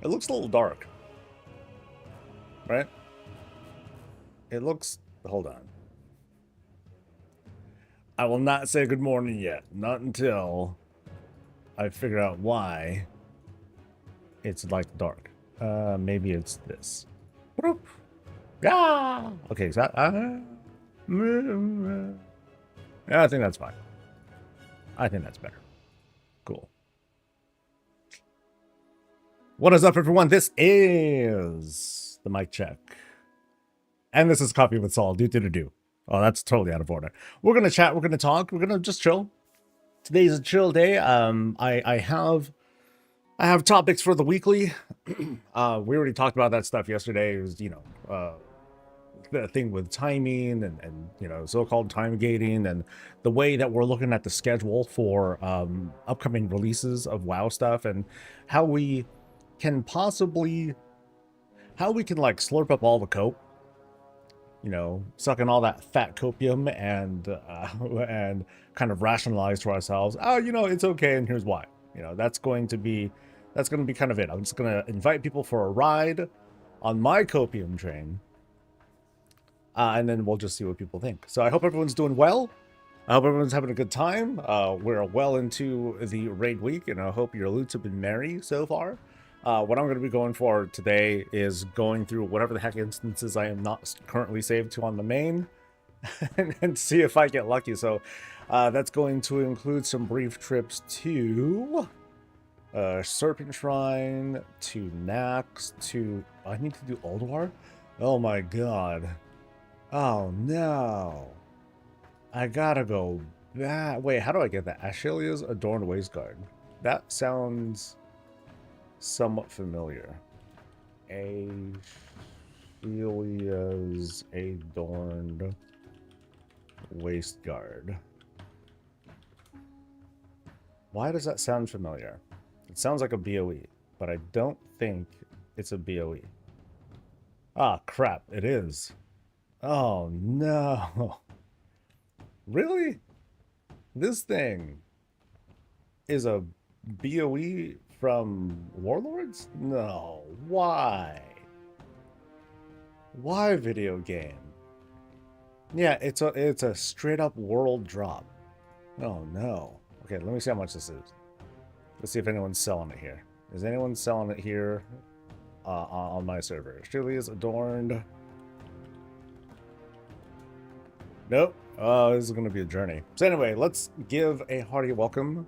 It looks a little dark, right? It looks... Hold on. I will not say good morning yet. Not until I figure out why it's like dark. Maybe it's this. Yeah. Okay, so yeah, I think that's fine. I think that's better. Cool. What is up, everyone? This is the mic check. And this is Coffee with Saul. Do. Oh, that's totally out of order. We're going to chat. We're going to talk. We're going to just chill. Today's a chill day. I have topics for the weekly. We already talked about that stuff yesterday. It was, the thing with timing and so-called time gating and the way that we're looking at the schedule for upcoming releases of WoW stuff and how we can like slurp up all the cope, suck in all that fat copium and kind of rationalize to ourselves, it's okay and here's why. That's going to be kind of it. I'm just going to invite people for a ride on my copium train. And then we'll just see what people think. So I hope everyone's doing well. I hope everyone's having a good time. We're well into the raid week, and I hope your loots have been merry so far. What I'm going to be going for today is going through whatever the heck instances I am not currently saved to on the main and see if I get lucky. So that's going to include some brief trips to Serpent Shrine, to Nax, to... I need to do Ulduar? Oh my god. Oh no. I gotta go back. Wait, how do I get that? Ashilia's Adorned Waistguard. That sounds somewhat familiar. Ashilia's Adorned Waistguard. Why does that sound familiar? It sounds like a BOE, but I don't think it's a BOE. Ah, crap, it is. Oh no. Really? This thing is a BOE from Warlords? No. Why? Why video game? Yeah, it's a straight up world drop. Oh no. Okay, let me see how much this is. Let's see if anyone's selling it here. Is anyone selling it here on my server? Australia's Adorned. Nope. Oh, this is going to be a journey. So anyway, let's give a hearty welcome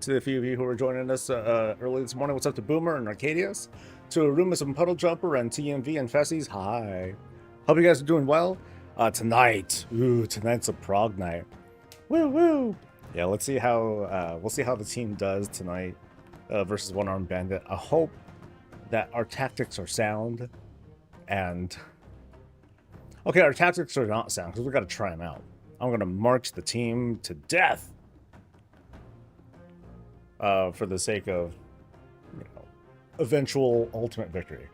to the few of you who are joining us early this morning. What's up to Boomer and Arcadius? To Arumas and Puddle Jumper and TMV and Fessies. Hi. Hope you guys are doing well. Tonight's a prog night. Woo woo. Yeah, let's see how we'll see how the team does tonight versus One Armed Bandit. I hope that our tactics are sound and... Okay, our tactics are not sound because we got to try them out. I'm going to march the team to death for the sake of, eventual ultimate victory.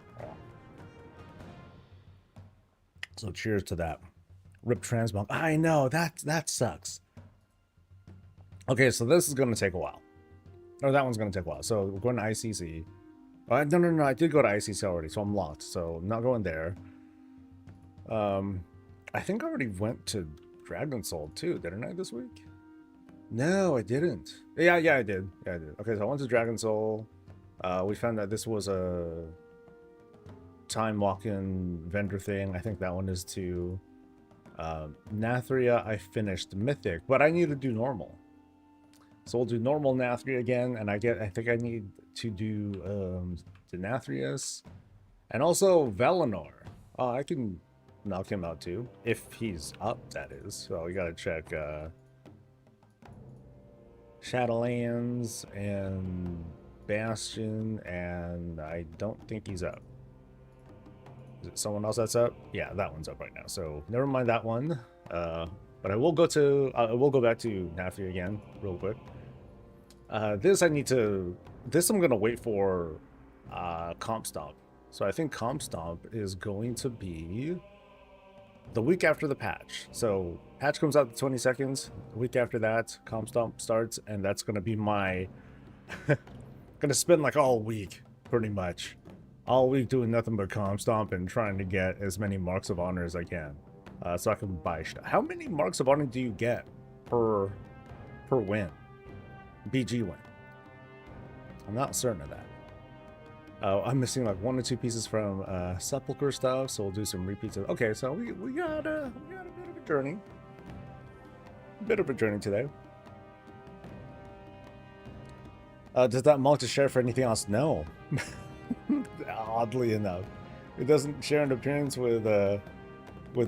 So cheers to that. Rip Transmog. I know, that sucks. Okay, so this is going to take a while. Or that one's going to take a while. So we're going to ICC. No, I did go to ICC already, so I'm locked. So I'm not going there. I think I already went to Dragon Soul too, didn't I, this week? No, I didn't. Yeah, I did. Yeah, I did. Okay, so I went to Dragon Soul. We found that this was a time walking vendor thing. I think that one is to Nathria. I finished Mythic, but I need to do normal. So we'll do normal Nathria again, and I think I need to do Denathrius and also Valinor. Oh, I can knock him out too, if he's up, that is. So we gotta check Shadowlands and Bastion, and I don't think he's up. Is it someone else that's up? Yeah, that one's up right now, so never mind that one. But I will go back to Nathria again real quick. This I'm gonna wait for Comp Stomp. So I think Comp Stomp is going to be the week after the patch. So patch comes out the 22nd. The week after that, Comp Stomp starts, and that's going to be my... gonna spend like all week, pretty much, all week doing nothing but comp stomp and trying to get as many marks of honor as I can, so I can buy stuff. How many marks of honor do you get per win? BG win. I'm not certain of that. I'm missing like 1 or 2 pieces from Sepulchre stuff, so we'll do some repeats of. Okay, so we got a bit of a journey. Bit of a journey today. Does that multi share for anything else? No. Oddly enough, it doesn't share an appearance with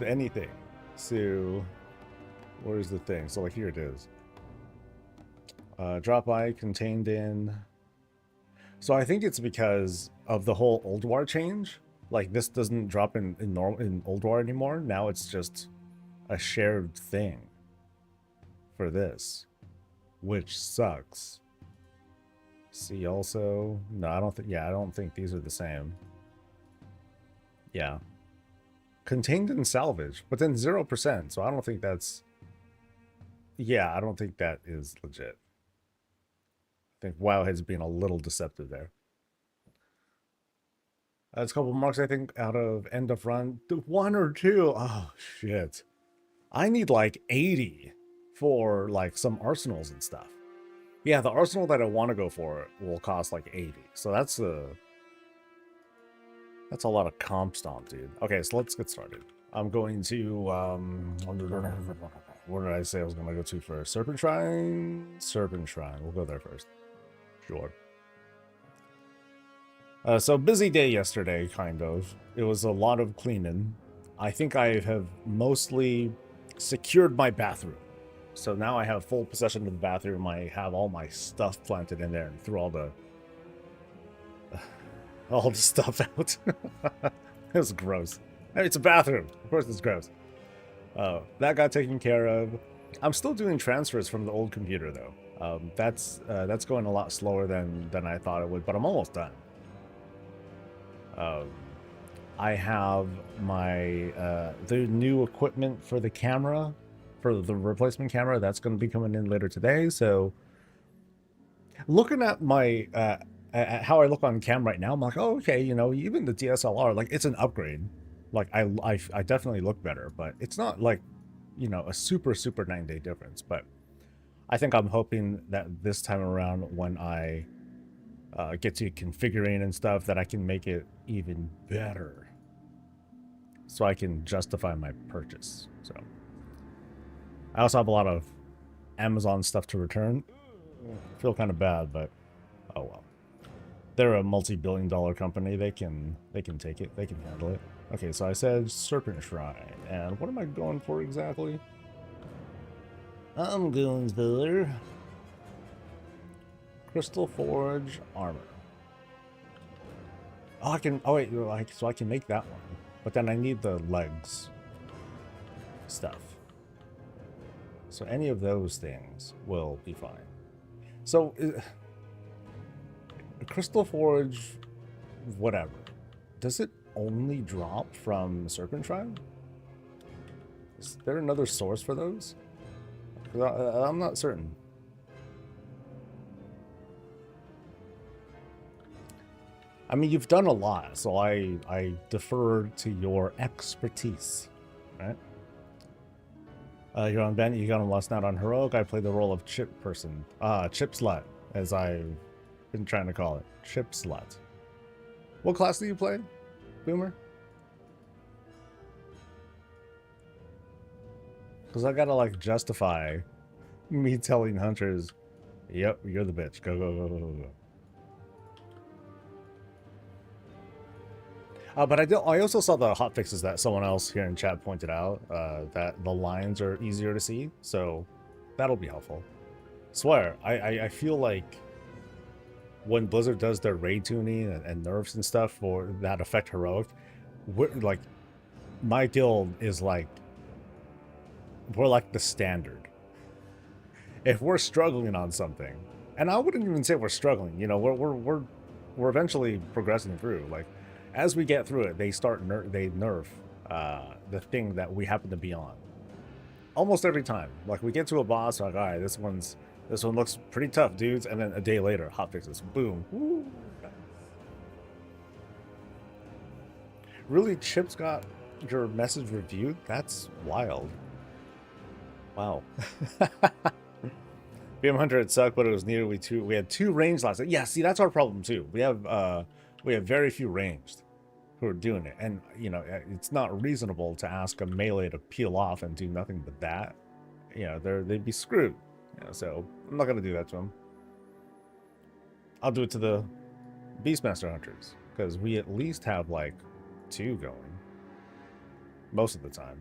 anything. So where's the thing? So like here it is. Drop by contained in. So I think it's because of the whole Old War change. Like this doesn't drop in Old War anymore. Now it's just a shared thing for this, which sucks. See also, no, I don't think. Yeah, I don't think these are the same. Yeah, contained in salvage, but then 0%. So I don't think that's. Yeah, I don't think that is legit. I think Wowhead's being a little deceptive there. That's a couple marks, I think, out of end of run. 1 or 2. Oh, shit. I need like 80 for like some arsenals and stuff. Yeah, the arsenal that I want to go for will cost like 80. So that's a lot of comp stomp, dude. Okay, so let's get started. I'm going to, where did I say I was going to go to first? Serpent Shrine? Serpent Shrine. We'll go there first. Sure. So busy day yesterday, kind of. It was a lot of cleaning. I think I have mostly secured my bathroom. So now I have full possession of the bathroom. I have all my stuff planted in there and threw all the stuff out. It was gross. I mean, it's a bathroom. Of course it's gross. That got taken care of. I'm still doing transfers from the old computer though. That's going a lot slower than I thought it would, but I'm almost done. I have my the new equipment for the camera, for the replacement camera. That's going to be coming in later today. So looking at my at how I look on cam right now, I'm like, oh, okay, you know, even the DSLR, like it's an upgrade. Like I definitely look better, but it's not like, you know, a super 9-day difference. But I think I'm hoping that this time around, when I get to configuring and stuff, that I can make it even better, so I can justify my purchase. So I also have a lot of Amazon stuff to return. I feel kind of bad, but oh well. They're a multi-billion-dollar company. They can take it. They can handle it. Okay, so I said Serpent Shrine, and what am I going for exactly? I'm going for Crystal Forge armor. Oh, I can. Oh wait, like, so I can make that one, but then I need the legs stuff. So any of those things will be fine. So Crystal Forge, whatever. Does it only drop from Serpent Shrine? Is there another source for those? I'm not certain. I mean, you've done a lot, so I defer to your expertise, right? You're on Bandit, you got on Last Night on Heroic. I play the role of Chip Person. Chip Slut, as I've been trying to call it. Chip Slut. What class do you play, Boomer? Because I gotta, like, justify me telling hunters, yep, you're the bitch. Go, go, go, go, go. But I also saw the hotfixes that someone else here in chat pointed out, that the lines are easier to see, so that'll be helpful. Swear, I feel like when Blizzard does their raid tuning and nerfs and stuff for that affect Heroic, like, my guild is like, we're like the standard. If we're struggling on something, and I wouldn't even say we're struggling, you know, we're eventually progressing through, like, as we get through it, they nerf the thing that we happen to be on. Almost every time. Like, we get to a boss, like, all right, this one looks pretty tough, dudes. And then a day later, hotfixes, boom. Woo. Really, Chip's got your message reviewed? That's wild. Wow. BM Hunter had sucked, but it was needed. We had 2 ranged last night. Yeah, see, that's our problem too. We have very few ranged who are doing it, and you know it's not reasonable to ask a melee to peel off and do nothing but that. You know, they'd be screwed. You know, so I'm not gonna do that to them. I'll do it to the Beastmaster Hunters because we at least have like 2 going most of the time.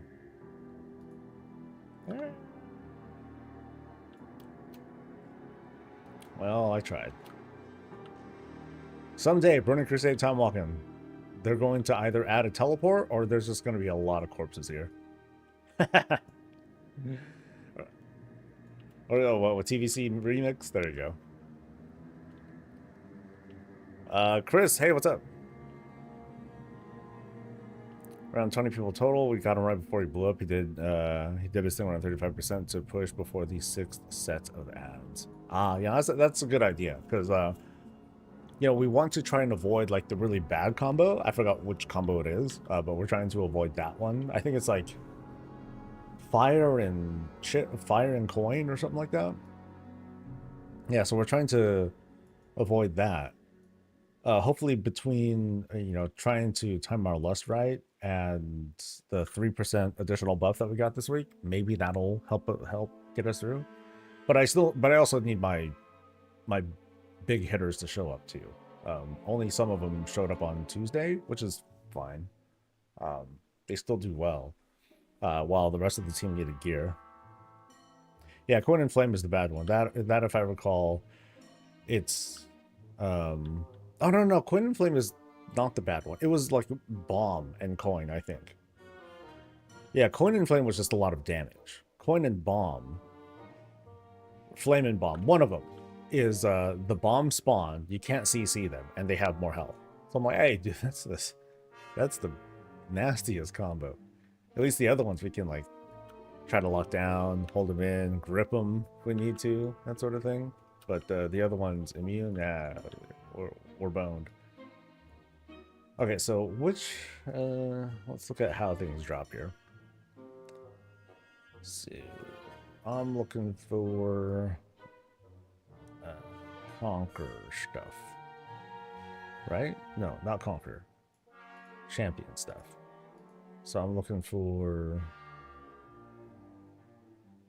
Well, I tried. Someday, Burning Crusade Time Walking, they're going to either add a teleport or there's just going to be a lot of corpses here. Or what, TVC remix? There you go. Chris, hey, what's up? Around 20 people total. We got him right before he blew up. He did his thing around 35% to push before the 6th set of ads. Yeah, that's a good idea because you know, we want to try and avoid like the really bad combo. I forgot which combo it is, but we're trying to avoid that one. I think it's like fire and coin or something like that. Yeah, so we're trying to avoid that. Hopefully between you know, trying to time our lust right and the 3% additional buff that we got this week, maybe that'll help get us through. But I also need my big hitters to show up too. Only some of them showed up on Tuesday, which is fine. They still do well, while the rest of the team needed gear. Yeah, Coin and Flame is the bad one. That if I recall, it's oh no, Coin and Flame is not the bad one. It was like Bomb and Coin, I think. Yeah, Coin and Flame was just a lot of damage. Coin and Bomb, Flame and Bomb, one of them is the bomb spawn. You can't CC them, and they have more health. So I'm like, hey, dude, that's the nastiest combo. At least the other ones we can like try to lock down, hold them in, grip them if we need to, that sort of thing. But the other one's immune. Nah, we're boned. Okay, so which let's look at how things drop here. So I'm looking for Conquer stuff, right? No, not Conquer. Champion stuff. So I'm looking for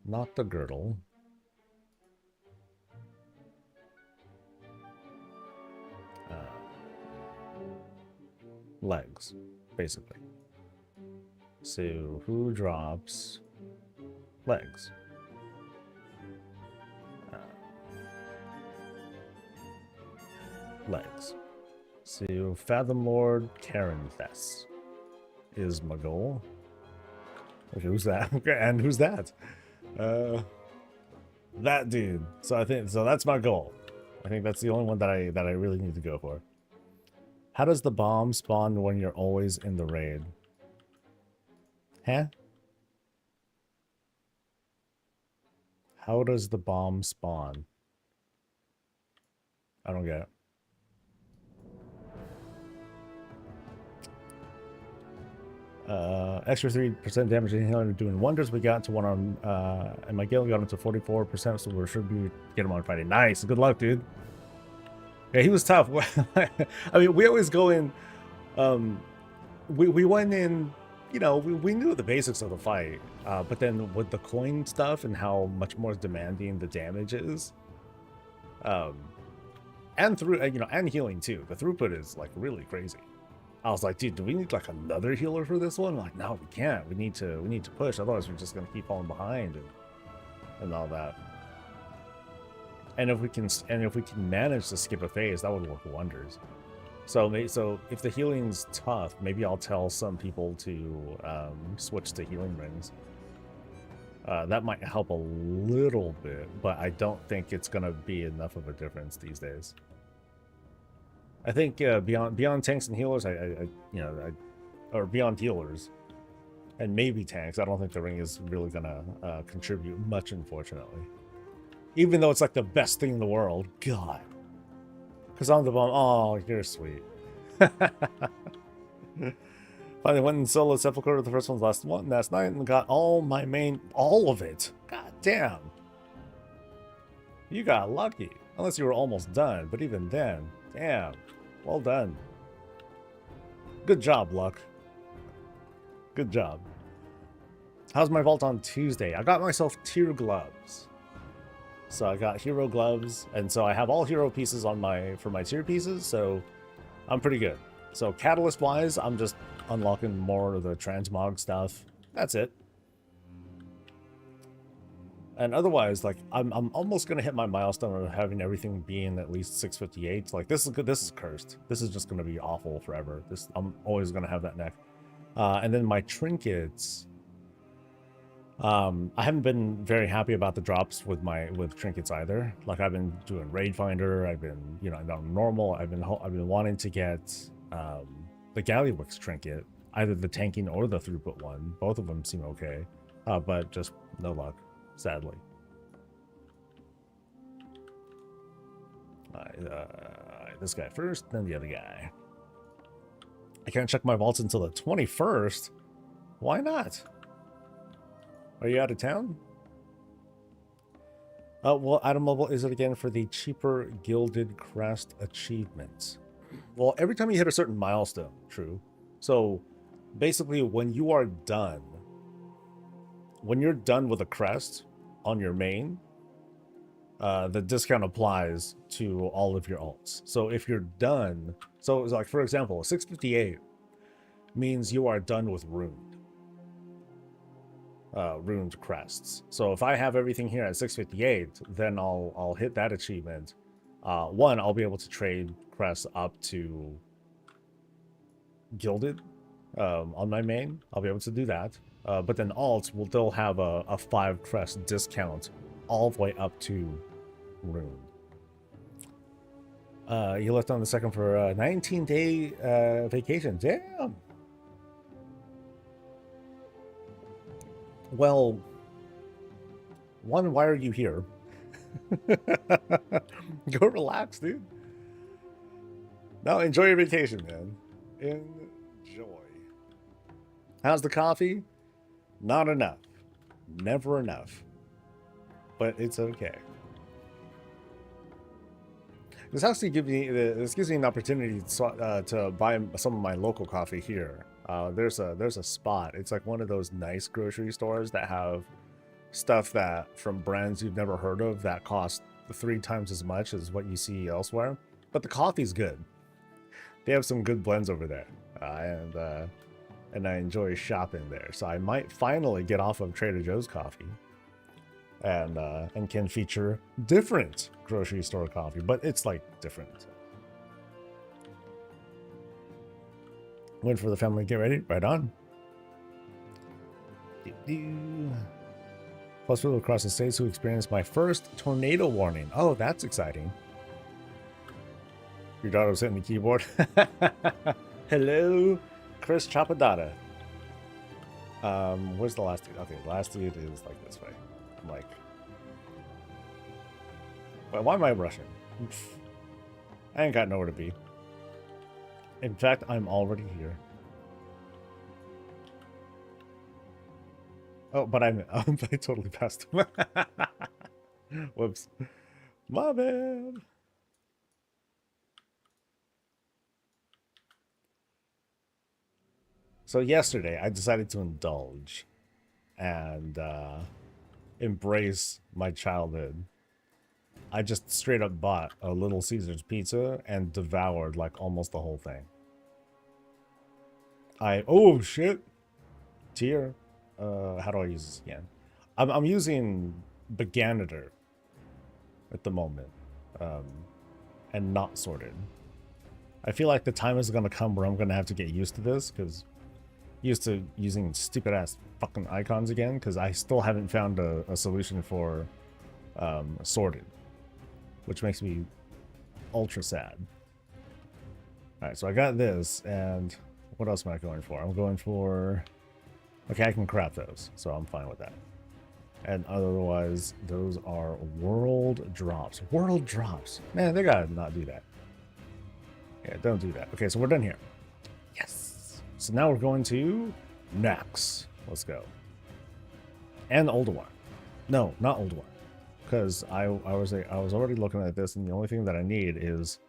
not the girdle. Legs, basically. So who drops legs? Legs. So Fathom Lord Karen Fess is my goal. Okay, who's that? Okay, and who's that? That dude. So I think that's my goal. I think that's the only one that I really need to go for. How does the bomb spawn when you're always in the raid? Huh? How does the bomb spawn? I don't get it. Extra 3% damage and healing are doing wonders. We got to one on, and my Gale got him to 44%, so we should be get him on Friday. Nice, good luck, dude. Yeah, he was tough. I mean, we always go in. We went in. You know, we knew the basics of the fight, but then with the coin stuff and how much more demanding the damage is, and through you know, and healing too. The throughput is like really crazy. I was like, dude, do we need like another healer for this one? I'm like, no, we can't. We need to push. Otherwise, we're just gonna keep falling behind and all that. And if we can manage to skip a phase, that would work wonders. So if the healing's tough, maybe I'll tell some people to switch to healing rings. That might help a little bit, but I don't think it's gonna be enough of a difference these days. I think beyond tanks and healers, or beyond healers, and maybe tanks, I don't think the ring is really gonna contribute much, unfortunately. Even though it's like the best thing in the world, God. Because I'm the bomb. Oh, you're sweet. Finally went and solo Sepulchre, the first one's last night, and got all my main, all of it. God damn. You got lucky. Unless you were almost done, but even then, damn. Well done. Good job, Luck. Good job. How's my vault on Tuesday? I got myself tier gloves. So I got hero gloves, and so I have all hero pieces on for my tier pieces, so I'm pretty good. So catalyst wise, I'm just unlocking more of the transmog stuff. That's it. And otherwise, like I'm almost gonna hit my milestone of having everything being at least 658. Like this is good. This is cursed. This is just gonna be awful forever. I'm always gonna have that neck. And then my trinkets. I haven't been very happy about the drops with trinkets either. Like I've been doing Raid Finder, I've been, you know, on normal. I've been wanting to get the Gallywix trinket, either the tanking or the throughput one. Both of them seem okay, but just no luck, sadly. This guy first, then the other guy. I can't check my vaults until the 21st. Why not? Are you out of town? Well, item level is it again for the cheaper Gilded Crest achievements? Well, every time you hit a certain milestone, true. So basically when you're done with a crest on your main, the discount applies to all of your alts. So if you're done, so it's like, for example, 658 means you are done with ruined crests. So if I have everything here at 658, then I'll hit that achievement. One, I'll be able to trade crests up to gilded on my main. I'll be able to do that. But then alts will still have a 5 crest discount all the way up to ruined. You left on the 2nd for a 19-day vacation. Damn. Well, one, why are you here? Go relax, dude. No, enjoy your vacation, man. Enjoy. How's the coffee? Not enough. Never enough. But it's okay. This actually gives me an opportunity to buy some of my local coffee here. There's a spot. It's like one of those nice grocery stores that have stuff that from brands you've never heard of that cost 3 times as much as what you see elsewhere. But the coffee's good. They have some good blends over there, and I enjoy shopping there. So I might finally get off of Trader Joe's coffee, and can feature different grocery store coffee, but it's like different. Wait for the family to get ready. Right on. Plus people across the states who experienced my first tornado warning. Oh, that's exciting. Your daughter was hitting the keyboard. Hello, Chris Chapadata. Where's the last dude? Okay, the last dude is like this way. I'm like, why am I rushing? I ain't got nowhere to be. In fact, I'm already here. Oh, but I totally passed him. Whoops. My bad. So yesterday, I decided to indulge and embrace my childhood. I just straight up bought a Little Caesars pizza and devoured like almost the whole thing. Oh shit. Tier. How do I use this again? I'm using Beganitor at the moment. And not sorted. I feel like the time is gonna come where I'm gonna have to get used to this, because used to using stupid ass fucking icons again, because I still haven't found a solution for sorted, which makes me ultra sad. Alright, so I got this, and what else am I going for? I'm going for... Okay, I can craft those, so I'm fine with that. And otherwise, those are world drops. World drops! Man, they gotta not do that. Yeah, don't do that. Okay, so we're done here. Yes! So now we're going to Nax. Let's go. And Ulduar. No, not Ulduar. Because I was already looking at this, and the only thing that I need is,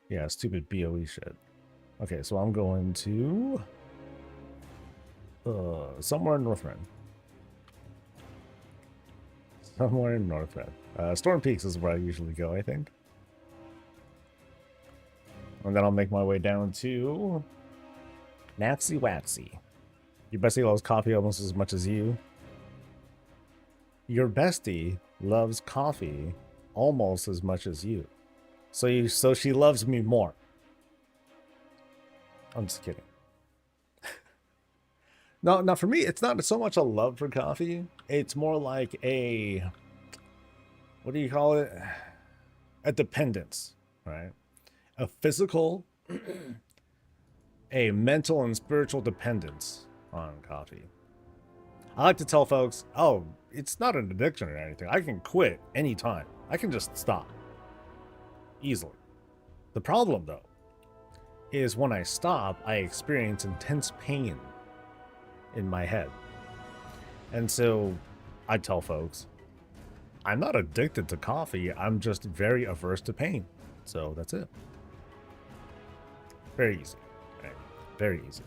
yeah, stupid BOE shit. Okay, so I'm going to somewhere in Northrend. Somewhere in Northrend. Storm Peaks is where I usually go, I think. And then I'll make my way down to Naxy Waxy. Your bestie loves coffee almost as much as you. Your bestie loves coffee almost as much as you. So she loves me more. I'm just kidding. No, for me, it's not so much a love for coffee. It's more like a, what do you call it? A dependence, right? A physical, a mental and spiritual dependence on coffee. I like to tell folks, oh, it's not an addiction or anything. I can quit anytime. I can just stop. Easily. The problem, though, is when I stop, I experience intense pain in my head. And so I tell folks, I'm not addicted to coffee. I'm just very averse to pain. So that's it. Very easy. Right? Very easy.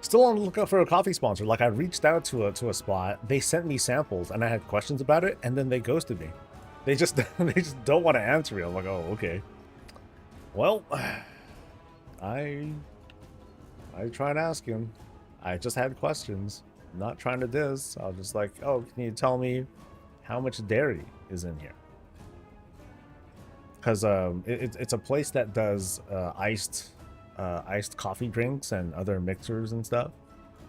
Still on the lookout for a coffee sponsor. Like, I reached out to a spot. They sent me samples, and I had questions about it, and then they ghosted me. They just don't want to answer me. I'm like, oh, okay. Well, I tried asking. I just had questions. I'm not trying to diss. I was just like, oh, can you tell me how much dairy is in here? Because it's a place that does iced coffee drinks and other mixers and stuff.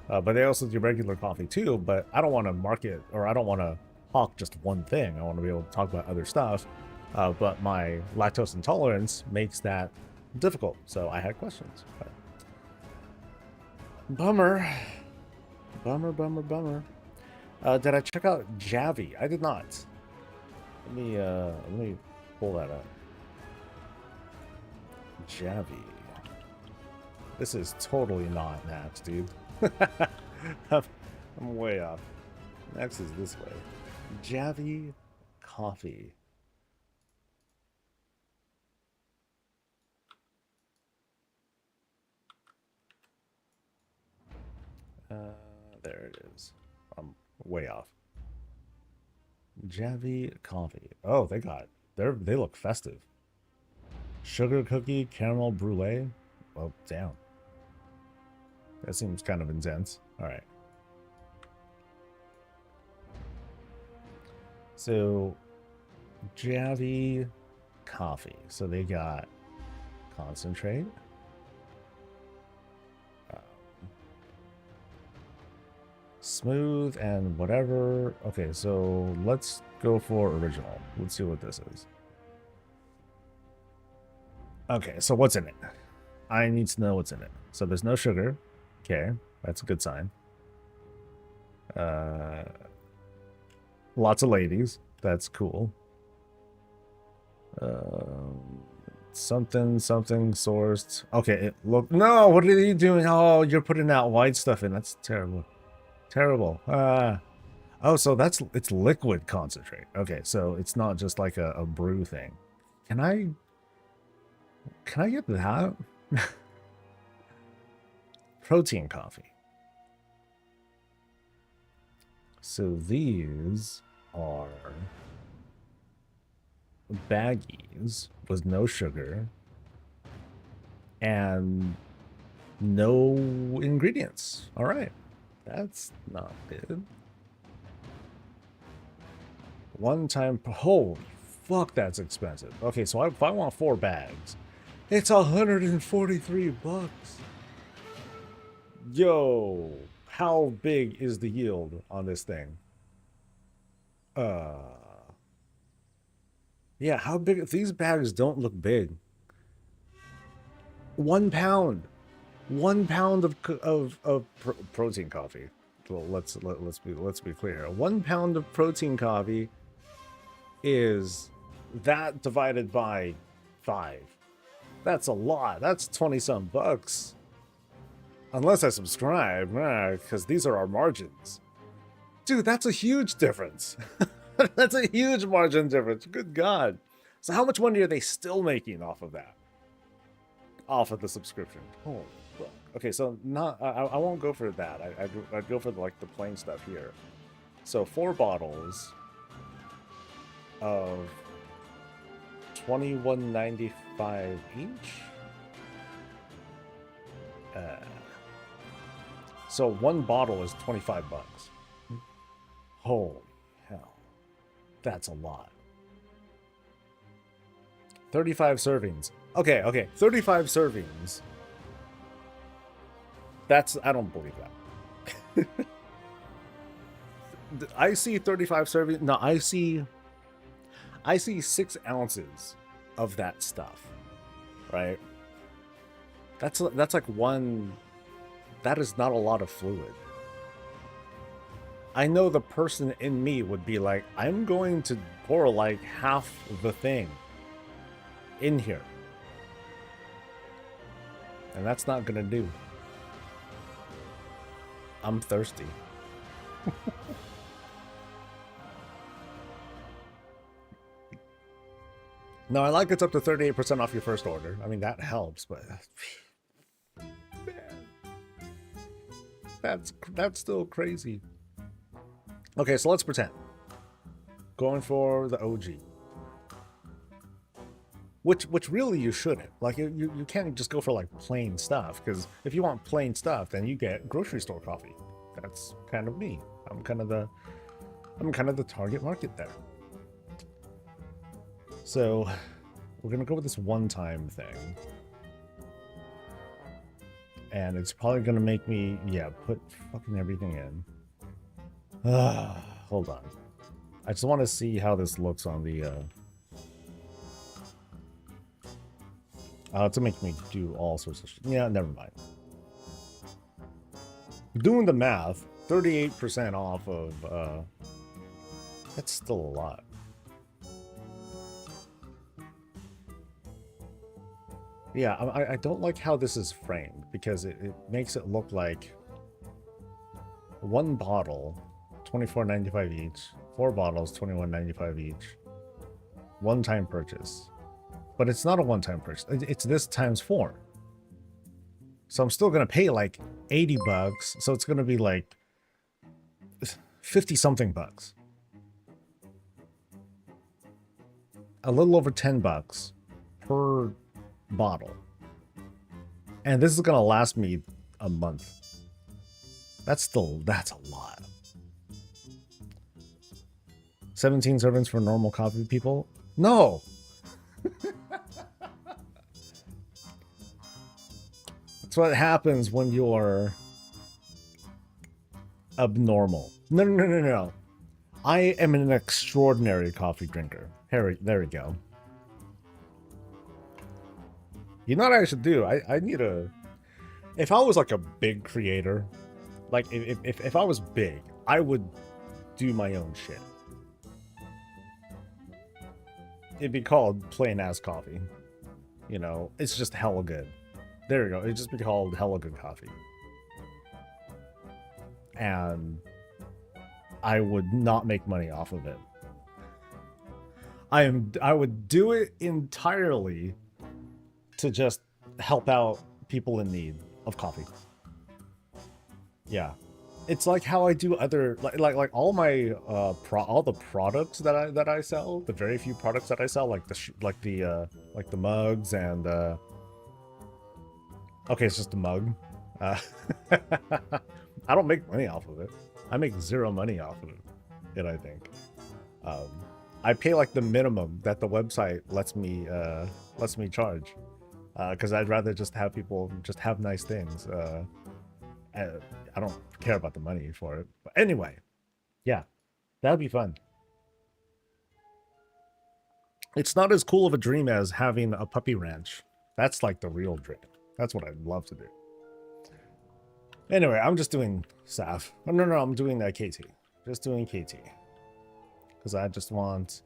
But they also do regular coffee too. But I don't want to market, or I don't want to hawk just one thing. I want to be able to talk about other stuff. But my lactose intolerance makes that difficult. So I had questions. But bummer. Bummer. Did I check out Javi? I did not. Let me pull that up. Javi. This is totally not Nax, dude. I'm way off. Nax is this way. Javi coffee. There it is. I'm way off. Javi coffee. Oh, they look festive. Sugar cookie, caramel brulee. Well, damn. That seems kind of intense. All right. So, Javi coffee. So they got concentrate. Smooth and whatever. Okay, so let's go for original. Let's see what this is. Okay, so what's in it? I need to know what's in it. So there's no sugar. Okay, that's a good sign. Lots of ladies. That's cool. Something sourced. Okay, look. No, what are you doing? Oh, you're putting that white stuff in. That's terrible. Terrible. Oh, so it's liquid concentrate. Okay, so it's not just like a brew thing. Can I get that? Protein coffee. So these are baggies with no sugar and no ingredients. All right. That's not good. One time. Holy fuck, that's expensive. Okay, so if I want 4 bags, it's $143. Yo, how big is the yield on this thing? Yeah, how big? These bags don't look big. 1 pound. 1 pound of protein coffee. Well, let's be clear here. 1 pound of protein coffee is divided by 5. That's a lot. That's 20 some bucks. Unless I subscribe, because these are our margins. Dude, that's a huge difference. That's a huge margin difference. Good God. So how much money are they still making off of that? Off of the subscription. Holy fuck. Okay, so not I won't go for that. I'd go for like the plain stuff here. So 4 bottles of $21.95 each. So 1 bottle is 25 bucks. Holy hell. That's a lot. 35 servings. Okay, 35 servings. I don't believe that. I see 35 servings. No, I see 6 ounces of that stuff, right? That's like one. That is not a lot of fluid. I know the person in me would be like, I'm going to pour like half the thing in here. And that's not gonna do. I'm thirsty. No, I like it's up to 38% off your first order. I mean, that helps, but man, that's still crazy. Okay, so let's pretend. Going for the OG. Which really you shouldn't. Like, you can't just go for like plain stuff, because if you want plain stuff, then you get grocery store coffee. That's kind of me. I'm kind of the target market there. So we're gonna go with this one-time thing. And it's probably gonna make me, yeah, put fucking everything in. Hold on. I just want to see how this looks on the to make me do all sorts of shit. Yeah, never mind. Doing the math, 38% off of that's still a lot. Yeah, I don't like how this is framed, because it makes it look like 1 bottle, $24.95 each, 4 bottles, $21.95 each, one-time purchase. But it's not a one-time purchase. It's this times 4. So I'm still gonna pay like 80 bucks. So it's gonna be like 50-something bucks. A little over 10 bucks per bottle. And this is gonna last me a month. That's a lot. 17 servings for normal coffee people? No! That's what happens when you're abnormal. No. I am an extraordinary coffee drinker. There we go. You know what I should do? I need a... If I was like a big creator, like if I was big, I would do my own shit. It'd be called plain ass coffee. You know, it's just hella good. There you go. It'd just be called hella good coffee. And I would not make money off of it. I would do it entirely to just help out people in need of coffee. Yeah. It's like how I do other like all my all the products that I sell, the very few products that I sell, like the mugs and okay, it's just a mug. I don't make money off of it. I make 0 money off of it, I think. I pay like the minimum that the website lets me charge, because I'd rather just have people just have nice things. I don't care about the money for it. But anyway, yeah, that'd be fun. It's not as cool of a dream as having a puppy ranch. That's like the real dream. That's what I'd love to do. Anyway, I'm just doing Saf. Oh, no, I'm doing KT. Just doing KT. Because I just want...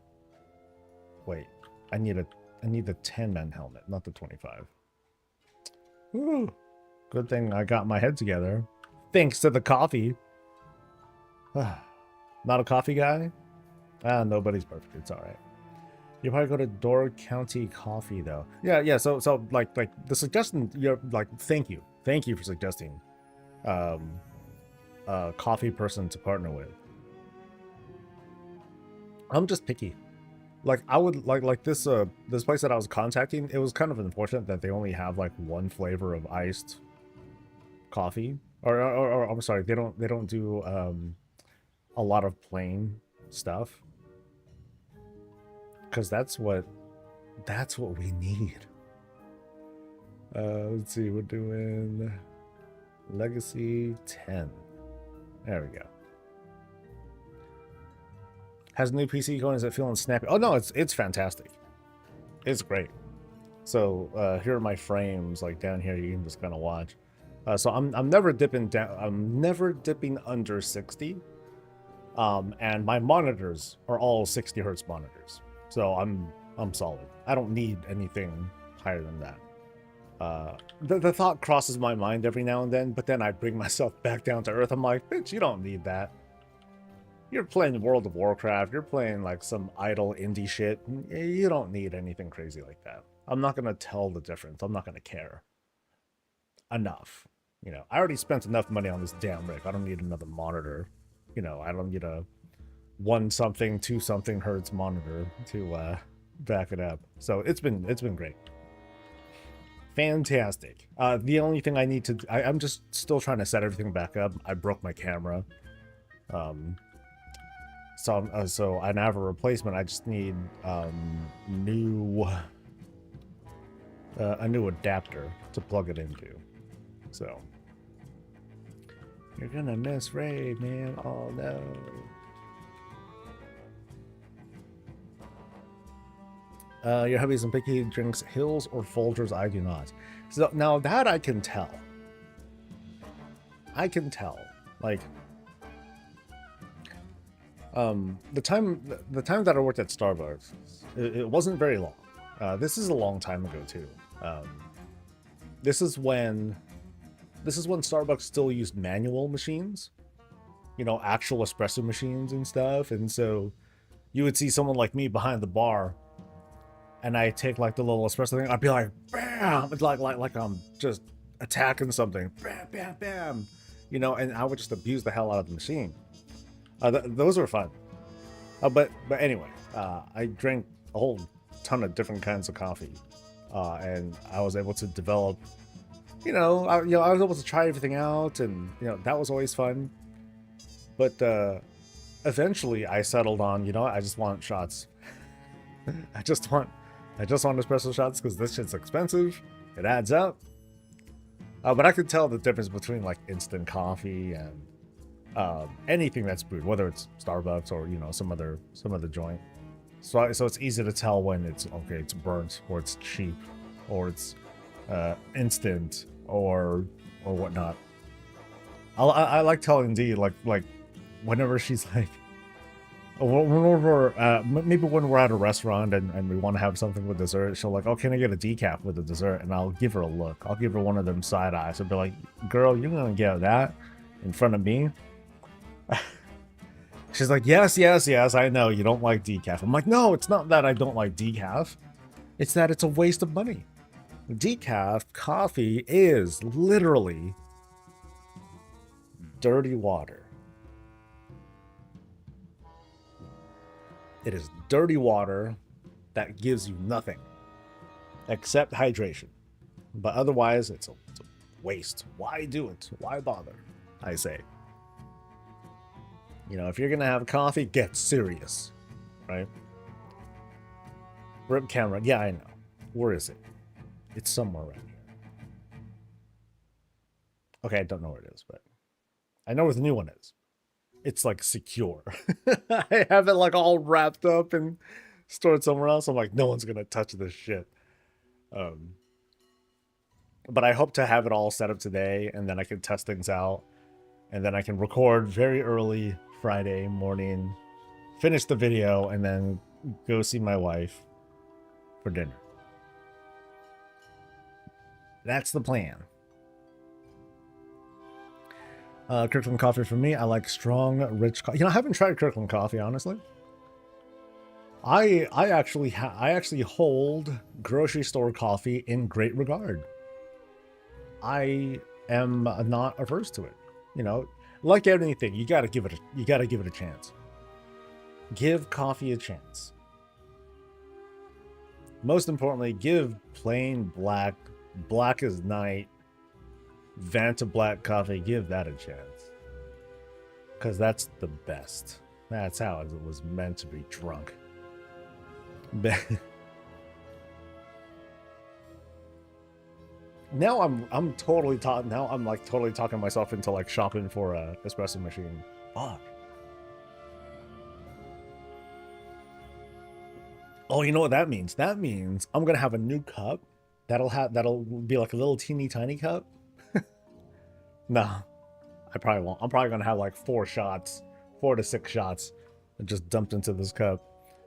Wait, I need the 10-man helmet, not the 25. Woo! Good thing I got my head together. Thanks to the coffee. Not a coffee guy? Ah, nobody's perfect. It's alright. You probably go to Door County Coffee though. Yeah, so like the suggestion, you're like, thank you. Thank you for suggesting a coffee person to partner with. I'm just picky. Like I would like this this place that I was contacting, it was kind of unfortunate that they only have like one flavor of iced coffee. Or I'm sorry, they don't do a lot of plain stuff. Cause that's what we need. Let's see, we're doing Legacy 10. There we go. Has a new PC going? Is it feeling snappy? Oh no, it's fantastic. It's great. So here are my frames, like down here. You can just kind of watch. So I'm never dipping down. I'm never dipping under 60. And my monitors are all 60 hertz monitors. So I'm solid. I don't need anything higher than that. The thought crosses my mind every now and then, but then I bring myself back down to earth. I'm like, bitch, you don't need that. You're playing World of Warcraft. You're playing like some idle indie shit. You don't need anything crazy like that. I'm not going to tell the difference. I'm not going to care. Enough. You know, I already spent enough money on this damn rig. I don't need another monitor. You know, I don't need a 1 something, 2 something hertz monitor to back it up. So it's been great. Fantastic. The only thing I need to... I'm just still trying to set everything back up. I broke my camera. So I have a replacement. I just need a new adapter to plug it into. So you're gonna miss Ray, man. Oh no. Your hubby's and picky drinks Hills or Folgers. I do not. So now that I can tell. Like the time that I worked at Starbucks, it wasn't very long. This is a long time ago too. This is when Starbucks still used manual machines, you know, actual espresso machines and stuff. And so you would see someone like me behind the bar, and I take like the little espresso thing. I'd be like, bam! It's like I'm just attacking something, bam, bam, bam, you know. And I would just abuse the hell out of the machine. Those were fun. But anyway, I drank a whole ton of different kinds of coffee, and I was able to develop, I was able to try everything out, and that was always fun. But eventually, I settled on, I just want shots. I just want espresso shots because this shit's expensive. It adds up. But I could tell the difference between like instant coffee and anything that's brewed, whether it's Starbucks or some other joint. So it's easy to tell when it's burnt, or it's cheap, or it's instant, or whatnot. I like telling Dee like whenever she's like, maybe when we're at a restaurant and we want to have something with dessert, she'll like, oh, can I get a decaf with the dessert? And I'll give her a look. I'll give her one of them side eyes. I'll be like, girl, you're gonna get that in front of me? She's like, yes, I know you don't like decaf. I'm like, no, it's not that I don't like decaf. It's that it's a waste of money. Decaf coffee is literally dirty water. It is dirty water that gives you nothing except hydration. But otherwise, it's a waste. Why do it? Why bother? I say. If you're going to have coffee, get serious, right? Rip camera. Yeah, I know. Where is it? It's somewhere around here. Okay, I don't know where it is, but I know where the new one is. It's like secure. I have it like all wrapped up and stored somewhere else. I'm like, no one's going to touch this shit. But I hope to have it all set up today, and then I can test things out. And then I can record very early Friday morning, finish the video, and then go see my wife for dinner. That's the plan. Kirkland coffee for me. I like strong, rich coffee. You know, I haven't tried Kirkland coffee, honestly. I actually hold grocery store coffee in great regard. I am not averse to it. You know, like anything, you gotta give it a chance. Give coffee a chance. Most importantly, give plain black as night, Vanta black coffee, give that a chance. Because that's the best. That's how it was meant to be drunk. Now I'm totally now I'm like totally talking myself into like shopping for a espresso machine. Fuck. Oh, you know what that means? That means I'm gonna have a new cup. That'll be like a little teeny tiny cup. Nah, I probably won't. I'm probably gonna have like 4 to 6 shots, just dumped into this cup.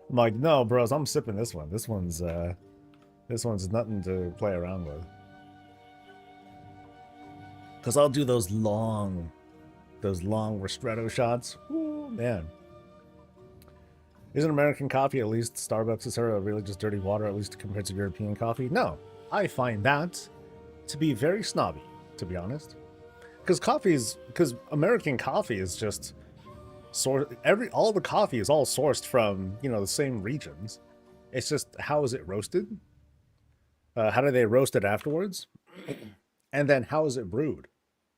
I'm like, no, bros, I'm sipping this one. This one's nothing to play around with. Cause I'll do those long ristretto shots. Ooh, man. Isn't American coffee, at least Starbucks, etc., really just dirty water, at least compared to European coffee? No, I find that to be very snobby, to be honest. Because American coffee is just all the coffee is all sourced from, you know, the same regions. It's just how is it roasted? How do they roast it afterwards? And then how is it brewed?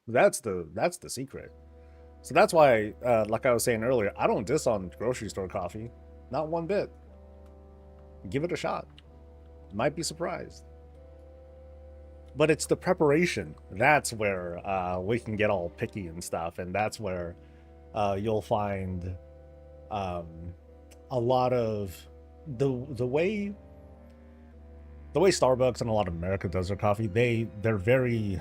That's the secret. So that's why, like I was saying earlier, I don't diss on grocery store coffee, not one bit. Give it a shot. Might be surprised. But it's the preparation. That's where we can get all picky and stuff, and that's where you'll find a lot of the way Starbucks and a lot of America does their coffee. They're very.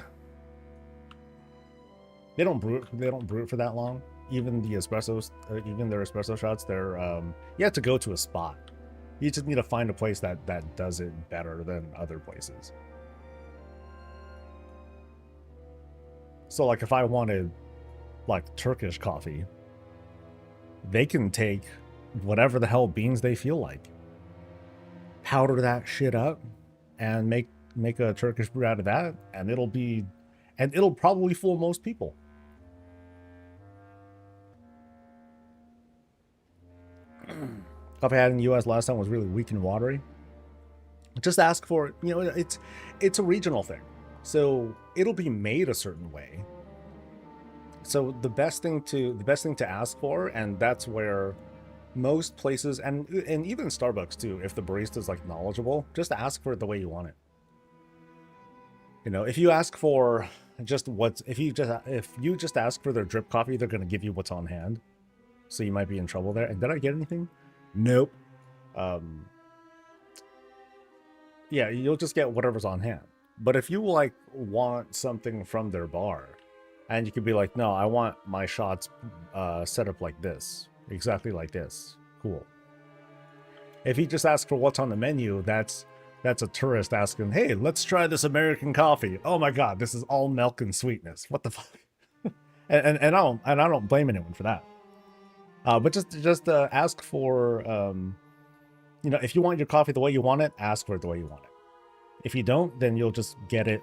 They don't brew it for that long. Even the espressos, even their espresso shots, they're you have to go to a spot. You just need to find a place that does it better than other places. So like if I wanted like Turkish coffee, they can take whatever the hell beans they feel like, powder that shit up, and make a Turkish brew out of that, and it'll probably fool most people. Coffee I had in the US last time was really weak and watery. Just ask for, you know, it's a regional thing. So it'll be made a certain way. So the best thing to ask for, and that's where most places and even Starbucks too, if the barista's like knowledgeable, just ask for it the way you want it. You know, if you ask for if you just ask for their drip coffee, they're gonna give you what's on hand. So you might be in trouble there. And did I get anything? Nope. Yeah, you'll just get whatever's on hand. But if you like want something from their bar, and you could be like, no, I want my shots set up like this, exactly like this. Cool. If you just ask for what's on the menu, that's a tourist asking, hey, let's try this American coffee. Oh my god, this is all milk and sweetness. What the fuck? and I don't blame anyone for that. But just ask for, you know, if you want your coffee the way you want it, ask for it the way you want it. If you don't, then you'll just get it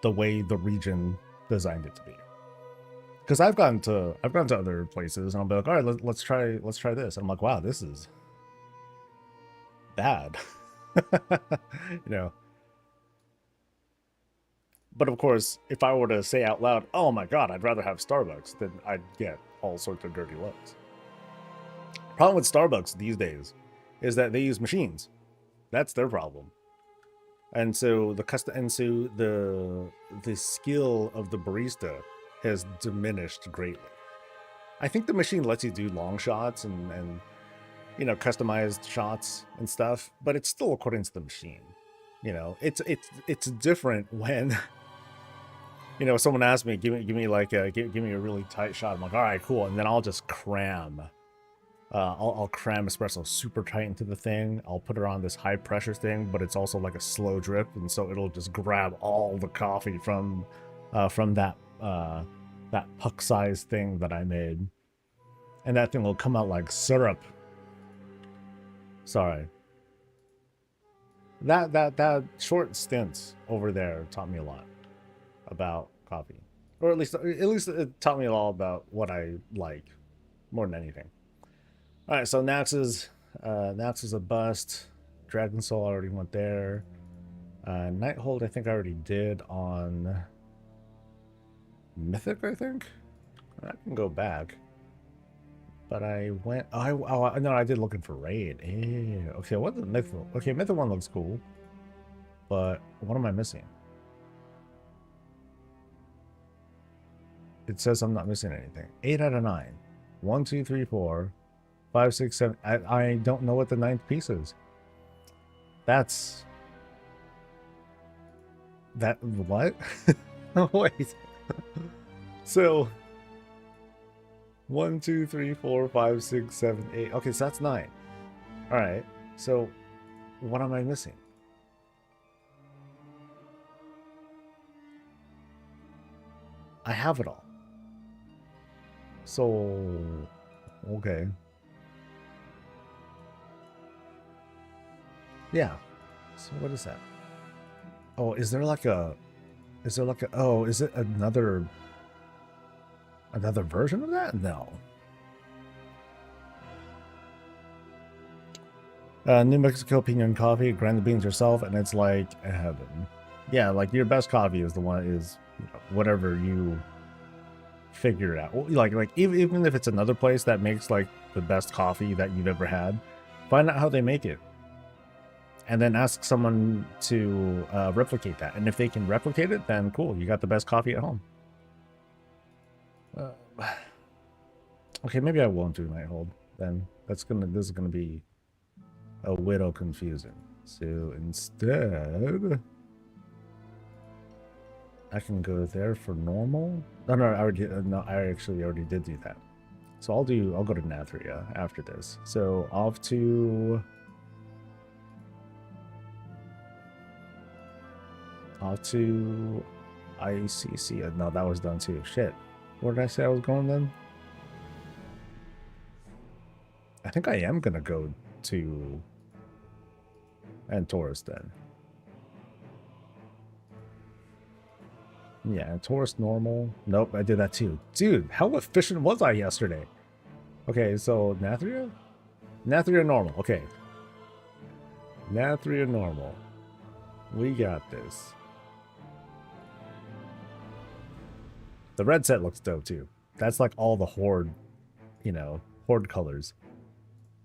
the way the region designed it to be. Because I've gone to other places and I'll be like, all right, let's try this. And I'm like, wow, this is bad. You know. But of course, if I were to say out loud, oh my god, I'd rather have Starbucks, then I'd get all sorts of dirty looks. Problem with Starbucks these days is that they use machines. That's their problem. And so the skill of the barista has diminished greatly. I think the machine lets you do long shots and you know, customized shots and stuff, but it's still according to the machine. You know, it's different when, you know, someone asks me, give me a really tight shot. I'm like, all right, cool, and then I'll just cram. I'll cram espresso super tight into the thing. I'll put it on this high pressure thing, but it's also like a slow drip, and so it'll just grab all the coffee from that that puck-sized thing that I made. And that thing will come out like syrup. Sorry. That short stint over there taught me a lot about coffee. Or at least it taught me all about what I like more than anything. Alright, so Nax is a bust. Dragon Soul already went there. Nighthold I think I already did on Mythic, I think? I can go back. But I went... Oh, no, I did looking for Raid. Ew. Okay, what's the Mythic? Okay, Mythic one looks cool. But what am I missing? It says I'm not missing anything. 8 out of 9. 1, 2, 3, 4, 5, 6, 7. I don't know what the 9th piece is. That's... That... What? Wait. So... 1, 2, 3, 4, 5, 6, 7, 8. Okay, so that's 9. Alright. So, what am I missing? I have it all. So, okay. Yeah. So what is that? Oh, is there like a... Oh, is it another version of that? No. New Mexico Pinon Coffee, grind the beans yourself, and it's like heaven. Yeah, like your best coffee is the one is whatever you figure it out. Like even if it's another place that makes like the best coffee that you've ever had, find out how they make it, and then ask someone to replicate that. And if they can replicate it, then cool, you got the best coffee at home. Okay, maybe I won't do Nighthold then. This is gonna be a little confusing. So instead, I can go there for normal. Oh, no, I actually already did do that. So I'll go to Nathria after this. So off to ICC. No, that was done too. Shit. Where did I say I was going then? I think I am gonna go to Taurus then. Yeah, Taurus normal. Nope, I did that too. Dude, how efficient was I yesterday? Okay, so Nathria? Nathria normal. Okay. Nathria normal. We got this. The red set looks dope too. That's like all the Horde, Horde colors.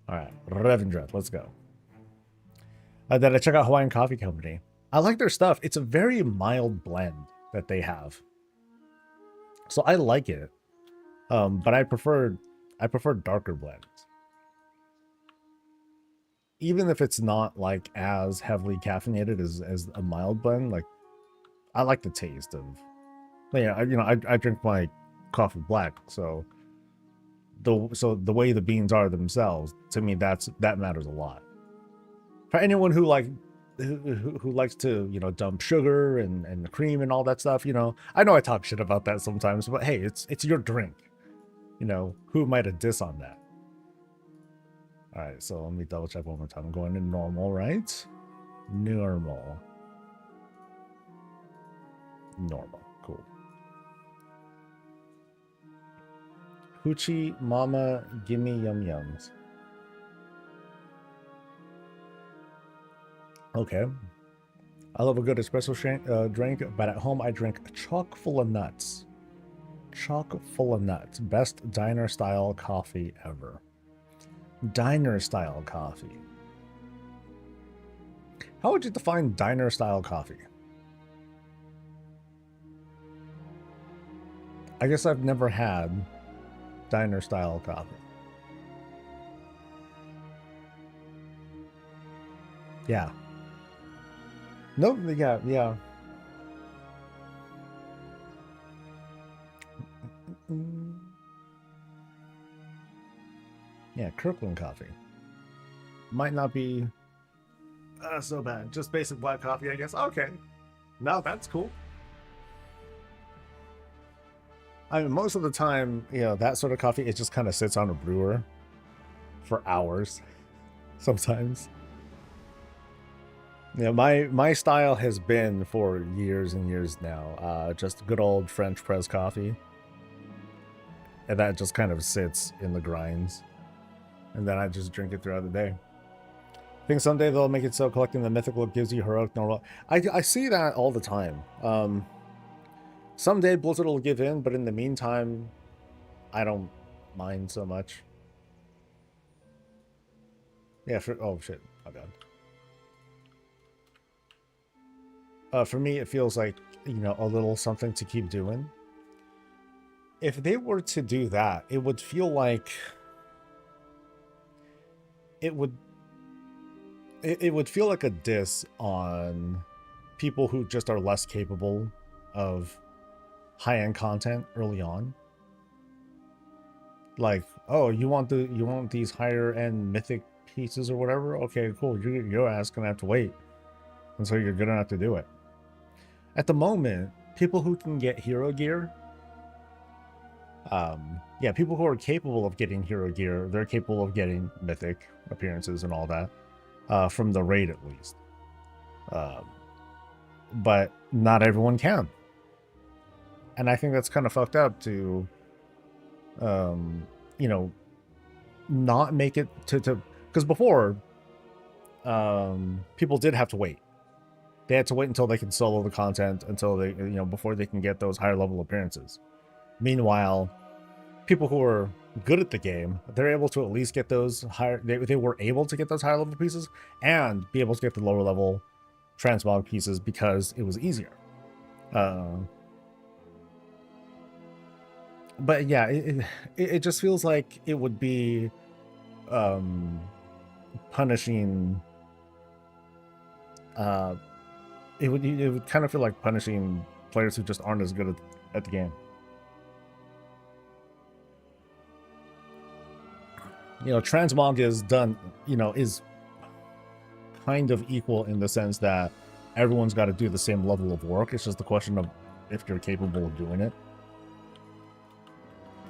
Alright, Revendreth, let's go. Then I check out Hawaiian Coffee Company. I like their stuff. It's a very mild blend that they have. So I like it. But I prefer darker blends. Even if it's not like as heavily caffeinated as a mild blend, like I like the taste of. Yeah, I drink my coffee black, so the way the beans are themselves, to me that matters a lot. For anyone who who likes to dump sugar and cream and all that stuff, I know I talk shit about that sometimes, but hey, it's your drink. Who am I to diss on that? All right, so let me double check one more time. I'm going to normal, right? Normal. Cool. Hoochie Mama Gimme Yum Yums. Okay. I love a good espresso drink, but at home I drink chock full of nuts. Chock full of nuts. Best diner style coffee ever. Diner style coffee. How would you define diner style coffee? I guess I've never had diner style coffee. Yeah. No, yeah. Yeah, Kirkland coffee. Might not be so bad. Just basic black coffee, I guess. Okay. No, that's cool. I mean, most of the time, you know, that sort of coffee, it just kind of sits on a brewer for hours sometimes. You know, my style has been for years and years now, just good old French press coffee. And that just kind of sits in the grinds. And then I just drink it throughout the day. I think someday they'll make it so collecting the mythical gives you heroic normal. I see that all the time. Someday Blizzard will give in, but in the meantime, I don't mind so much. Yeah, oh shit, my bad. For me, it feels like, you know, a little something to keep doing. If they were to do that, it would feel like it would feel like a diss on people who just are less capable of high-end content early on. Like, oh, you want these higher end mythic pieces or whatever? Okay, cool. Your ass gonna have to wait until you're good enough to do it. At the moment, people who can get hero gear, yeah, people who are capable of getting hero gear, they're capable of getting mythic appearances and all that, from the raid at least. But not everyone can. And I think that's kind of fucked up to, you know, not make it to, because before, people did have to wait. They had to wait until they can solo the content, until they, you know, before they can get those higher level appearances. Meanwhile, people who are good at the game, they're able to at least get those higher, they were able to get those higher level pieces and be able to get the lower level transmog pieces because it was easier. But yeah, it just feels like it would be punishing. It would kind of feel like punishing players who just aren't as good at the game. You know, transmog is done, you know, is kind of equal in the sense that everyone's got to do the same level of work. It's just the question of if you're capable of doing it.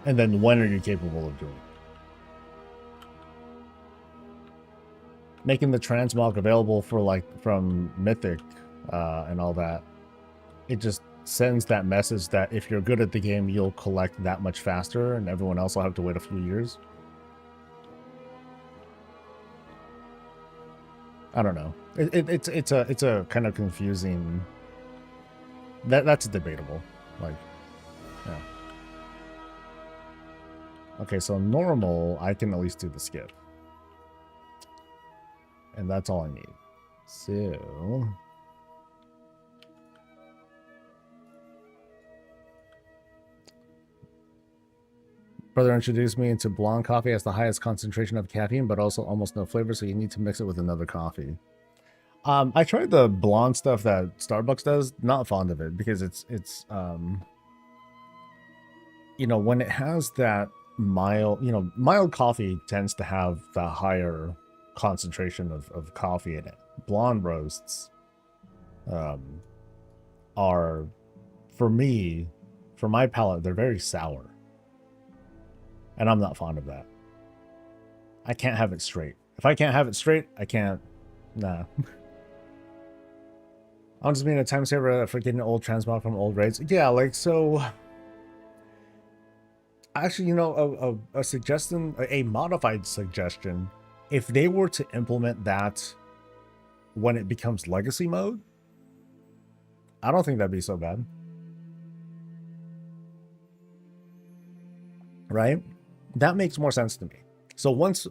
And then when are you capable of doing it? Making the transmog available for, like, from Mythic and all that, it just sends that message that if you're good at the game, you'll collect that much faster and everyone else will have to wait a few years. I don't know. It's a kind of confusing. That's debatable. Like, yeah. Okay, so normal, I can at least do the skip. And that's all I need. So... Brother introduced me into blonde coffee. Has the highest concentration of caffeine, but also almost no flavor, so you need to mix it with another coffee. I tried the blonde stuff that Starbucks does. Not fond of it because it's you know, when it has that mild, you know, mild coffee tends to have the higher concentration of coffee in it. Blonde roasts are, for me, for my palate, they're very sour. And I'm not fond of that. I can't have it straight. If I can't have it straight, I can't. Nah. I'm just being a time saver for getting old transmog from old raids. Yeah, like, so... Actually, you know, a suggestion, a modified suggestion, if they were to implement that when it becomes legacy mode, I don't think that'd be so bad. Right? That makes more sense to me. So once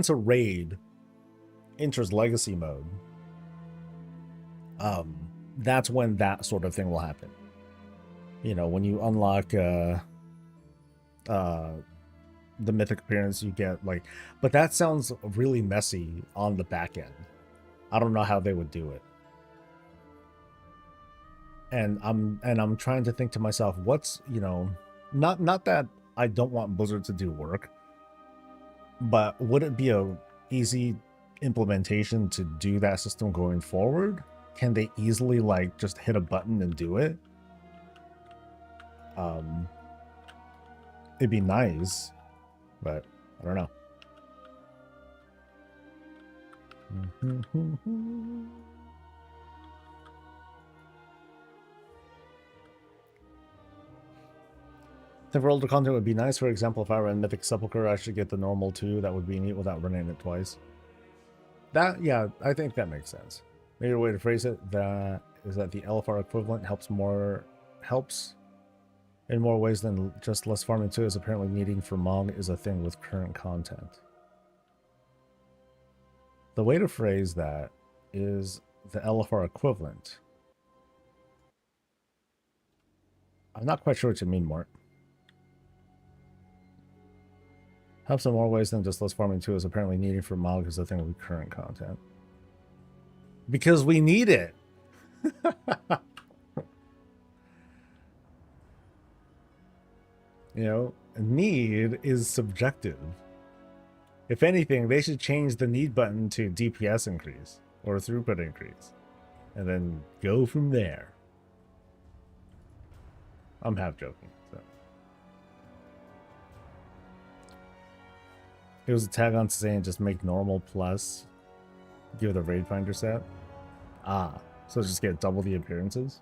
a raid enters legacy mode, that's when that sort of thing will happen. You know, when you unlock the mythic appearance, you get like, but that sounds really messy on the back end. I don't know how they would do it. And I'm trying to think to myself, what's, you know, not that I don't want Blizzard to do work, but would it be a easy implementation to do that system going forward? Can they easily, like, just hit a button and do it? It'd be nice, but I don't know. The for older content would be nice. For example, if I were in Mythic Sepulchre, I should get the normal 2. That would be neat without running it twice. That, yeah, I think that makes sense. Maybe a way to phrase it that is that the LFR equivalent helps in more ways than just less farming 2, as apparently needing for Mog is a thing with current content. The way to phrase that is the LFR equivalent. I'm not quite sure what you mean, Mort. Helps in more ways than just less farming 2 is apparently needing for Mog is a thing with current content. Because we need it. You know, need is subjective. If anything, they should change the need button to DPS increase or throughput increase. And then go from there. I'm half joking. So. It was a tag on saying just make normal plus give it a raid finder set. Ah, so just get double the appearances.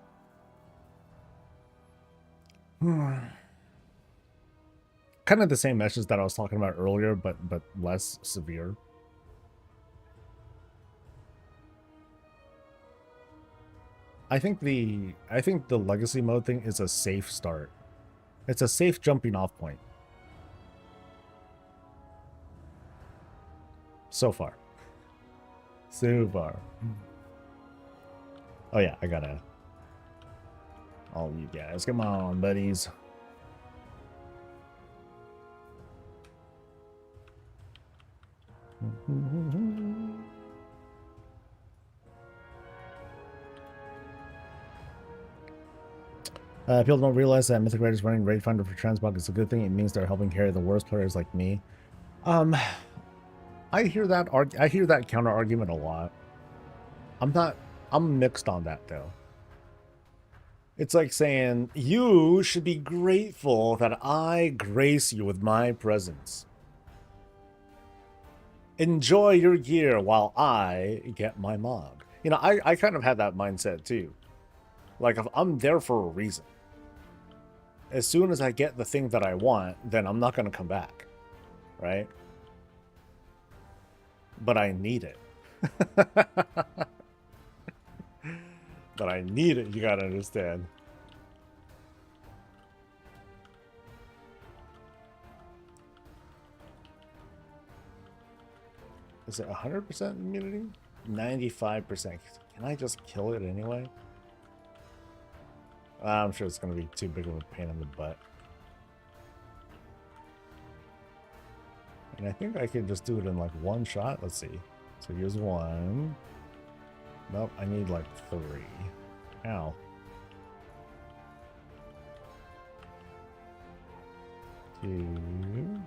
Kind of the same message that I was talking about earlier, but less severe. I think the legacy mode thing is a safe start. It's a safe jumping off point. So far. So far. Oh yeah, I gotta... All you guys, come on, buddies. People don't realize that Mythic Raiders running Raid Finder for Transmog is a good thing. It means they're helping carry the worst players like me. I hear that counter argument a lot. I'm mixed on that though. It's like saying, you should be grateful that I grace you with my presence. Enjoy your gear while I get my Mog. You know, I kind of had that mindset too. Like, if I'm there for a reason. As soon as I get the thing that I want, then I'm not going to come back. Right? But I need it. But I need it, you gotta understand. Is it 100% immunity? 95%. Can I just kill it anyway? I'm sure it's going to be too big of a pain in the butt. And I think I can just do it in like one shot. Let's see. So here's one. Nope, I need like 3. Ow. Two.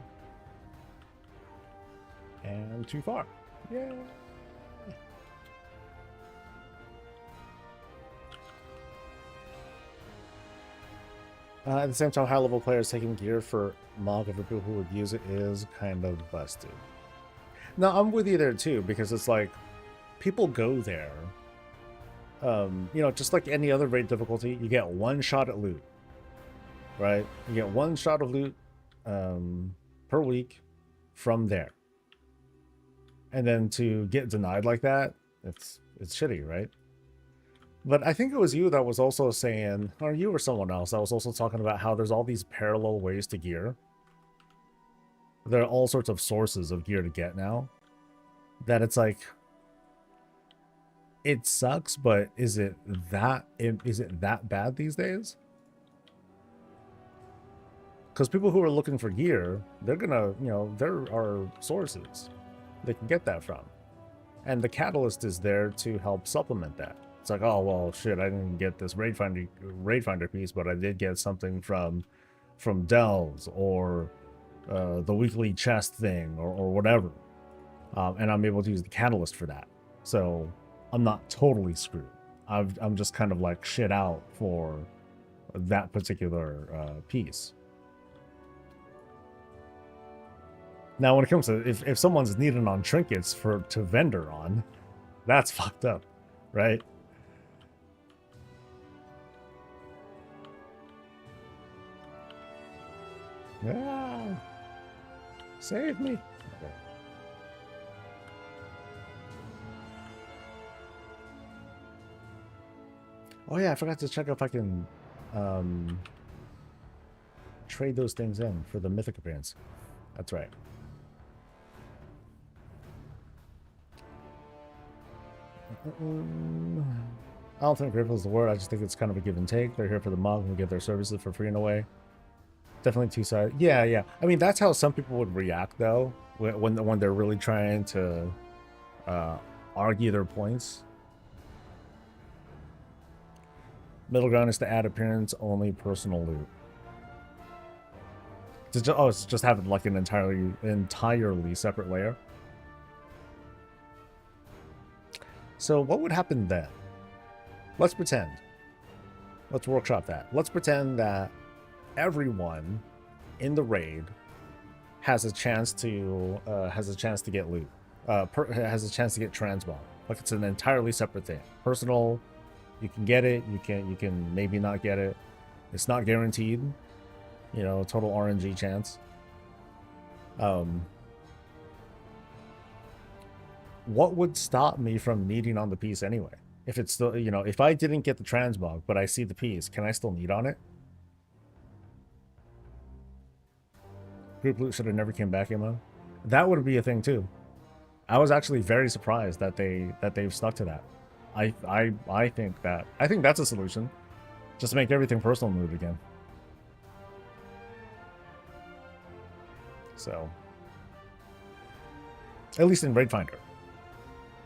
And too far. Yay! At the same time, high-level players taking gear for Mog over people who would use it is kind of busted. No, I'm with you there too, because it's like, people go there. You know, just like any other raid difficulty, you get one shot at loot. Right? You get one shot of loot per week from there. And then to get denied like that, it's shitty, right? But I think it was you that was also saying, or you or someone else that was also talking about how there's all these parallel ways to gear. There are all sorts of sources of gear to get now. That it's like, it sucks, but is it that bad these days? Because people who are looking for gear, they're gonna, you know, there are sources they can get that from. And the catalyst is there to help supplement that. It's like, oh, well, shit, I didn't get this raid finder piece, but I did get something from Delves or the weekly chest thing or whatever. And I'm able to use the catalyst for that. So I'm not totally screwed. I'm just kind of like shit out for that particular piece. Now, when it comes to if someone's needing on trinkets to vendor on, that's fucked up, right? Ah, save me. Okay. Oh yeah, I forgot to check if I can trade those things in for the mythic appearance. That's right. I don't think grateful is the word. I just think it's kind of a give and take. They're here for the mug and we get their services for free in a way. Definitely two-sided. Yeah, yeah. I mean, that's how some people would react, though, when they're really trying to argue their points. Middle ground is to add appearance only personal loot. It's just having like an entirely separate layer. So what would happen then? Let's pretend. Let's workshop that. Let's pretend that everyone in the raid has a chance to get loot. Has a chance to get transmog. Like it's an entirely separate thing. Personal, you can get it. You can maybe not get it. It's not guaranteed. You know, total RNG chance. What would stop me from needing on the piece anyway? If it's still, you know, if I didn't get the transmog, but I see the piece, can I still need on it? Group loot should have never came back, Emma. That would be a thing too. I was actually very surprised that they've stuck to that. I think that's a solution. Just to make everything personal loot again. So, at least in Raid Finder,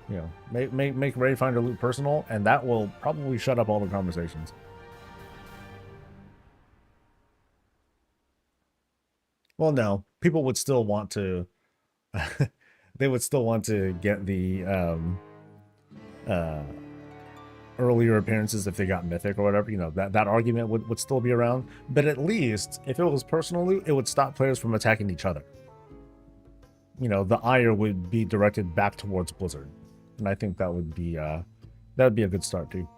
you know, make Raid Finder loot personal, and that will probably shut up all the conversations. Well, no, people would still want to. They would still want to get the earlier appearances if they got mythic or whatever. You know, that argument would still be around. But at least if it was personal loot, it would stop players from attacking each other. You know, the ire would be directed back towards Blizzard, and I think that would be a good start too.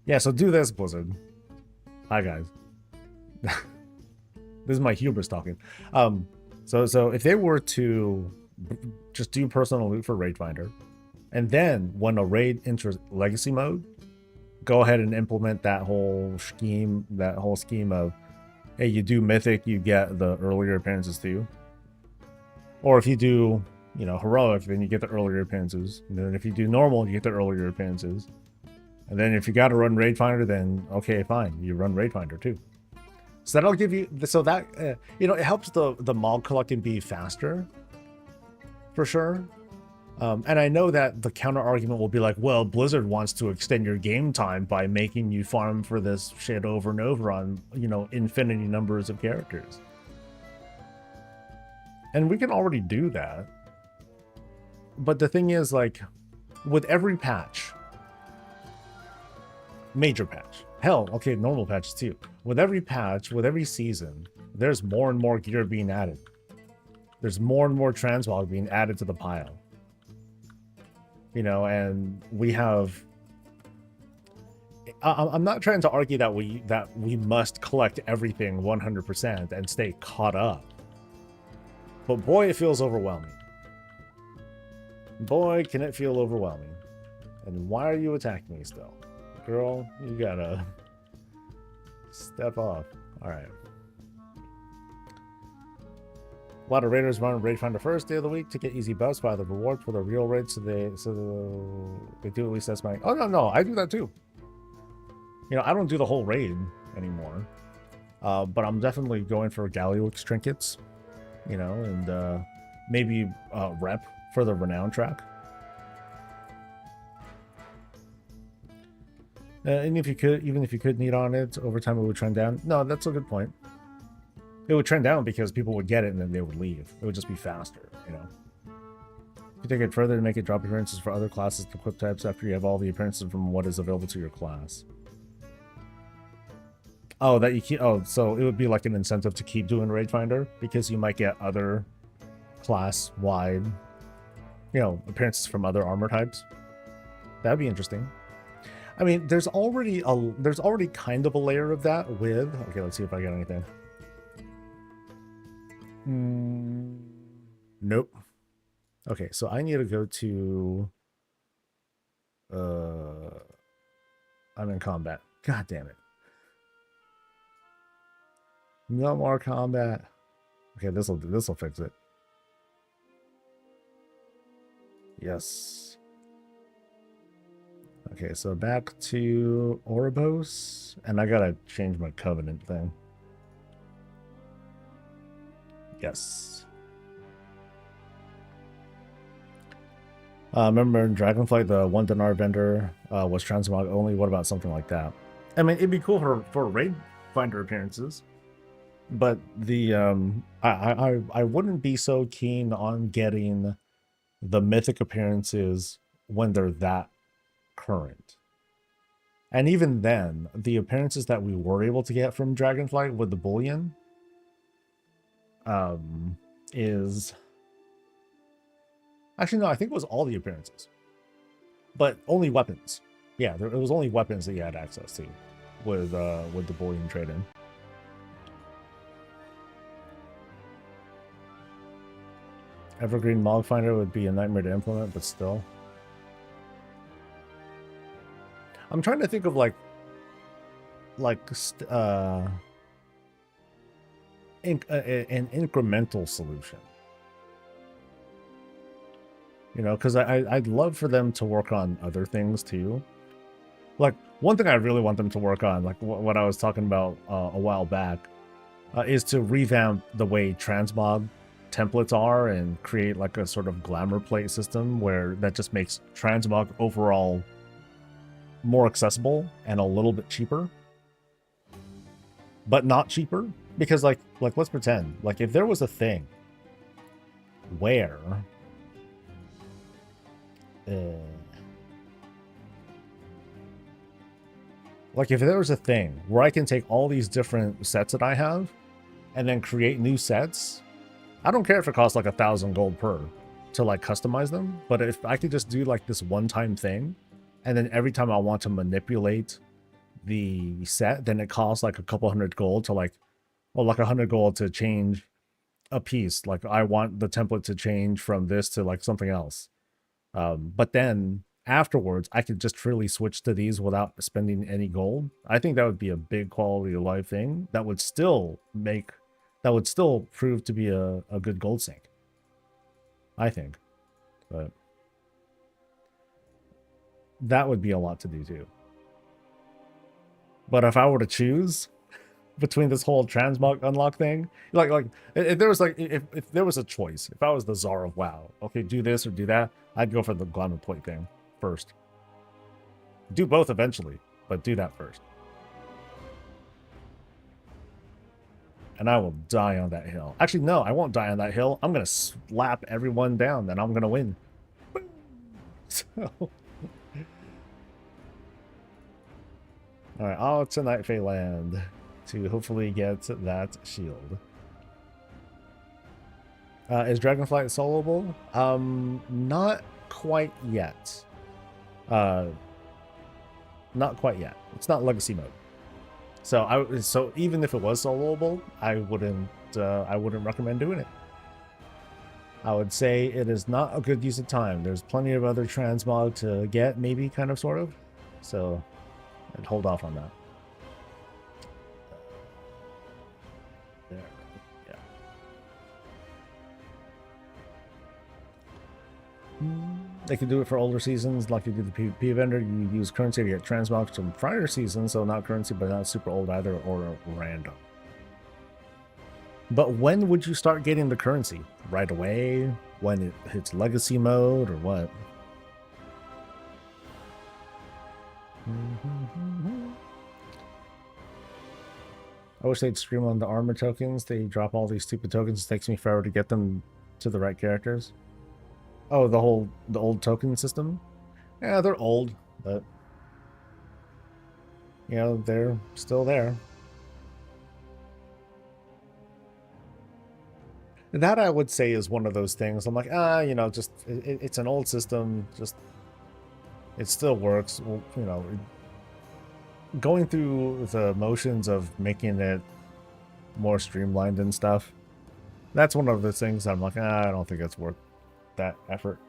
Yeah, so do this, Blizzard. Hi guys. This is my hubris talking. So if they were to just do personal loot for Raid Finder, and then when a raid enters legacy mode, go ahead and implement that whole scheme of, hey, you do mythic, you get the earlier appearances too. Or if you do, you know, heroic, then you get the earlier appearances. And then if you do normal, you get the earlier appearances. And then if you got to run Raid Finder, then okay, fine, you run Raid Finder too. So that'll give you, so that, you know, it helps the mod collecting be faster, for sure. And I know that the counter argument will be like, well, Blizzard wants to extend your game time by making you farm for this shit over and over on, you know, infinity numbers of characters. And we can already do that. But the thing is, like, with every patch, major patch, hell, okay, normal patches too. With every patch, with every season, there's more and more gear being added. There's more and more transmog being added to the pile. You know, and we have... I'm not trying to argue that we must collect everything 100% and stay caught up. But boy, it feels overwhelming. Boy, can it feel overwhelming. And why are you attacking me still? Girl, you gotta step off. Alright. A lot of raiders run Raid Finder first day of the week to get easy buffs by the reward for the real raid, so they do at least that's my... Oh, no, I do that too. You know, I don't do the whole raid anymore. But I'm definitely going for Galliwix trinkets, you know, and maybe rep for the Renown track. And if you could, even if you could need on it, over time it would trend down. No, that's a good point. It would trend down because people would get it and then they would leave. It would just be faster, you know. If you take it further to make it drop appearances for other classes and equip types after you have all the appearances from what is available to your class. Oh, that you keep. Oh, so it would be like an incentive to keep doing Raid Finder because you might get other class-wide, appearances from other armor types. That'd be interesting. I mean, there's already kind of a layer of that with. Okay, let's see if I get anything. Nope. Okay, so I need to go to. I'm in combat. God damn it. No more combat. Okay, this'll fix it. Yes. Okay, so back to Oribos, and I gotta change my covenant thing. Yes. Remember in Dragonflight, the 1 dinar vendor was transmog only. What about something like that? I mean, it'd be cool for raid finder appearances, but the I wouldn't be so keen on getting the mythic appearances when they're that current. And even then, the appearances that we were able to get from Dragonflight with the bullion is actually no, I think it was all the appearances, but only weapons. Yeah, it was only weapons that you had access to with the bullion trade-in. Evergreen Mog Finder would be a nightmare to implement, but still. I'm trying to think of an incremental solution. Because I'd love for them to work on other things too. Like, one thing I really want them to work on, like what I was talking about a while back, is to revamp the way transmog templates are and create like a sort of glamour plate system where that just makes transmog overall more accessible and a little bit cheaper, but not cheaper, because like let's pretend like if there was a thing where like if there was a thing where I can take all these different sets that I have and then create new sets, I don't care if it costs like 1,000 gold per to like customize them, but if I could just do like this one-time thing, and then every time I want to manipulate the set, then it costs like a couple hundred gold to like 100 gold to change a piece. Like I want the template to change from this to like something else. But then afterwards, I could just freely switch to these without spending any gold. I think that would be a big quality of life thing that would still prove to be a good gold sink, I think. But that would be a lot to do too. But if I were to choose between this whole transmog unlock thing, like if there was if there was a choice, if I was the czar of WoW, okay, do this or do that, I'd go for the glamour plate thing first. Do both eventually, but do that first. And I will die on that hill. Actually, no, I won't die on that hill. I'm gonna slap everyone down, then I'm gonna win. So, all right, out to Night Fae Land to hopefully get that shield. Is Dragonflight soloable? Not quite yet. Not quite yet. It's not legacy mode. So even if it was soloable, I wouldn't recommend doing it. I would say it is not a good use of time. There's plenty of other transmog to get, maybe, kind of, sort of. So I'd hold off on that. There, yeah. They can do it for older seasons, like you do the PvP vendor. You use currency to get transmogs from prior seasons, so not currency, but not super old either, or random. But when would you start getting the currency? Right away? When it hits legacy mode, or what? I wish they'd stream on the armor tokens. They drop all these stupid tokens. It takes me forever to get them to the right characters. Oh, the old token system? Yeah, they're old, but they're still there. That I would say is one of those things. I'm like, you know, just it's an old system. Just it still works. Well, you know, going through the motions of making it more streamlined and stuff. That's one of the things I'm like, I don't think it's worth that effort.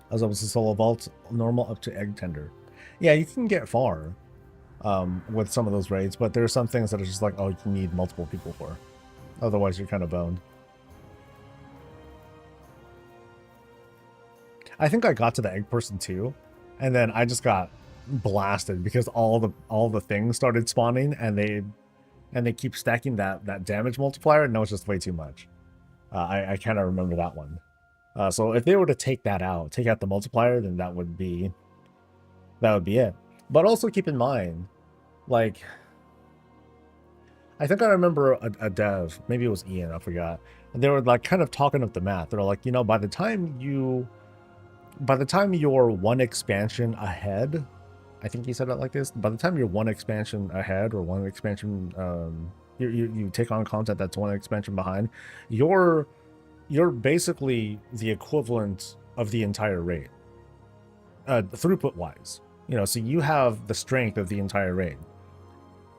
I was able to solo vault normal up to egg tender. Yeah, you can get far with some of those raids, but there are some things that are just like, oh, you need multiple people for. Otherwise, you're kind of boned. I think I got to the egg person too, and then I just got blasted because all the things started spawning, and they keep stacking that damage multiplier, and no, it's just way too much. I kind of remember that one. So if they were to take that out, take out the multiplier, then that would be it. But also keep in mind, like, I think I remember a dev, maybe it was Ian, I forgot. And they were like kind of talking up the math. They're like, you know, by the time you're one expansion ahead, I think he said it like this. By the time you're one expansion ahead or one expansion, you take on content that's one expansion behind, you're basically the equivalent of the entire raid, throughput wise. You know, so you have the strength of the entire raid.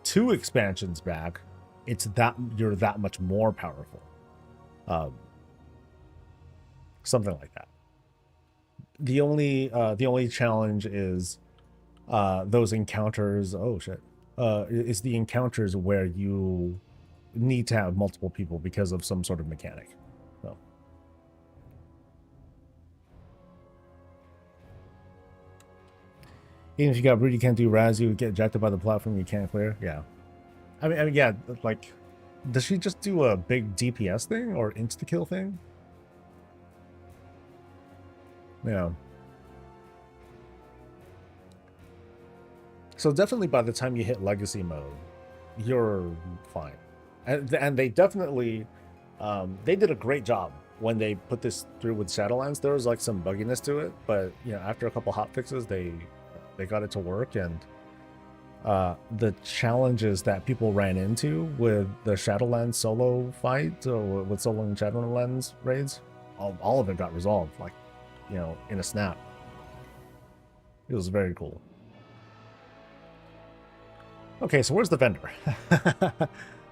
2 expansions back, you're that much more powerful. Something like that. The only challenge is those encounters. Oh shit! Is the encounters where you need to have multiple people because of some sort of mechanic. So. Even if you got brood, you can't do Raz. You get ejected by the platform. You can't clear. Yeah. I mean, yeah. Like, does she just do a big DPS thing or insta kill thing? Yeah. So definitely by the time you hit legacy mode, you're fine. And they definitely, they did a great job when they put this through with Shadowlands. There was like some bugginess to it, but you know, after a couple hot fixes, they got it to work. And the challenges that people ran into with the Shadowlands solo fight, with solo and Shadowlands raids, all of it got resolved, like, you know, in a snap. It was very cool. Okay, so where's the vendor?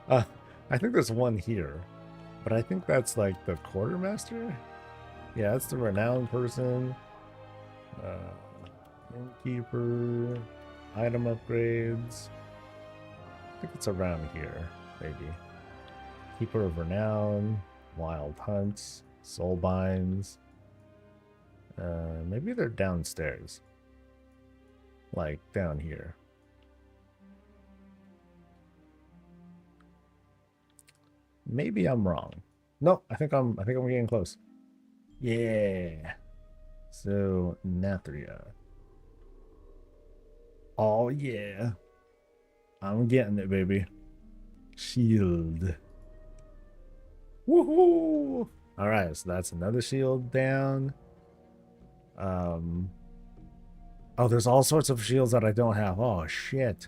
I think there's one here, but I think that's like the quartermaster. Yeah, that's the renowned person. Innkeeper, item upgrades. I think it's around here, maybe. Keeper of renown, wild hunts, soul binds. Maybe they're downstairs, like down here. Maybe I'm wrong. No, I think I'm getting close. Yeah. So Nathria. Oh yeah. I'm getting it, baby. Shield. Woohoo! Alright, so that's another shield down. Oh, there's all sorts of shields that I don't have. Oh shit.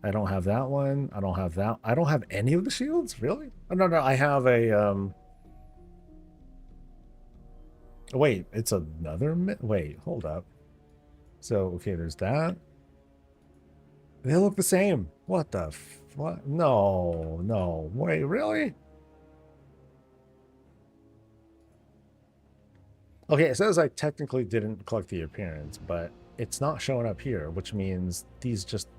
I don't have that one. I don't have that. I don't have any of the shields? Really? Oh, no, I have a, wait, it's another... Wait, hold up. So, okay, there's that. They look the same. What the... What? No. Wait, really? Okay, it says I technically didn't collect the appearance, but it's not showing up here, which means these just...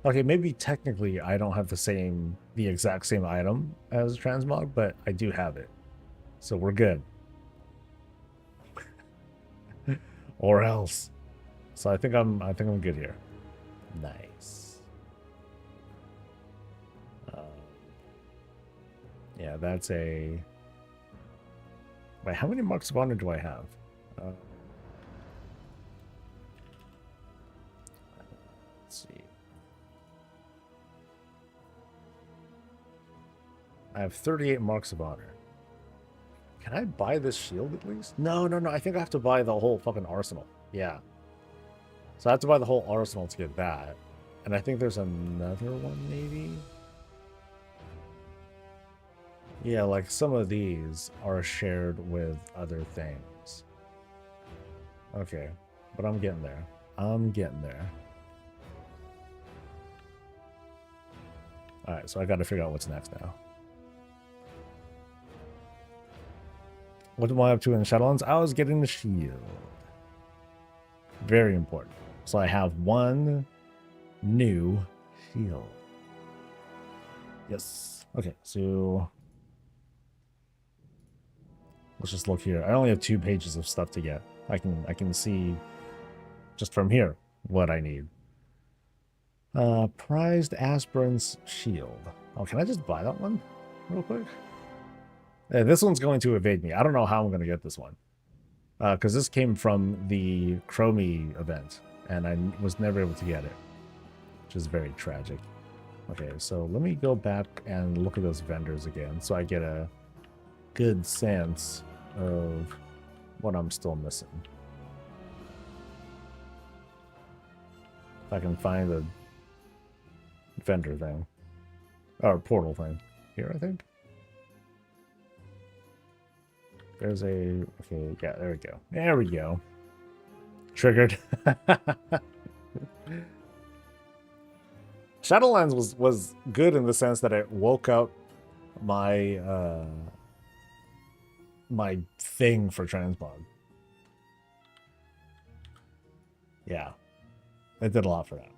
Okay, maybe technically I don't have the exact same item as transmog, but I do have it. So we're good. Or else. So I think I'm good here. Nice. Yeah, that's a... Wait, how many marks of honor do I have? Let's see. I have 38 marks of honor. Can I buy this shield at least? No. I think I have to buy the whole fucking arsenal. Yeah. So I have to buy the whole arsenal to get that. And I think there's another one, maybe? Yeah, like some of these are shared with other things. Okay, but I'm getting there. I'm getting there. Alright, so I gotta figure out what's next now. What am I up to in Shadowlands? I was getting the shield. Very important. So I have one new shield. Yes. Okay, so let's just look here. I only have 2 pages of stuff to get. I can see just from here what I need. Prized Aspirant's Shield. Oh, can I just buy that one real quick? Yeah, this one's going to evade me. I don't know how I'm going to get this one. Because this came from the Chromie event, and I was never able to get it, which is very tragic. Okay, so let me go back and look at those vendors again, so I get a good sense of what I'm still missing. If I can find the vendor thing, or portal thing here, I think. There's a, okay, yeah, there we go. There we go. Triggered. Shadowlands was good in the sense that it woke up my my thing for transmog. Yeah, it did a lot for that.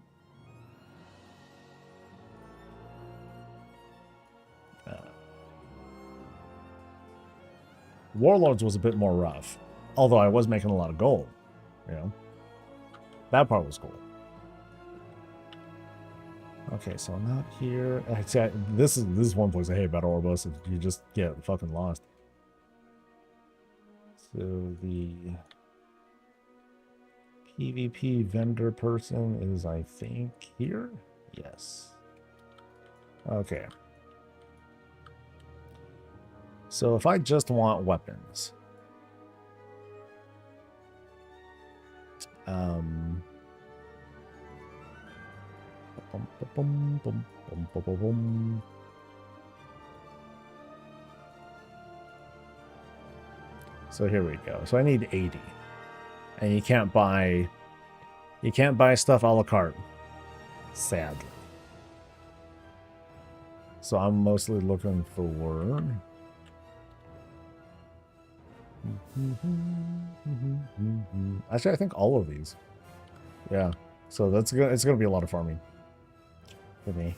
Warlords was a bit more rough, although I was making a lot of gold. You know, that part was cool. Okay, so I'm not here. This is one place I hate about Oribos. You just get fucking lost. So the PvP vendor person is, I think, here? Yes. Okay. So if I just want weapons, so here we go. So I need 80, and you can't buy stuff a la carte, sadly. So I'm mostly looking for actually, I think all of these. Yeah. So it's gonna be a lot of farming for me.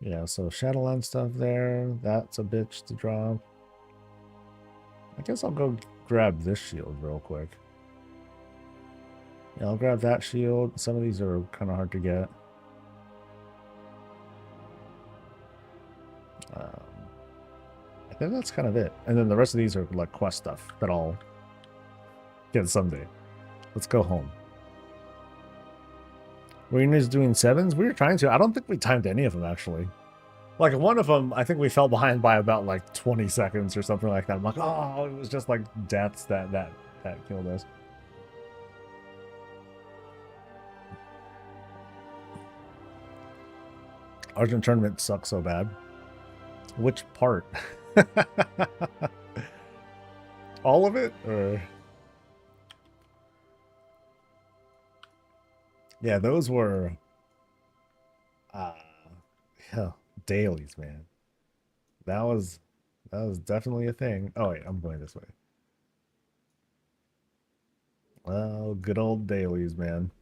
Yeah, so Shadowland stuff there. That's a bitch to drop. I guess I'll go grab this shield real quick. Yeah, I'll grab that shield. Some of these are kind of hard to get. I think that's kind of it. And then the rest of these are like quest stuff that I'll get someday. Let's go home. Were you guys doing 7s? We were trying to. I don't think we timed any of them, actually. Like, one of them, I think we fell behind by about, like, 20 seconds or something like that. I'm like, oh, it was just, like, deaths that killed us. Argent tournament sucks so bad. Which part? All of it? Or... yeah, those were... yeah, dailies, man. That was definitely a thing. Oh, wait, I'm going this way. Well, good old dailies, man.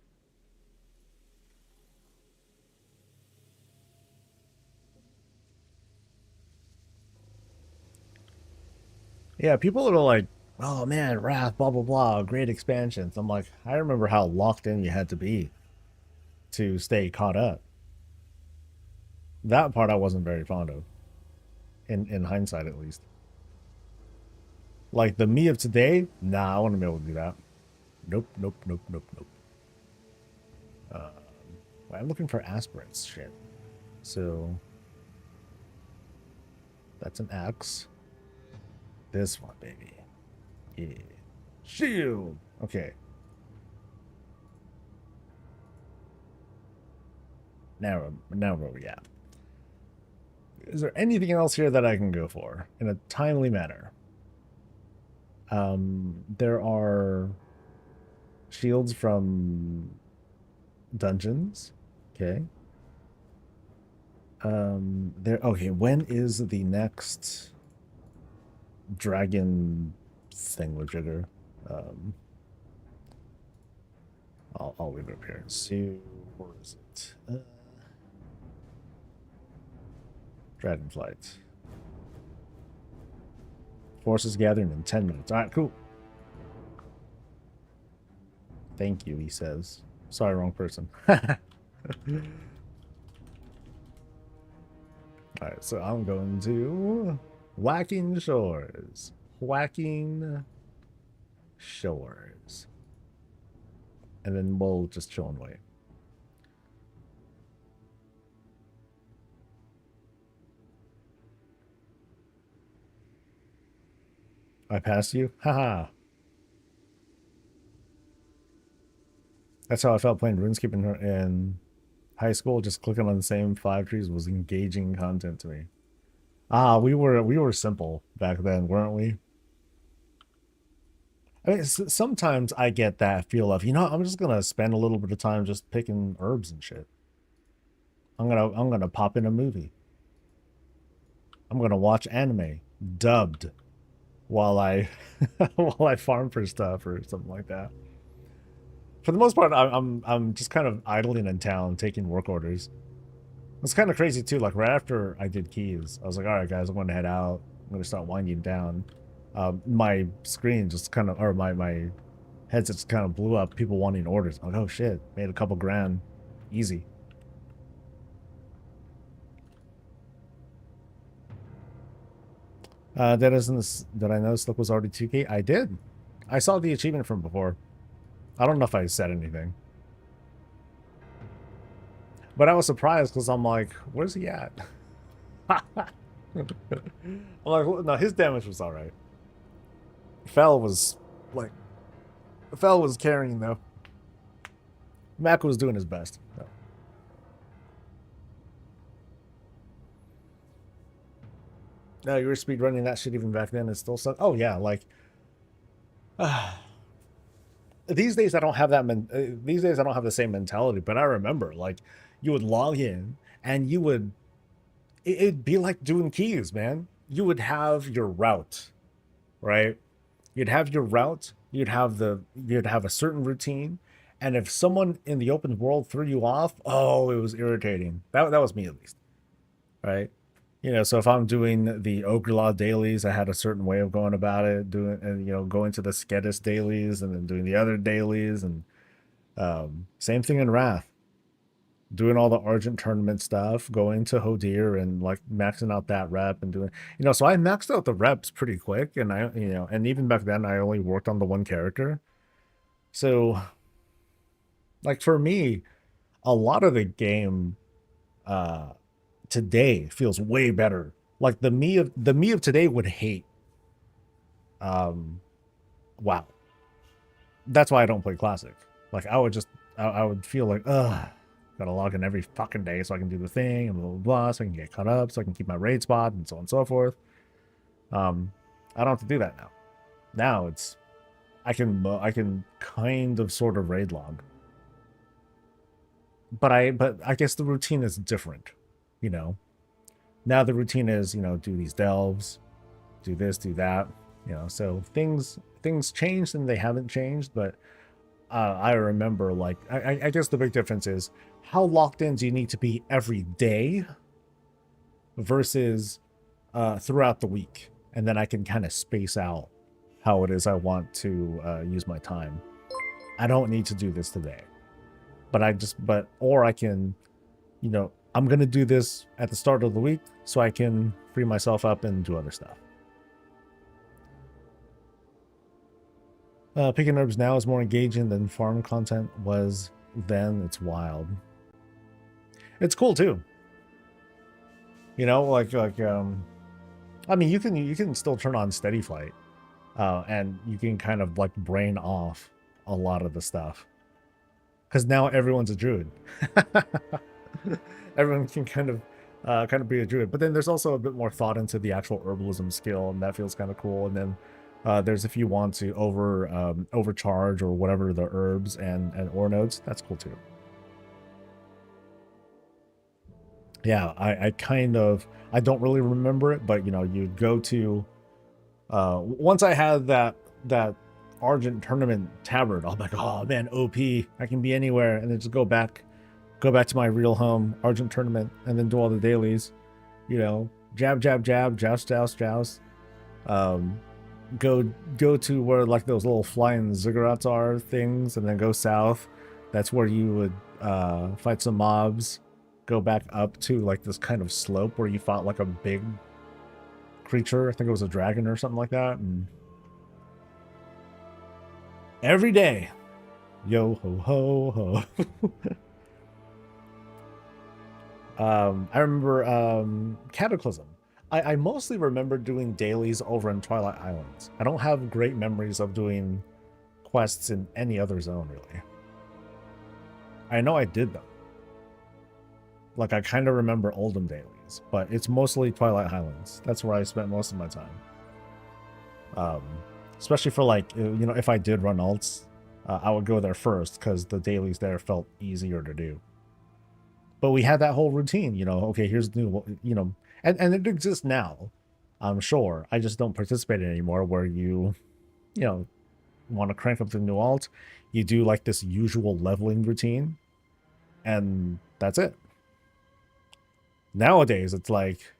Yeah, people are like, oh man, Wrath, blah, blah, blah, great expansions. I'm like, I remember how locked in you had to be to stay caught up. That part I wasn't very fond of, in hindsight at least. Like, the me of today, nah, I want to be able to do that. Nope, nope, nope, nope, nope. I'm looking for aspirants, shit. So, that's an X. This one, baby. Yeah. Shield. Okay. Now where we at? Is there anything else here that I can go for in a timely manner? There are shields from dungeons. Okay. There. Okay. When is the next dragon thing with Jigger? I'll leave it up here. See, where is it? Dragonflight. Forces gathering in 10 minutes. All right, cool. Thank you, he says. Sorry, wrong person. Alright, so I'm going to Whacking Shores. Whacking Shores. And then we'll just chill and wait. I passed you? Haha. That's how I felt playing RuneScape in high school. Just clicking on the same 5 trees was engaging content to me. We were simple back then, weren't we? I mean, sometimes I get that feel of, I'm just gonna spend a little bit of time just picking herbs and shit. I'm gonna pop in a movie. I'm gonna watch anime dubbed while I while I farm for stuff or something like that. For the most part, I'm just kind of idling in town, taking work orders. It's kind of crazy too. Like right after I did keys, I was like, all right, guys, I'm going to head out. I'm going to start winding down. My screen just kind of, or my headset just kind of blew up. People wanting orders. I'm like, oh shit, made a couple grand, easy. Did I know Slip was already 2K? I did. I saw the achievement from before. I don't know if I said anything. But I was surprised because I'm like, where's he at? I'm like, no, his damage was alright. Fell was carrying though. Mac was doing his best. So. No, you were speedrunning that shit even back then. It still sucks. Oh yeah, like these days I don't have that. These days I don't have the same mentality. But I remember, like, you would log in and you would. It'd be like doing keys, man. You would have your route, right? You'd have your route. You'd have a certain routine, and if someone in the open world threw you off, oh, it was irritating. That was me at least, right? So if I'm doing the Ogre Law dailies, I had a certain way of going about it, going to the Skedis dailies and then doing the other dailies, and same thing in Wrath. Doing all the Argent tournament stuff, going to Hodir and like maxing out that rep and doing, so I maxed out the reps pretty quick, and and even back then I only worked on the one character. So like for me, a lot of the game today feels way better. Like the me of today would hate WoW. That's why I don't play Classic. Like I would feel like, ugh, gotta log in every fucking day so I can do the thing and blah blah blah, so I can get caught up, so I can keep my raid spot and so on and so forth. I don't have to do that now. Now it's I can kind of sort of raid log. But I guess the routine is different, Now the routine is, do these delves, do this, do that, so things changed and they haven't changed, but I remember, like, I guess the big difference is how locked in do you need to be every day versus throughout the week, and then I can kind of space out how it is I want to use my time. I don't need to do this today, or I can, I'm gonna do this at the start of the week so I can free myself up and do other stuff. Picking herbs now is more engaging than farm content was then. It's wild. It's cool too. I mean, you can still turn on Steady Flight. and you can kind of like brain off a lot of the stuff because now everyone's a druid. Everyone can kind of be a druid, but then there's also a bit more thought into the actual herbalism skill, and that feels kind of cool. And then there's if you want to overcharge or whatever the herbs and ore nodes, that's cool too. Yeah, I don't really remember it, but you know, you go to once I had that Argent tournament tabard, I'm like, oh man, OP, I can be anywhere, and then just go back to my real home, Argent tournament, and then do all the dailies, you know, jab, joust, joust. Go to where like those little flying ziggurats are things, and then go south. That's where you would fight some mobs. Go back up to like this kind of slope where you fought like a big creature. I think it was a dragon or something like that. And every day, yo ho ho ho. I remember Cataclysm. I mostly remember doing dailies over in Twilight Islands. I don't have great memories of doing quests in any other zone, really. I know I did them. Like, I kind of remember Oldham dailies, but it's mostly Twilight Highlands. That's where I spent most of my time. Especially for, like, you know, if I did run alts, I would go there first because the dailies there felt easier to do. But we had that whole routine, you know, okay, here's the new, you know, and it exists now, I'm sure. I just don't participate in it anymore, where you know, want to crank up the new alt, you do like this usual leveling routine, and that's it. Nowadays, it's like,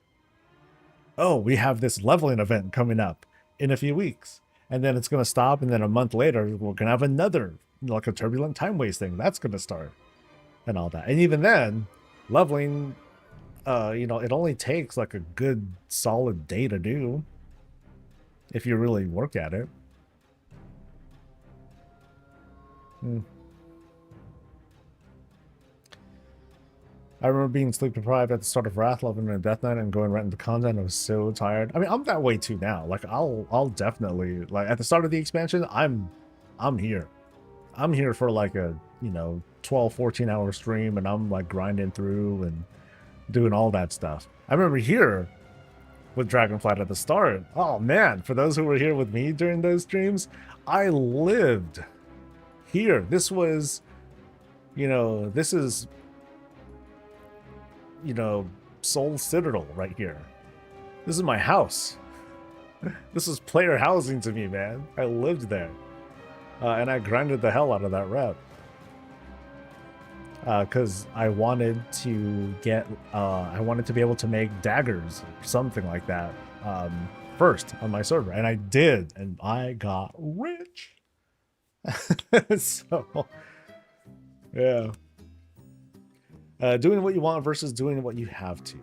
oh, we have this leveling event coming up in a few weeks, and then it's going to stop, and then a month later, we're going to have another, like a turbulent time waste thing that's going to start, and all that. And even then, leveling, you know, it only takes like a good solid day to do if you really work at it. I remember being sleep deprived at the start of Wrath, loving a Death Knight, and going right into content. I was so tired. I mean, I'm that way too now. Like, I'll definitely, like, at the start of the expansion, I'm here. I'm here for like a, you know, 12, 14 hour stream, and I'm like grinding through and doing all that stuff. I remember here with Dragonflight at the start. Oh man, for those who were here with me during those streams, I lived here. This was, you know, this is, you know, Soul Citadel right here. This is my house. This is player housing to me, man. I lived there. And I grinded the hell out of that rep. Because I wanted to get, I wanted to be able to make daggers or something like that first on my server. And I did, and I got rich. So, yeah. Doing what you want versus doing what you have to.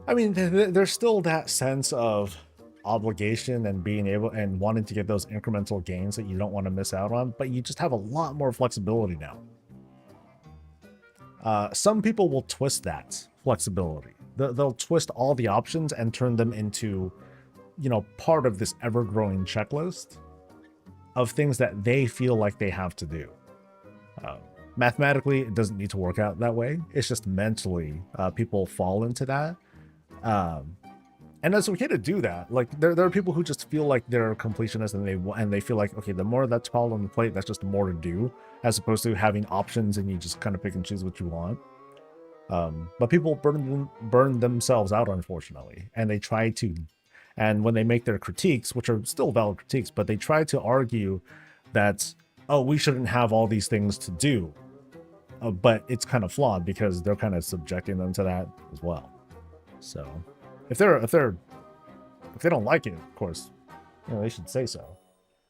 I mean, there's still that sense of obligation and being able and wanting to get those incremental gains that you don't want to miss out on, but you just have a lot more flexibility now. Some people will twist that flexibility. They'll twist all the options and turn them into, you know, part of this ever-growing checklist of things that they feel like they have to do. Mathematically, it doesn't need to work out that way. It's just mentally, people fall into that. And it's okay to do that. Like, there are people who just feel like they're completionists, and they feel like, okay, the more that's piled on the plate, that's just more to do, as opposed to having options and you just kind of pick and choose what you want. But people burn themselves out, unfortunately, and they try to, and when they make their critiques, which are still valid critiques, but they try to argue that, oh, we shouldn't have all these things to do. But it's kind of flawed because they're kind of subjecting them to that as well. So if they don't like it, of course, you know, they should say so.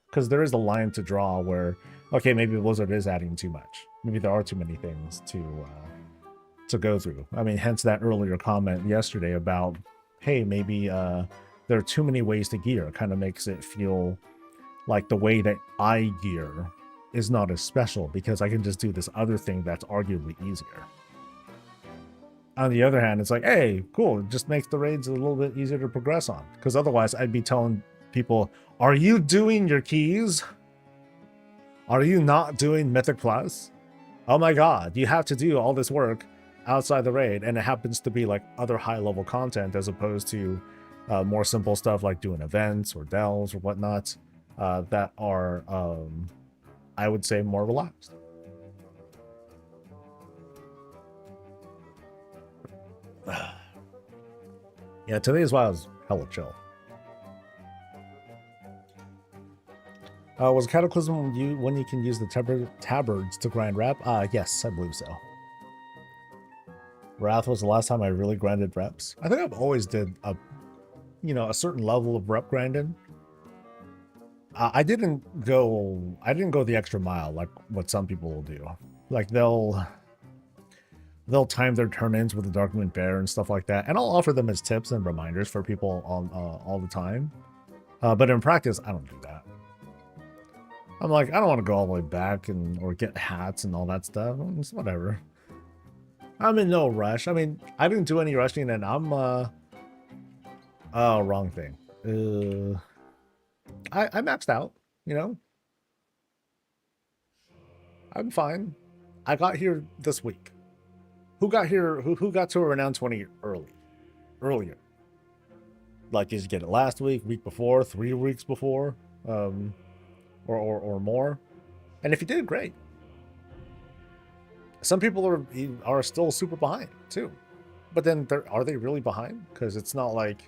Because there is a line to draw where, okay, maybe Blizzard is adding too much. Maybe there are too many things to go through. I mean, hence that earlier comment yesterday about, hey, maybe there are too many ways to gear. It kind of makes it feel like the way that I gear is not as special because I can just do this other thing that's arguably easier. On the other hand, it's like, hey, cool, it just makes the raids a little bit easier to progress on. Because otherwise, I'd be telling people, are you doing your keys? Are you not doing Mythic Plus? Oh my god, you have to do all this work outside the raid, and it happens to be like other high-level content as opposed to more simple stuff like doing events or delves or whatnot that are, I would say, more relaxed. Yeah, today's WoW was hella chill. Was Cataclysm when you can use the tabards to grind rep? Yes, I believe so. Wrath was the last time I really grinded reps. I think I've always did a certain level of rep grinding. I didn't go the extra mile like what some people will do. Like they'll time their turn-ins with the Darkmoon Bear and stuff like that, and I'll offer them as tips and reminders for people on all the time. But in practice, I don't do that. I'm like, I don't want to go all the way back or get hats and all that stuff. It's whatever. I'm in no rush. I mean, I didn't do any rushing, and I'm oh, wrong thing. I maxed out, you know. I'm fine. I got here this week. Who got here? Who got to a renown 20 earlier? Like, did you get it last week before, 3 weeks before, or more? And if you did, great. Some people are still super behind too, but then are they really behind? Because it's not like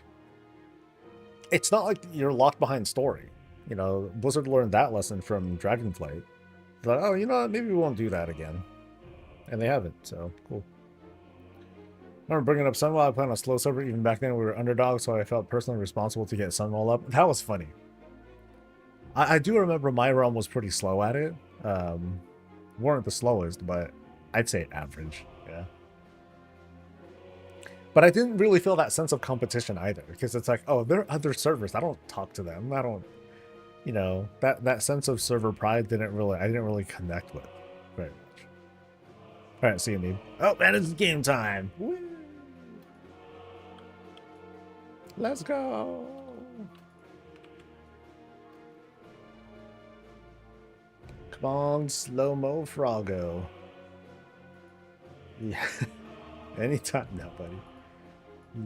you're locked behind story. You know, Blizzard learned that lesson from Dragonflight. They're like, oh, you know what? Maybe we won't do that again, and they haven't. So cool. I remember bringing up Sunwell. I played on a slow server. Even back then, we were underdogs, so I felt personally responsible to get Sunwell up. That was funny. I do remember my realm was pretty slow at it. Weren't the slowest, but I'd say average, yeah. But I didn't really feel that sense of competition either, because it's like, oh, there are other servers. I don't talk to them. I don't, you know, that sense of server pride I didn't really connect with very much. All right, see you, Need. Oh, man, it's game time. Woo. Let's go. Come on, slow-mo Froggo. Yeah. Anytime now, buddy.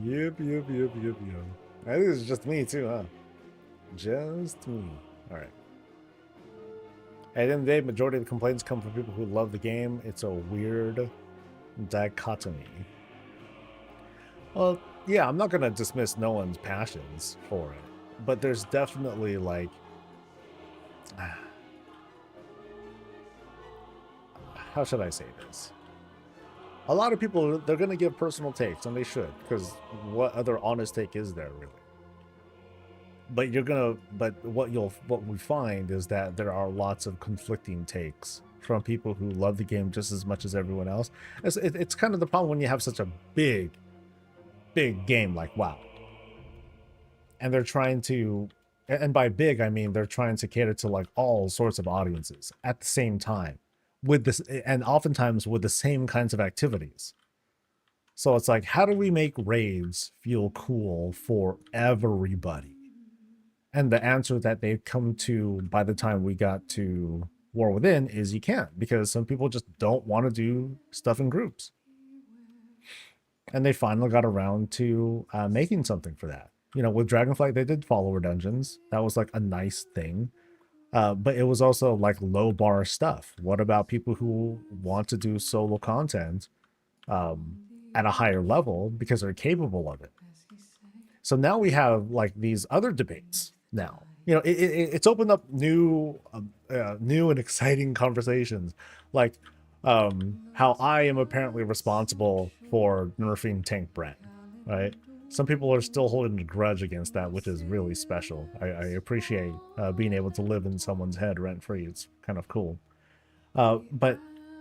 Yep. I think it's just me too, huh? Just me. Alright. At the end of the day, majority of the complaints come from people who love the game. It's a weird dichotomy. Well, yeah, I'm not gonna dismiss no one's passions for it. But there's definitely like how should I say this? A lot of people, they're going to give personal takes, and they should, because what other honest take is there, really? But what we find is that there are lots of conflicting takes from people who love the game just as much as everyone else. It's kind of the problem when you have such a big game like WoW. And they're trying to, and by big, I mean they're trying to cater to like all sorts of audiences at the same time. With this, and oftentimes with the same kinds of activities. So it's like, how do we make raids feel cool for everybody? And the answer that they've come to by the time we got to War Within is you can't, because some people just don't want to do stuff in groups. And they finally got around to making something for that. You know, with Dragonflight, they did follower dungeons. That was like a nice thing. But it was also like low bar stuff. What about people who want to do solo content at a higher level because they're capable of it? So now we have like these other debates now. You know, it's opened up new and exciting conversations, like how I am apparently responsible for nerfing Tank Brent, right? Some people are still holding a grudge against that, which is really special. I appreciate being able to live in someone's head rent-free. It's kind of cool. But,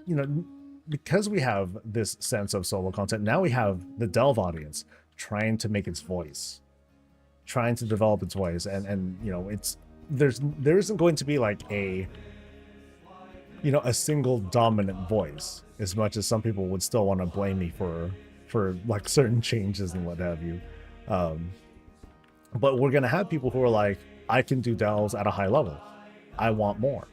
you know, because we have this sense of solo content, now we have the Delve audience trying to make its voice, trying to develop its voice. And you know, there isn't going to be like a single dominant voice, as much as some people would still want to blame me for like certain changes and what have you. But we're gonna have people who are like, I can do delves at a high level. I want more.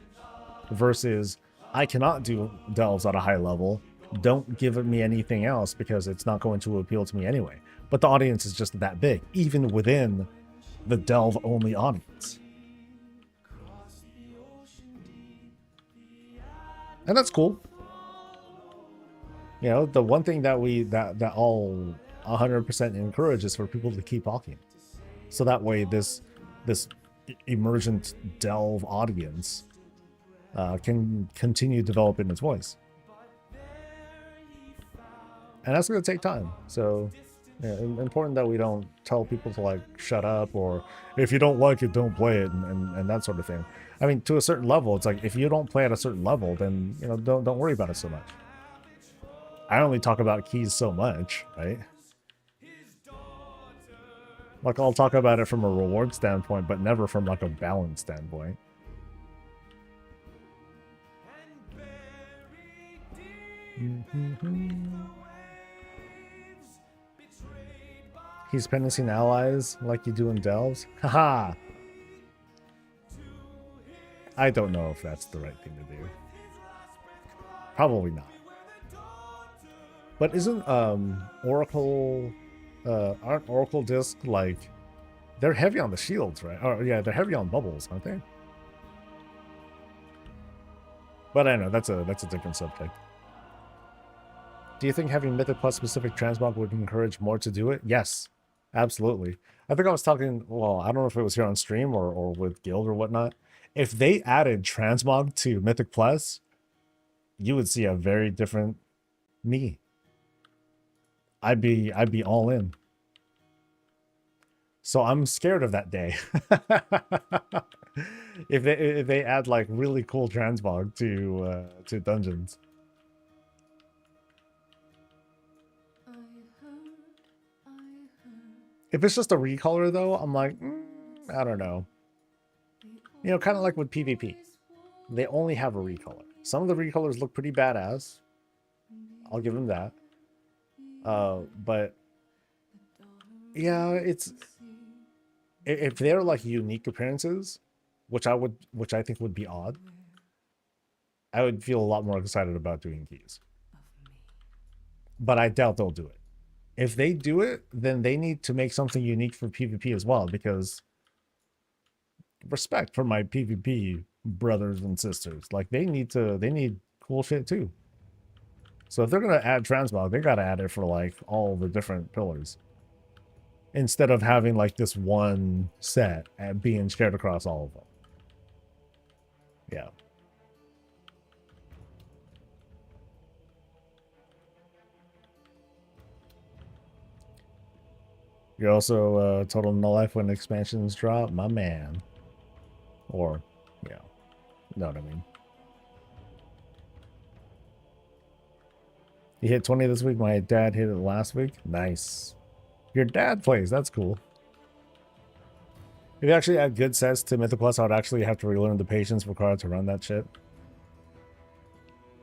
Versus, I cannot do delves at a high level. Don't give me anything else because it's not going to appeal to me anyway. But the audience is just that big, even within the delve-only audience. And that's cool. You know, the one thing that that all 100% encourage is for people to keep talking. So that way this emergent delve audience can continue developing its voice. And that's going to take time. So yeah, important that we don't tell people to like shut up, or if you don't like it, don't play it, and that sort of thing. I mean, to a certain level, it's like if you don't play at a certain level, then you know don't worry about it so much. I only talk about keys so much, right? Like I'll talk about it from a reward standpoint, but never from like a balance standpoint. He's penacing allies like you do in delves. Haha. I don't know if that's the right thing to do. Probably not. But isn't Oracle aren't Oracle disc like they're heavy on the shields, right? Oh yeah, they're heavy on bubbles, aren't they? But I know that's a different subject. Do you think having Mythic Plus specific transmog would encourage more to do it? Yes, absolutely. I think I was talking, well, I don't know if it was here on stream or with Guild or whatnot. If they added transmog to Mythic Plus, you would see a very different me. I'd be all in. So I'm scared of that day. if they add like really cool transmog to dungeons. If it's just a recolor though, I'm like, I don't know. You know, kind of like with PvP. They only have a recolor. Some of the recolors look pretty badass. I'll give them that. But yeah, it's if they're like unique appearances, which I think would be odd, I would feel a lot more excited about doing keys. But I doubt they'll do it. If they do it, then they need to make something unique for PvP as well, because respect for my PvP brothers and sisters. Like they need cool shit too. So if they're gonna add transmog, they gotta add it for like all the different pillars. Instead of having like this one set and being shared across all of them. Yeah. You're also total no life when expansions drop, my man. Or, yeah, you know what I mean. You hit 20 this week. My dad hit it last week. Nice. Your dad plays. That's cool. If you actually add good sets to Mythic Plus, I would actually have to relearn the patience required to run that shit.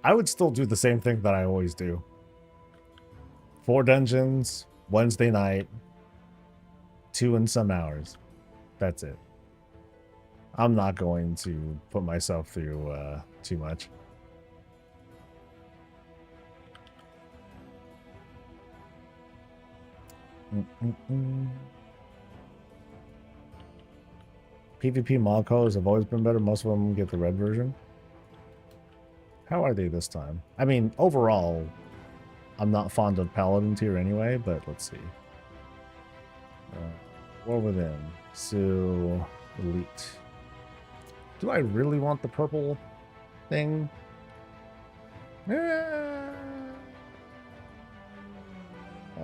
I would still do the same thing that I always do. 4 dungeons, Wednesday night, 2 in some hours. That's it. I'm not going to put myself through too much. PvP mod colors have always been better. Most of them get the red version. How are they this time? I mean, overall, I'm not fond of Paladin tier anyway, but let's see. War Within. So, Elite. Do I really want the purple thing? I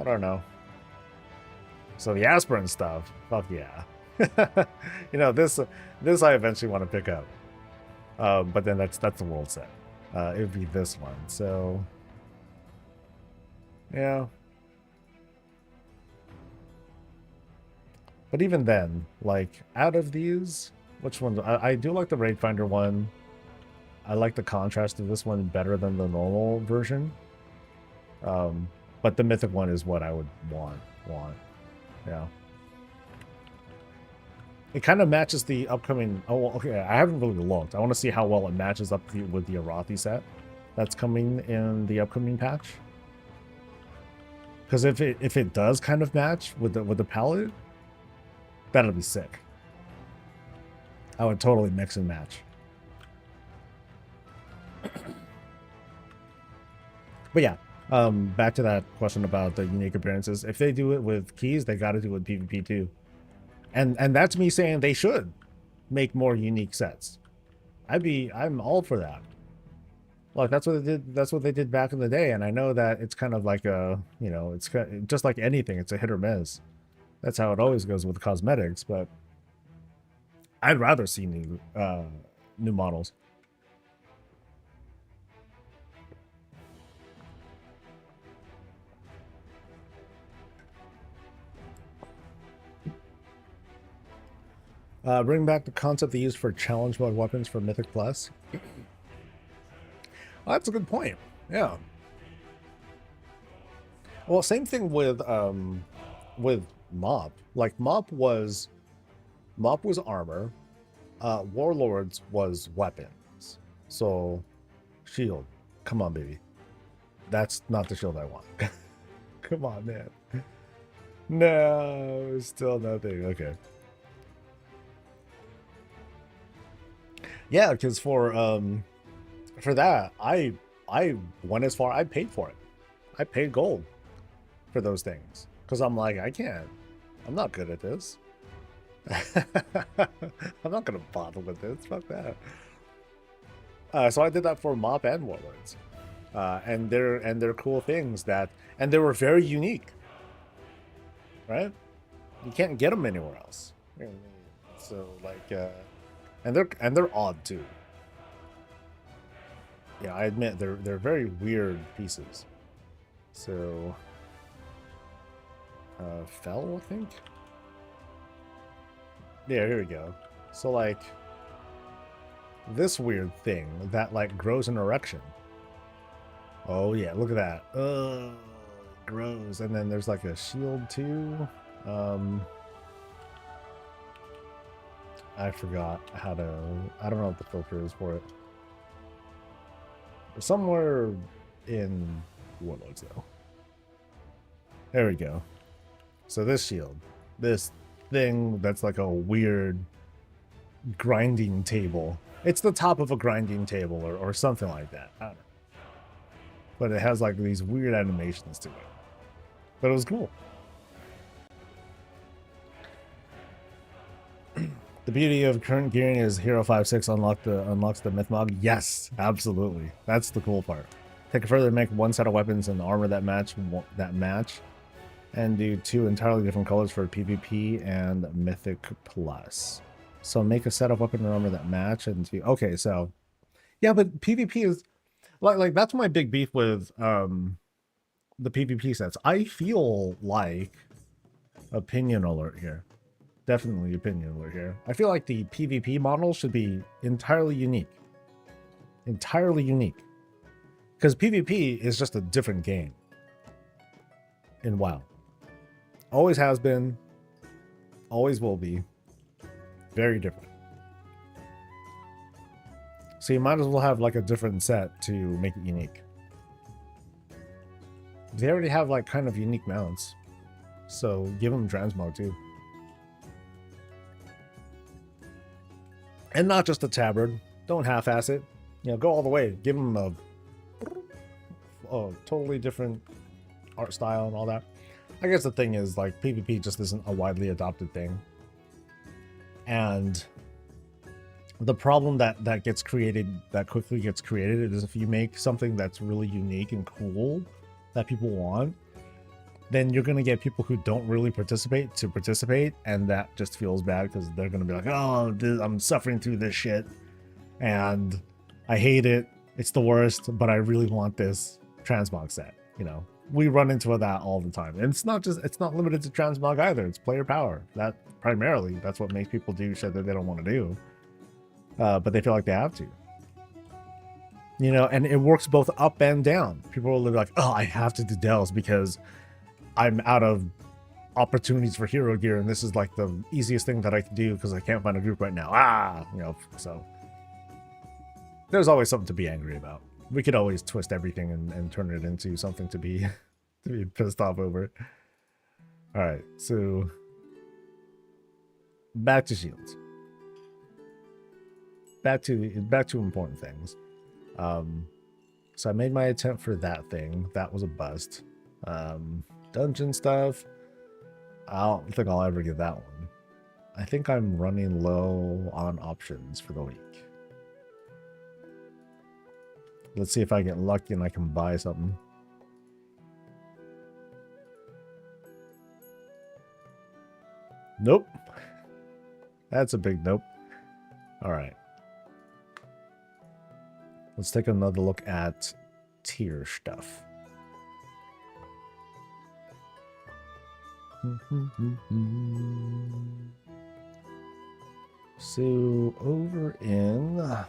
don't know. So the aspirin stuff, fuck yeah. You know, this I eventually want to pick up. But then that's the world set. It would be this one. So yeah. But even then, like out of these, which ones? I do like the Raid Finder one. I like the contrast of this one better than the normal version. But the Mythic one is what I would want. Yeah. It kind of matches the upcoming. Oh, well, okay. I haven't really looked. I want to see how well it matches up with the Arathi set that's coming in the upcoming patch. Because if it does kind of match with the palette, that'll be sick. I would totally mix and match. But yeah, back to that question about the unique appearances. If they do it with keys, they got to do it with PvP too. And that's me saying they should make more unique sets. I'm all for that. Like that's what they did. That's what they did back in the day. And I know that it's kind of like a, you know, it's just like anything. It's a hit or miss. That's how it always goes with cosmetics. But I'd rather see new models. Bring back the concept they used for challenge mode weapons for Mythic Plus. Oh, that's a good point. Yeah. Well, same thing with Mop. Like Mop was armor. Warlords was weapons. So shield. Come on, baby. That's not the shield I want. Come on, man. No, still nothing. Okay. Yeah, because for that, I went as far. I paid for it. I paid gold for those things because I'm like, I'm not good at this. I'm not gonna bother with this. Fuck that. So I did that for Mop and Warlords, and they're cool things and they were very unique, right? You can't get them anywhere else. So like, and they're odd too. Yeah, I admit they're very weird pieces. So, fell, I think. Yeah, here we go. So like this weird thing that like grows an erection. Oh yeah, look at that. It grows, and then there's like a shield too. I forgot how to. I don't know what the filter is for it. Somewhere in Warlords though. There we go. So this shield, this thing that's like a weird grinding table. It's the top of a grinding table or something like that. I don't know. But it has like these weird animations to it. But it was cool. The beauty of current gearing is Hero 5.6 unlocks the myth mod. Yes, absolutely. That's the cool part. Take it further, make one set of weapons and armor that match, and do 2 entirely different colors for PvP and Mythic Plus. So make a set of weapon and armor that match and do. Okay, so yeah, but PvP is like that's my big beef with the PvP sets. I feel like opinion alert here. Definitely opinion alert here. I feel like the PvP model should be entirely unique. Entirely unique. Because PvP is just a different game in WoW. Always has been. Always will be. Very different. So you might as well have like a different set to make it unique. They already have like kind of unique mounts. So give them transmog too. And not just a tabard. Don't half-ass it. You know, go all the way. Give them a totally different art style and all that. I guess the thing is, like, PvP just isn't a widely adopted thing. And the problem that quickly gets created is if you make something that's really unique and cool that people want, then you're going to get people who don't really participate, and that just feels bad because they're going to be like, oh, I'm suffering through this shit, and I hate it, it's the worst, but I really want this transmog set, you know? We run into that all the time. And it's not limited to transmog either, it's player power. That's what makes people do shit that they don't want to do. But they feel like they have to. You know, and it works both up and down. People will be like, oh, I have to do Dells because I'm out of opportunities for hero gear, and this is like the easiest thing that I can do because I can't find a group right now. Ah, you know, so there's always something to be angry about. We could always twist everything and turn it into something to be to be pissed off over. All right, so back to shields. Back to important things. So I made my attempt for that thing. That was a bust. Dungeon stuff. I don't think I'll ever get that one. I think I'm running low on options for the week. Let's see if I get lucky and I can buy something. Nope. That's a big nope. All right. Let's take another look at tier stuff. So over in...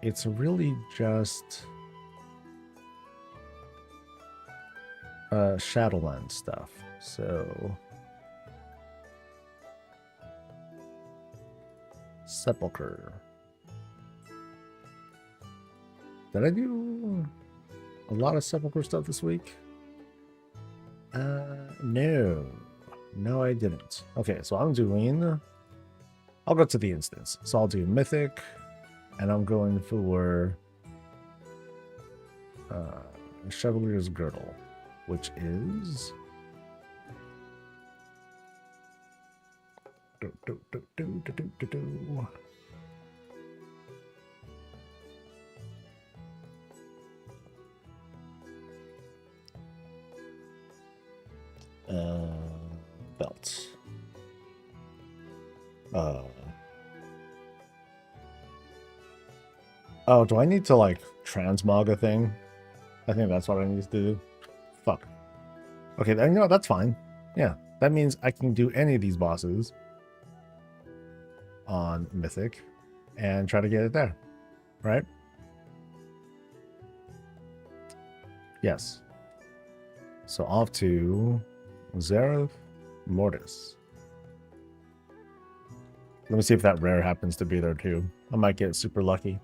It's really just... Shadowland stuff. So... Sepulcher. Did I do a lot of Sepulcher stuff this week? No. No, I didn't. Okay, so I'm doing... I'll go to the instance. So I'll do Mythic, and I'm going for Chevalier's Girdle, which is... Belt. Oh, do I need to like transmog a thing? I think that's what I need to do. Fuck. Okay, then you know that's fine. Yeah, that means I can do any of these bosses on Mythic and try to get it there, right? Yes. So off to Zareth Mortis. Let me see if that rare happens to be there too. I might get super lucky.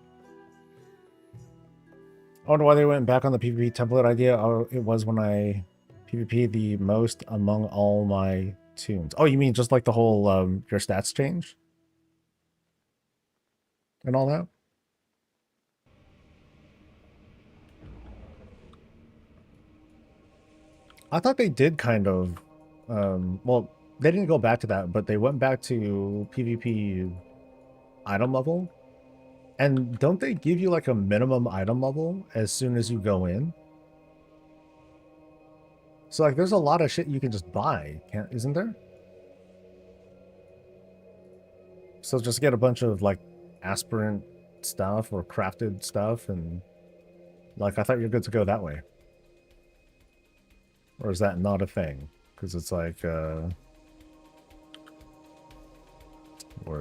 I wonder why they went back on the PvP template idea. Oh, it was when I PvP the most among all my tunes. Oh, you mean just like the whole your stats change? And all that? I thought they did kind of, well, they didn't go back to that, but they went back to PvP item level. And don't they give you like a minimum item level as soon as you go in? So like there's a lot of shit you can just buy, isn't there? So just get a bunch of like aspirant stuff or crafted stuff, and like I thought you're good to go that way. Or is that not a thing? Because it's like, where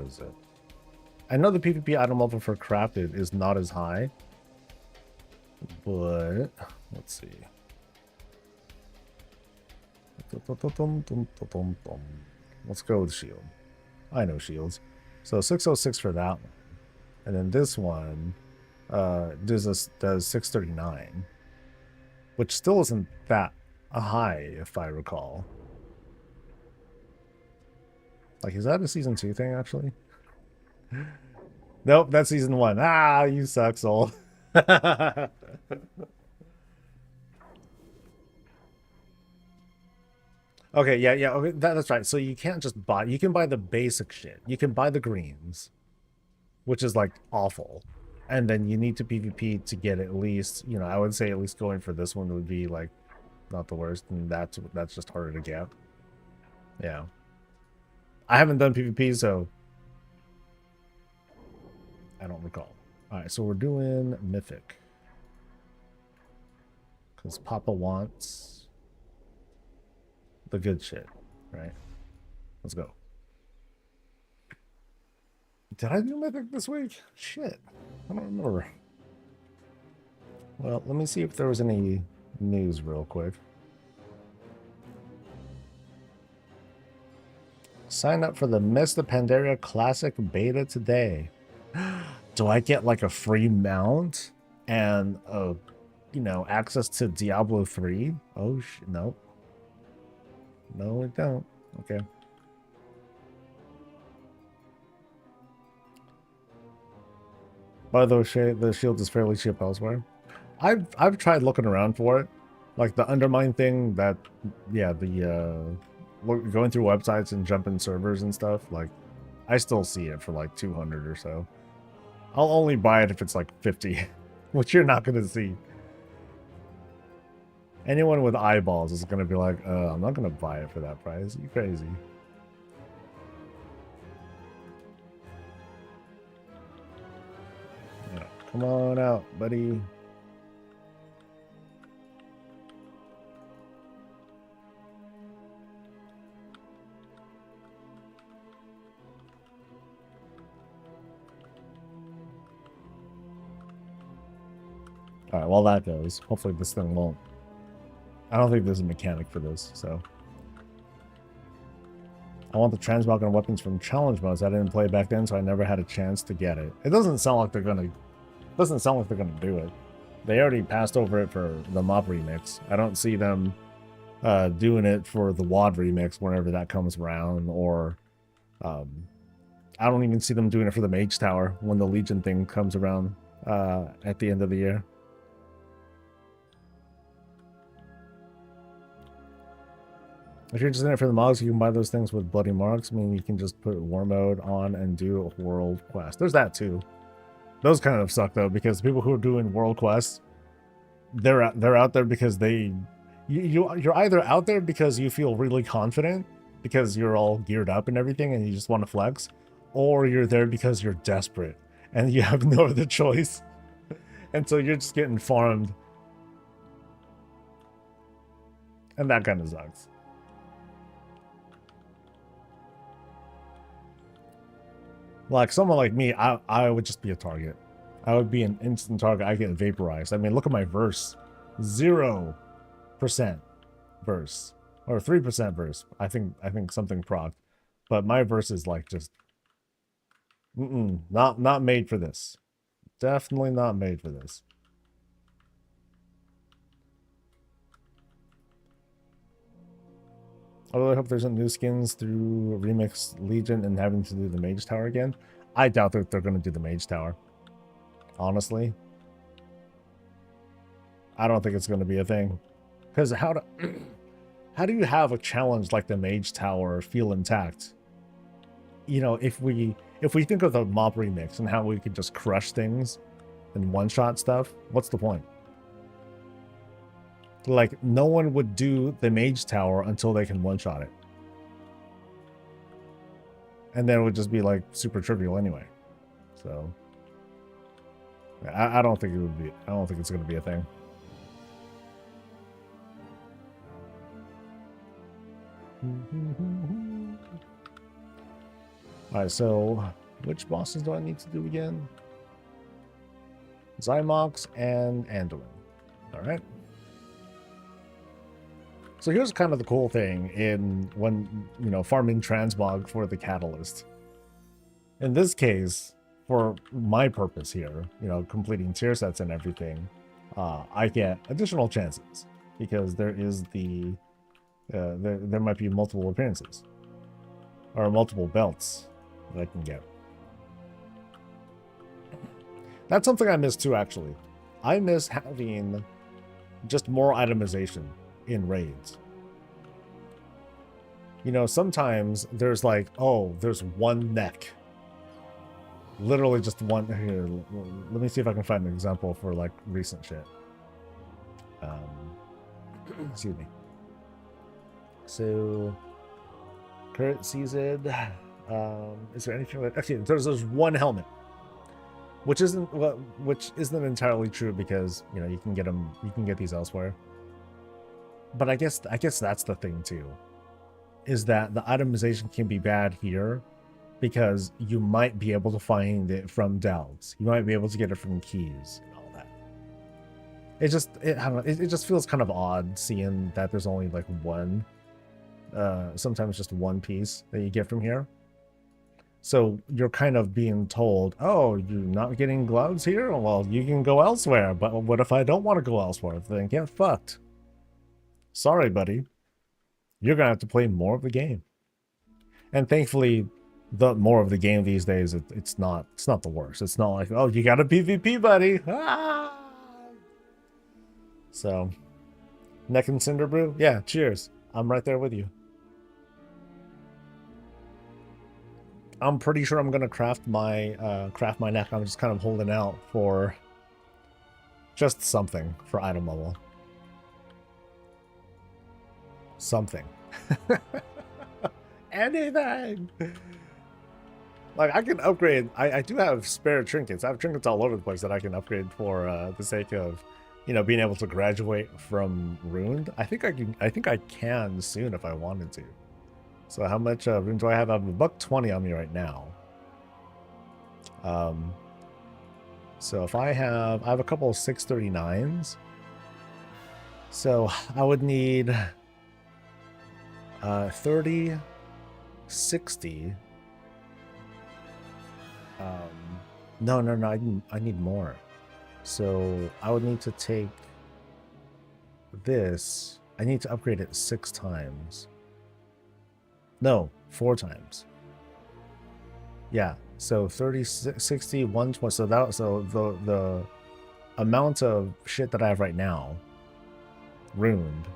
is it? I know the PvP item level for crafted is not as high, but let's see. Let's go with shield. I know shields. So 606 for that one. And then this one does 639, which still isn't that high, if I recall. Like, is that a season 2 thing, actually? Nope, that's season 1. Ah, you suck, soul. Okay, yeah, okay, that's right. So you can't just buy... You can buy the basic shit. You can buy the greens, which is, like, awful. And then you need to PvP to get at least... You know, I would say at least going for this one would be, like, not the worst. And that's just harder to get. Yeah. I haven't done PvP, so... I don't recall. Alright, so we're doing Mythic. Because Papa wants... the good shit, right? Let's go. Did I do Mythic this week? Shit. I don't remember. Well, let me see if there was any news real quick. Sign up for the Miss the Pandaria Classic Beta today. Do I get like a free mount and access to Diablo 3? Oh no. No, I don't. Okay. By the way, the shield is fairly cheap elsewhere. I've tried looking around for it, like the undermine thing. That going through websites and jumping servers and stuff. Like, I still see it for like 200 or so. I'll only buy it if it's like 50, which you're not gonna see. Anyone with eyeballs is gonna be like, I'm not gonna buy it for that price. You crazy? Yeah, come on out, buddy. Alright, while that goes, hopefully this thing won't. I don't think there's a mechanic for this, so. I want the transmog and weapons from challenge modes. I didn't play back then, so I never had a chance to get it. It doesn't sound like they're gonna do it. They already passed over it for the mob remix. I don't see them doing it for the WoD remix whenever that comes around, or I don't even see them doing it for the Mage Tower when the Legion thing comes around at the end of the year. If you're just in it for the mods, you can buy those things with bloody marks. I mean, you can just put war mode on and do a world quest. There's that too. Those kind of suck though, because people who are doing world quests, they're out there because you're either out there because you feel really confident because you're all geared up and everything and you just want to flex, or you're there because you're desperate and you have no other choice, and so you're just getting farmed, and that kind of sucks. Like, someone like me, I would just be a target. I would be an instant target. I get vaporized. I mean, look at my verse. 0% verse. Or 3% verse. I think something proc. But my verse is like just... not made for this. Definitely not made for this. I really hope there's new skins through Remix Legion and having to do the Mage Tower again. I doubt that they're going to do the Mage Tower. Honestly. I don't think it's going to be a thing. Because how do you have a challenge like the Mage Tower feel intact? You know, if we think of the mob remix and how we could just crush things and one-shot stuff, what's the point? Like, no one would do the Mage Tower until they can one-shot it. And then it would just be, like, super trivial anyway. So, I don't think it would be... I don't think it's going to be a thing. Alright, so... which bosses do I need to do again? Zymox and Anduin. Alright. So here's kind of the cool thing in when, you know, farming transmog for the catalyst. In this case, for my purpose here, you know, completing tier sets and everything, I get additional chances because there is the, there might be multiple appearances or multiple belts that I can get. That's something I miss too, actually. I miss having just more itemization in raids. You know, sometimes there's like, oh, there's one neck. Literally just one. Here, let me see if I can find an example for like recent shit. Excuse me. So, current season. Is there anything like, actually, there's one helmet. Which isn't entirely true because, you know, you can get these elsewhere. But I guess that's the thing too, is that the itemization can be bad here because you might be able to find it from delves. You might be able to get it from keys and all that. I don't know, it just feels kind of odd seeing that there's only like one sometimes just one piece that you get from here. So you're kind of being told, oh, you're not getting gloves here? Well, you can go elsewhere. But what if I don't want to go elsewhere? Then get fucked. Sorry, buddy. You're going to have to play more of the game. And thankfully, the more of the game these days, it's not the worst. It's not like, oh, you got a PvP, buddy. Ah! So, Neck and Cinder Brew? Yeah, cheers. I'm right there with you. I'm pretty sure I'm gonna craft my neck. I'm just kind of holding out for just something for item level. Something. Anything. Like I can upgrade. I do have spare trinkets. I have trinkets all over the place that I can upgrade for the sake of, you know, being able to graduate from ruined. I think I can soon if I wanted to. So how much rune do I have? I have $120 on me right now. So if I have a couple of 639s. So I would need 30, 60. No, I need more. So I would need to take this. I need to upgrade it 6 times. No, 4 times. Yeah, so 30, 60, 120. So the amount of shit that I have right now, ruined,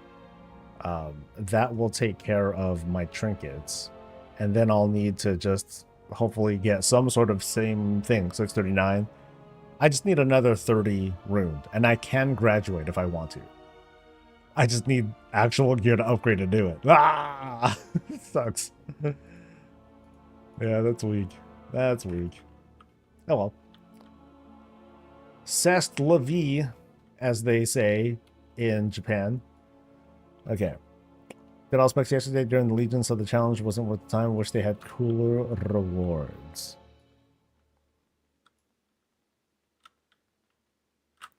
that will take care of my trinkets, and then I'll need to just hopefully get some sort of same thing. 639. I just need another 30 ruined, and I can graduate if I want to. I just need actual gear to upgrade to do it. Ah! It sucks. Yeah, that's weak. That's weak. Oh well. C'est la vie, as they say in Japan. Okay. Did all specs yesterday during the Legion, so the challenge wasn't worth the time. Wish they had cooler rewards.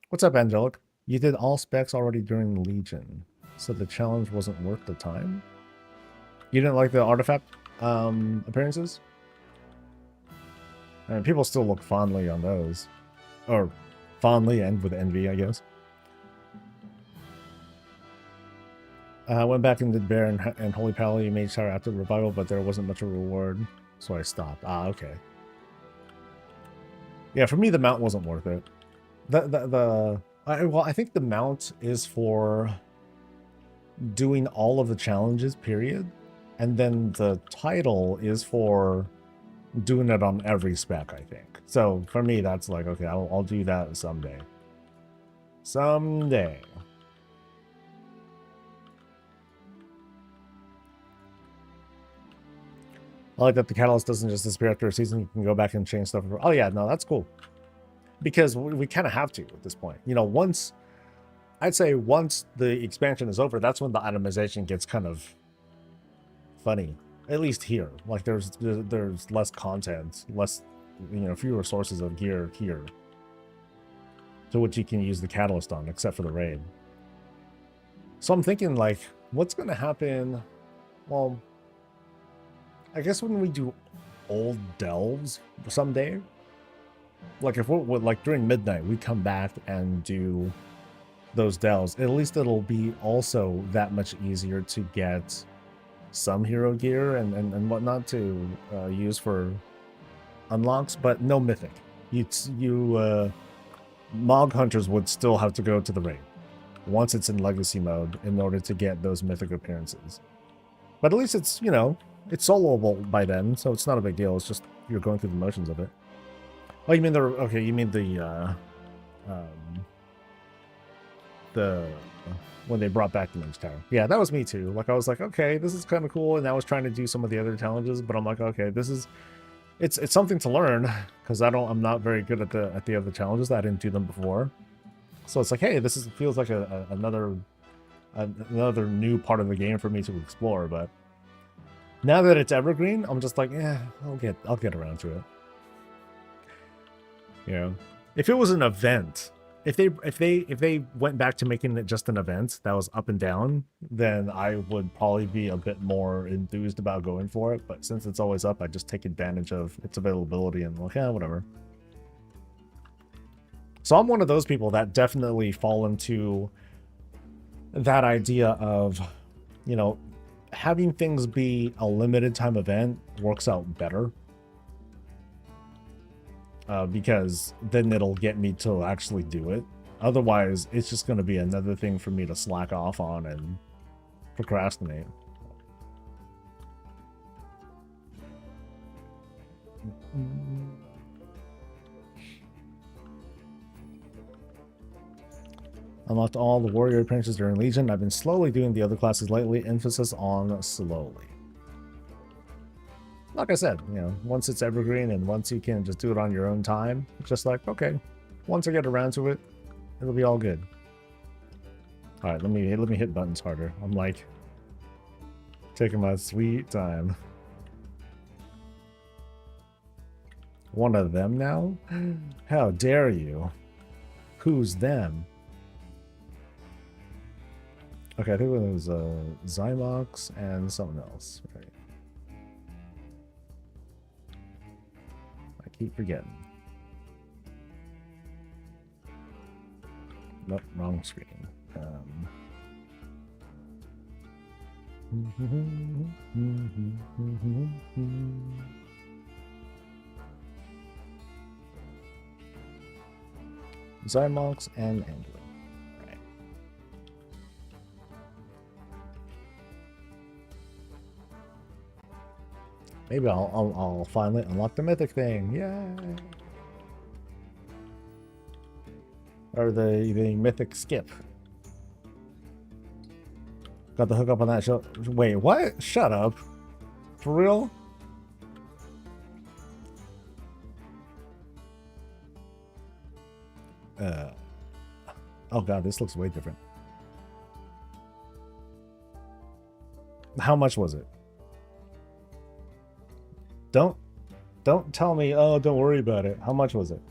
What's up, Angelic? You did all specs already during the Legion, so the challenge wasn't worth the time? You didn't like the artifact appearances? I mean, people still look fondly on those. Or fondly and with envy, I guess. I went back and did Bear and Holy Pally Mage Tower after the revival, but there wasn't much of a reward, so I stopped. Ah, okay. Yeah, for me, the mount wasn't worth it. Well, I think the mount is for doing all of the challenges, period. And then the title is for doing it on every spec, I think. So for me, that's like, okay, I'll do that someday. Someday. I like that the catalyst doesn't just disappear after a season. You can go back and change stuff. Oh yeah, no, that's cool. Because we kind of have to at this point. You know, I'd say once the expansion is over, that's when the itemization gets kind of funny. At least here. Like there's less content, less, you know, fewer sources of gear here to which you can use the catalyst on, except for the raid. So I'm thinking, like, what's going to happen? Well, I guess when we do old delves someday, like if we're like during midnight, we come back and do those delves. At least it'll be also that much easier to get some hero gear and whatnot to use for unlocks, but no mythic. Mog hunters would still have to go to the raid once it's in legacy mode in order to get those mythic appearances. But at least it's, you know, it's soloable by then, so it's not a big deal. It's just you're going through the motions of it. Oh, you mean okay, you mean the when they brought back the Mage Tower. Yeah, that was me too. Like I was like, okay, this is kind of cool, and I was trying to do some of the other challenges, but I'm like, okay, this is it's something to learn because I'm not very good at the other challenges. I didn't do them before, so it's like, hey, this feels like another new part of the game for me to explore. But now that it's evergreen, I'm just like, yeah, I'll get around to it. You know, if it was an event if they went back to making it just an event that was up and down, then I would probably be a bit more enthused about going for it. But since it's always up, I just take advantage of its availability and like, yeah, whatever. So I'm one of those people that definitely fall into that idea of, you know, having things be a limited time event works out better. Because then it'll get me to actually do it. Otherwise, it's just going to be another thing for me to slack off on and procrastinate. Unlocked all the warrior apprentices during Legion. I've been slowly doing the other classes lately. Emphasis on slowly. Like I said, you know, once it's evergreen and once you can just do it on your own time, it's just like, okay, once I get around to it, it'll be all good. All right, let me hit buttons harder. I'm like taking my sweet time. One of them now? How dare you? Who's them? Okay, I think it was Zymox and something else, right? I keep forgetting. Nope, wrong screen. Zymox and Anduin. Right. Maybe I'll finally unlock the mythic thing. Yay! Or the mythic skip. Got the hookup on that show. Wait, what? Shut up. For real? Oh god, this looks way different. How much was it? Don't tell me, oh, don't worry about it. How much was it?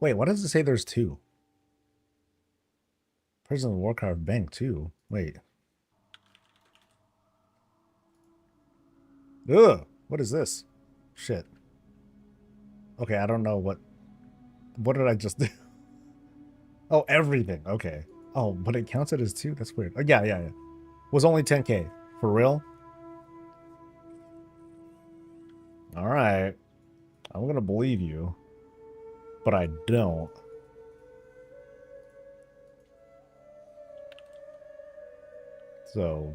Wait, what does it say there's two? Prison of Warcraft Bank 2. Wait. Ugh! What is this? Shit. Okay, I don't know what did I just do? Oh, everything. Okay. Oh, but it counts it as 2? That's weird. Oh, yeah. Was only 10k. For real? Alright. I'm gonna believe you. But I don't. So.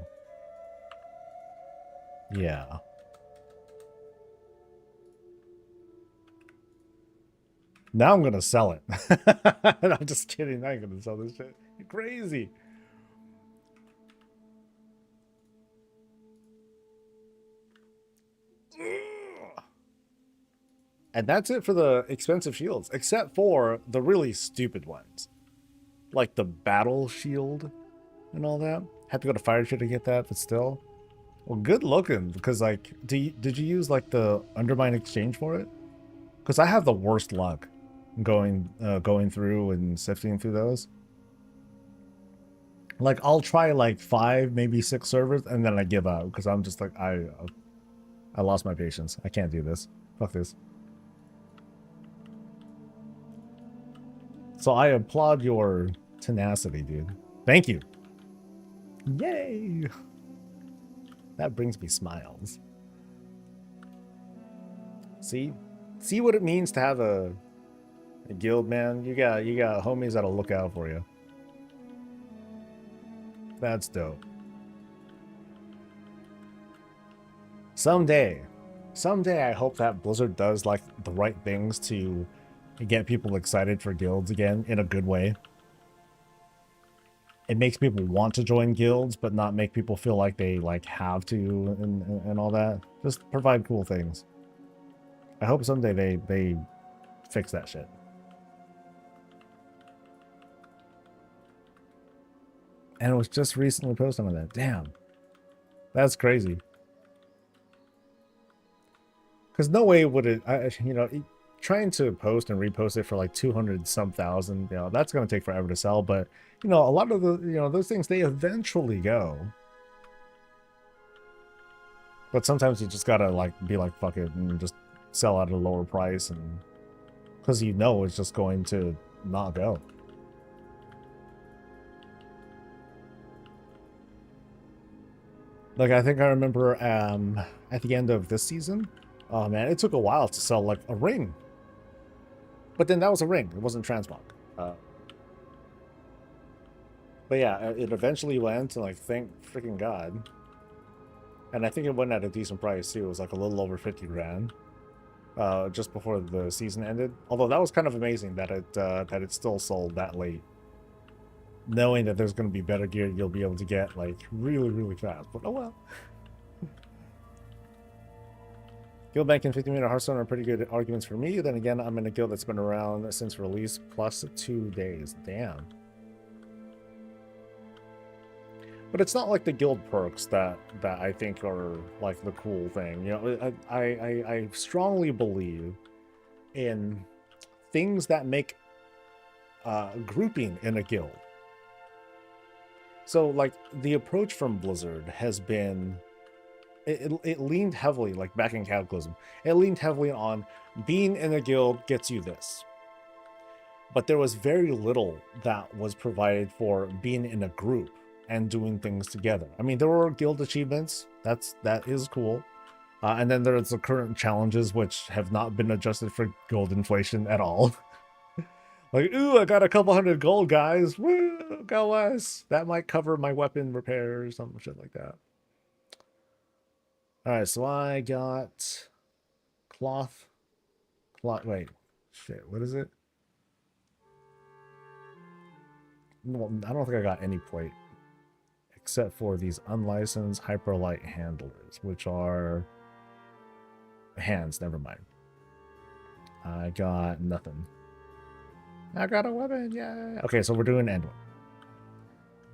Yeah. Now I'm gonna sell it. I'm just kidding. I ain't gonna sell this shit. You're crazy. And that's it for the expensive shields, except for the really stupid ones. Like the battle shield and all that. Had to go to Fire Trade to get that, but still. Well, good looking, because like, did you use like the Undermine exchange for it? Because I have the worst luck going through and sifting through those. Like, I'll try like 5, maybe 6 servers, and then I give up because I'm just like, I lost my patience. I can't do this. Fuck this. So I applaud your tenacity, dude. Thank you. Yay! That brings me smiles. See what it means to have a guild, man. You got homies that'll look out for you. That's dope. Someday I hope that Blizzard does like the right things to get people excited for guilds again in a good way. It makes people want to join guilds, but not make people feel like they like have to and all that. Just provide cool things. I hope someday they fix that shit. And it was just recently posted on that. Damn. That's crazy. Because no way would it, trying to post and repost it for like 200 some thousand, that's going to take forever to sell. But, a lot of the, those things, they eventually go. But sometimes you just got to like be like, fuck it, and just sell at a lower price. And because it's just going to not go. Like, I think I remember at the end of this season, oh man, it took a while to sell like a ring. But then that was a ring, it wasn't transmog. But yeah, it eventually went, and like, thank freaking God. And I think it went at a decent price too. It was like a little over 50 grand just before the season ended. Although that was kind of amazing that it still sold that late. Knowing that there's going to be better gear you'll be able to get like really, really fast. But oh well. Guild Bank and 50-minute Hearthstone are pretty good arguments for me. Then again, I'm in a guild that's been around since release plus 2 days. Damn. But it's not like the guild perks that I think are like the cool thing. I strongly believe in things that make grouping in a guild. So like the approach from Blizzard has been, it leaned heavily, like back in Cataclysm, it leaned heavily on being in a guild gets you this. But there was very little that was provided for being in a group and doing things together. I mean, there were guild achievements. That is cool. And then there's the current challenges, which have not been adjusted for gold inflation at all. Like, ooh, I got a couple hundred gold, guys. Woo, got less. That might cover my weapon repair or some shit like that. All right, so I got cloth. Wait, shit, what is it? Well, I don't think I got any plate. Except for these unlicensed hyperlight handlers, which are hands, never mind. I got nothing. I got a weapon, yeah. Okay, so we're doing end one.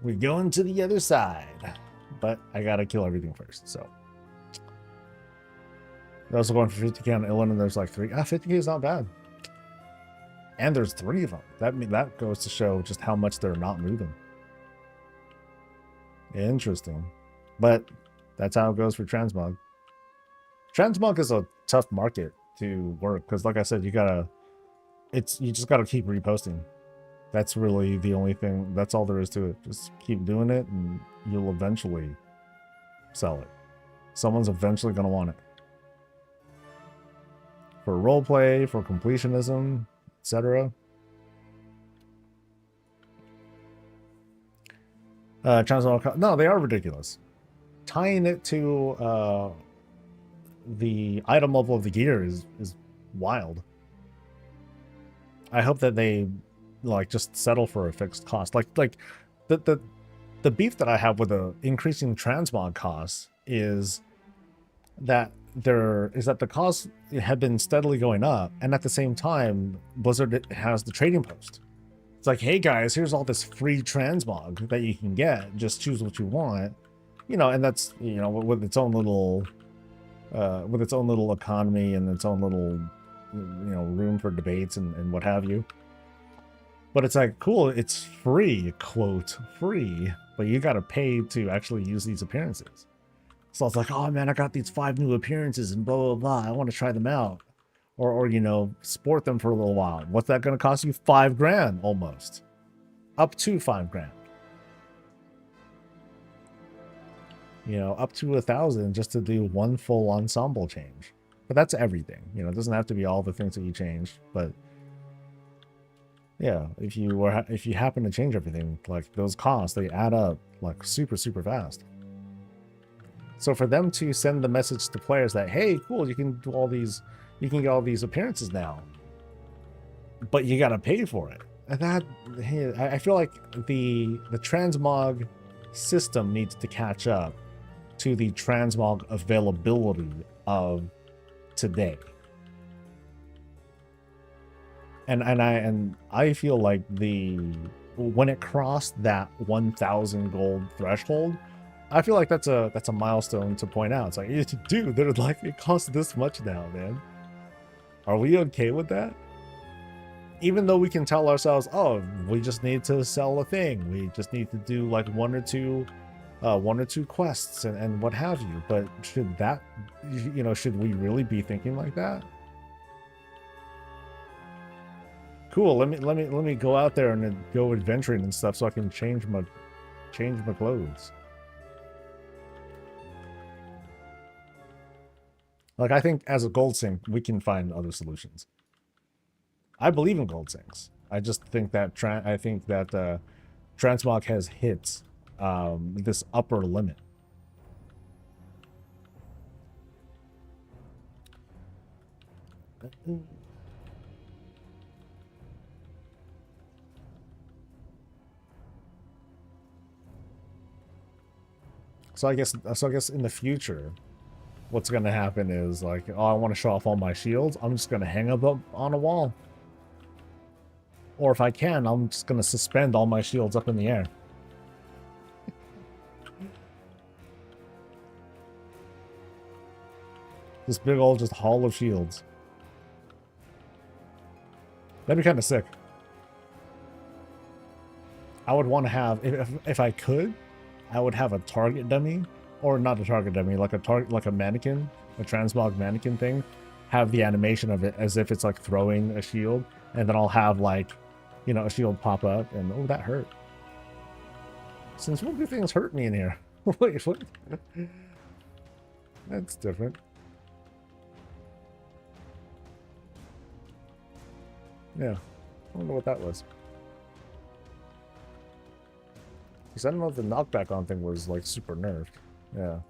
We're going to the other side. But I gotta kill everything first, so. They're also going for 50k on Illin, and there's like 3. 50k is not bad. And there's 3 of them. That goes to show just how much they're not moving. Interesting. But that's how it goes for transmog. Transmog is a tough market to work because, like I said, you just gotta keep reposting. That's really the only thing. That's all there is to it. Just keep doing it, and you'll eventually sell it. Someone's eventually gonna want it for roleplay, for completionism, etc. No, they are ridiculous. Tying it to the item level of the gear is wild. I hope that they like just settle for a fixed cost. Like the beef that I have with the increasing transmog costs is that the costs have been steadily going up, and at the same time, Blizzard has the trading post. It's like, hey guys, here's all this free transmog that you can get. Just choose what you want, and that's with its own little economy and its own little room for debates and what have you. But it's like, cool, it's free, quote free, but you got to pay to actually use these appearances. So it's like, oh man, I got these 5 new appearances and blah blah blah. I want to try them out. Or sport them for a little while. What's that going to cost you? 5 grand almost. Up to 5 grand. Up to 1,000 just to do one full ensemble change. But that's everything. It doesn't have to be all the things that you changed. But yeah, if you happen to change everything, like those costs, they add up like super, super fast. So for them to send the message to players that, hey, cool, you can do all these. You can get all these appearances now, but you got to pay for it. And I feel like the transmog system needs to catch up to the transmog availability of today. And I feel like when it crossed that 1,000 gold threshold, I feel like that's a milestone to point out. It's like, dude, they're like, it costs this much now, man. Are we okay with that? Even though we can tell ourselves, oh, we just need to sell a thing, we just need to do like one or two quests and what have you. But should that, should we really be thinking like that? Cool. Let me go out there and go adventuring and stuff so I can change my clothes. Like, I think as a gold sink, we can find other solutions. I believe in gold sinks. I just think that transmog has hit this upper limit. So I guess in the future, what's going to happen is like, oh, I want to show off all my shields. I'm just going to hang them up on a wall. Or if I can, I'm just going to suspend all my shields up in the air. This big old just hall of shields. That'd be kind of sick. I would want to have, if I could, I would have a target dummy, or not a target dummy, like a mannequin, a transmog mannequin thing, have the animation of it as if it's like throwing a shield, and then I'll have like, a shield pop up, and oh, that hurt. Since what do things hurt me in here? Wait, what? That's different. Yeah, I wonder what that was. Because I don't know if the knockback on thing was like super nerfed. Yeah.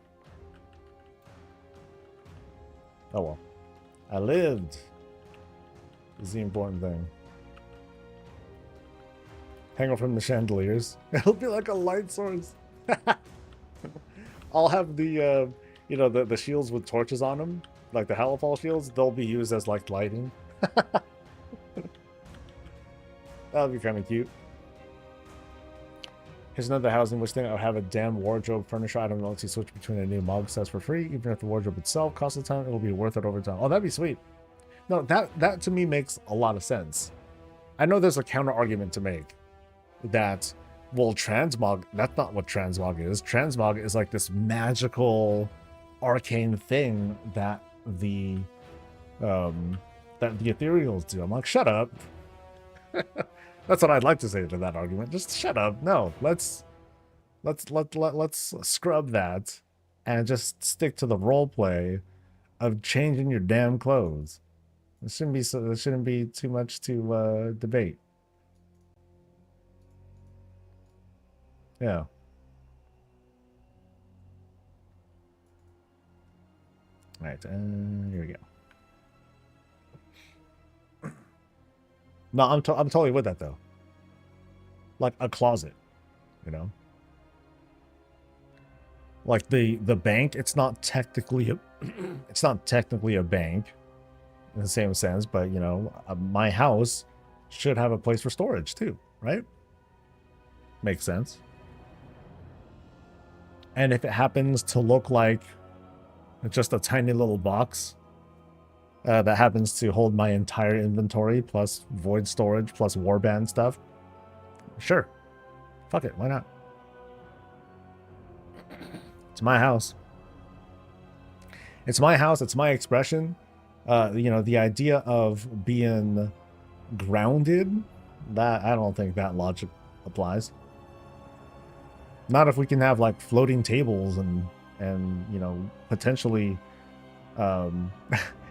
Oh well. I lived. Is the important thing. Hang from the chandeliers. It'll be like a light source. I'll have the the shields with torches on them, like the Halifal shields. They'll be used as like lighting. That'll be kind of cute. Here's another housing wish thing. I'll have a damn wardrobe furniture item that lets you switch between a new mob sets for free. Even if the wardrobe itself costs a ton, it'll be worth it over time. Oh, that'd be sweet. No, that to me makes a lot of sense. I know there's a counter argument to make that, well, transmog, that's not what transmog is. Transmog is like this magical arcane thing that the ethereals do. I'm like, shut up. That's what I'd like to say to that argument. Just shut up. No, let's scrub that and just stick to the role play of changing your damn clothes. There shouldn't be too much to debate. Yeah. All right, here we go. No, I'm totally with that though. Like a closet, Like the bank, it's not technically a bank in the same sense, but my house should have a place for storage too, right? Makes sense. And if it happens to look like just a tiny little box that happens to hold my entire inventory plus void storage plus warband stuff, sure. Fuck it, why not? It's my house. It's my house, it's my expression. The idea of being grounded, that I don't think that logic applies. Not if we can have like floating tables and potentially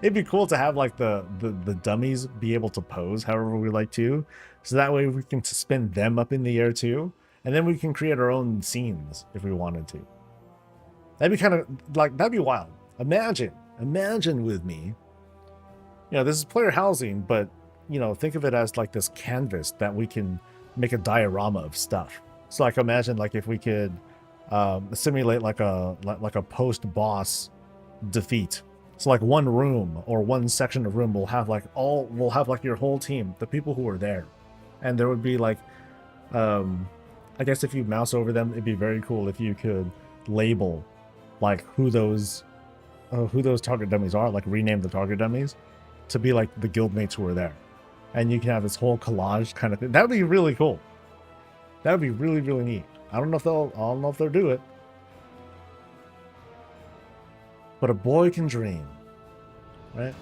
it'd be cool to have like the dummies be able to pose however we like to, so that way we can suspend them up in the air too, and then we can create our own scenes if we wanted to. That'd be kind of like, that'd be wild. Imagine with me, this is player housing, but think of it as like this canvas that we can make a diorama of stuff. So like imagine like if we could simulate like a post-boss defeat. So like one room or one section of room will have like your whole team, the people who are there. And there would be like I guess if you mouse over them, it'd be very cool if you could label like who those target dummies are, like rename the target dummies to be like the guildmates who were there, and you can have this whole collage kind of thing. That would be really cool. That would be really, really neat. I don't know if they'll do it, but a boy can dream, right?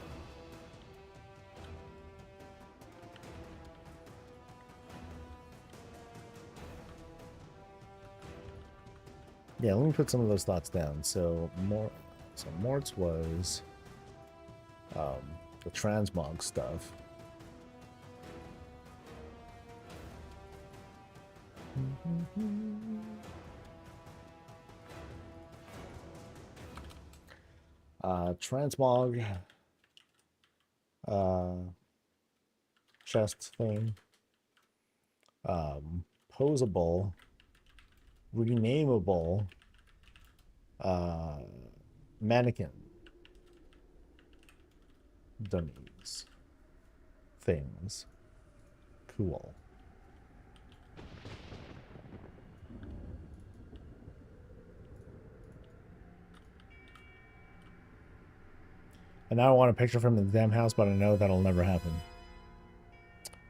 Yeah, let me put some of those thoughts down. So Mort's was the transmog stuff. Transmog chest thing. Posable, renameable mannequin dummies things. Cool. And now I want a picture from the damn house, but I know that'll never happen.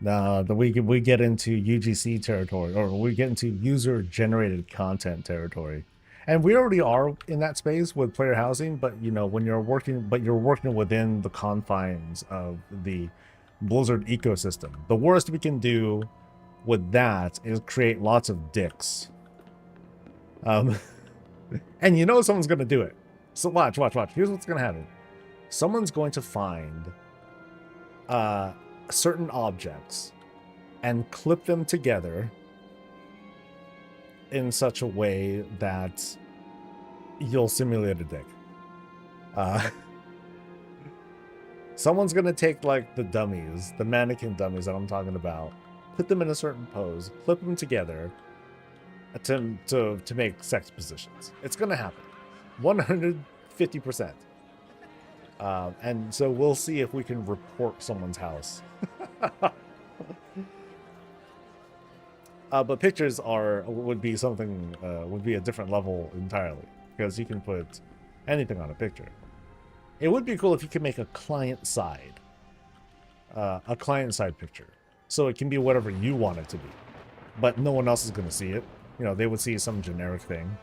We get into UGC territory, or we get into user-generated content territory, and we already are in that space with player housing. But you know, when you're working within the confines of the Blizzard ecosystem, the worst we can do with that is create lots of dicks. And you know someone's gonna do it. So watch. Here's what's gonna happen. Someone's going to find certain objects and clip them together in such a way that you'll simulate a dick. Someone's gonna take like the dummies, the mannequin dummies that I'm talking about, put them in a certain pose, clip them together to make sex positions. It's gonna happen, 150%. And so we'll see if we can report someone's house. But pictures would be something, would be a different level entirely, because you can put anything on a picture. It would be cool if you could make a client side picture, so it can be whatever you want it to be, but no one else is going to see it. You know, they would see some generic thing.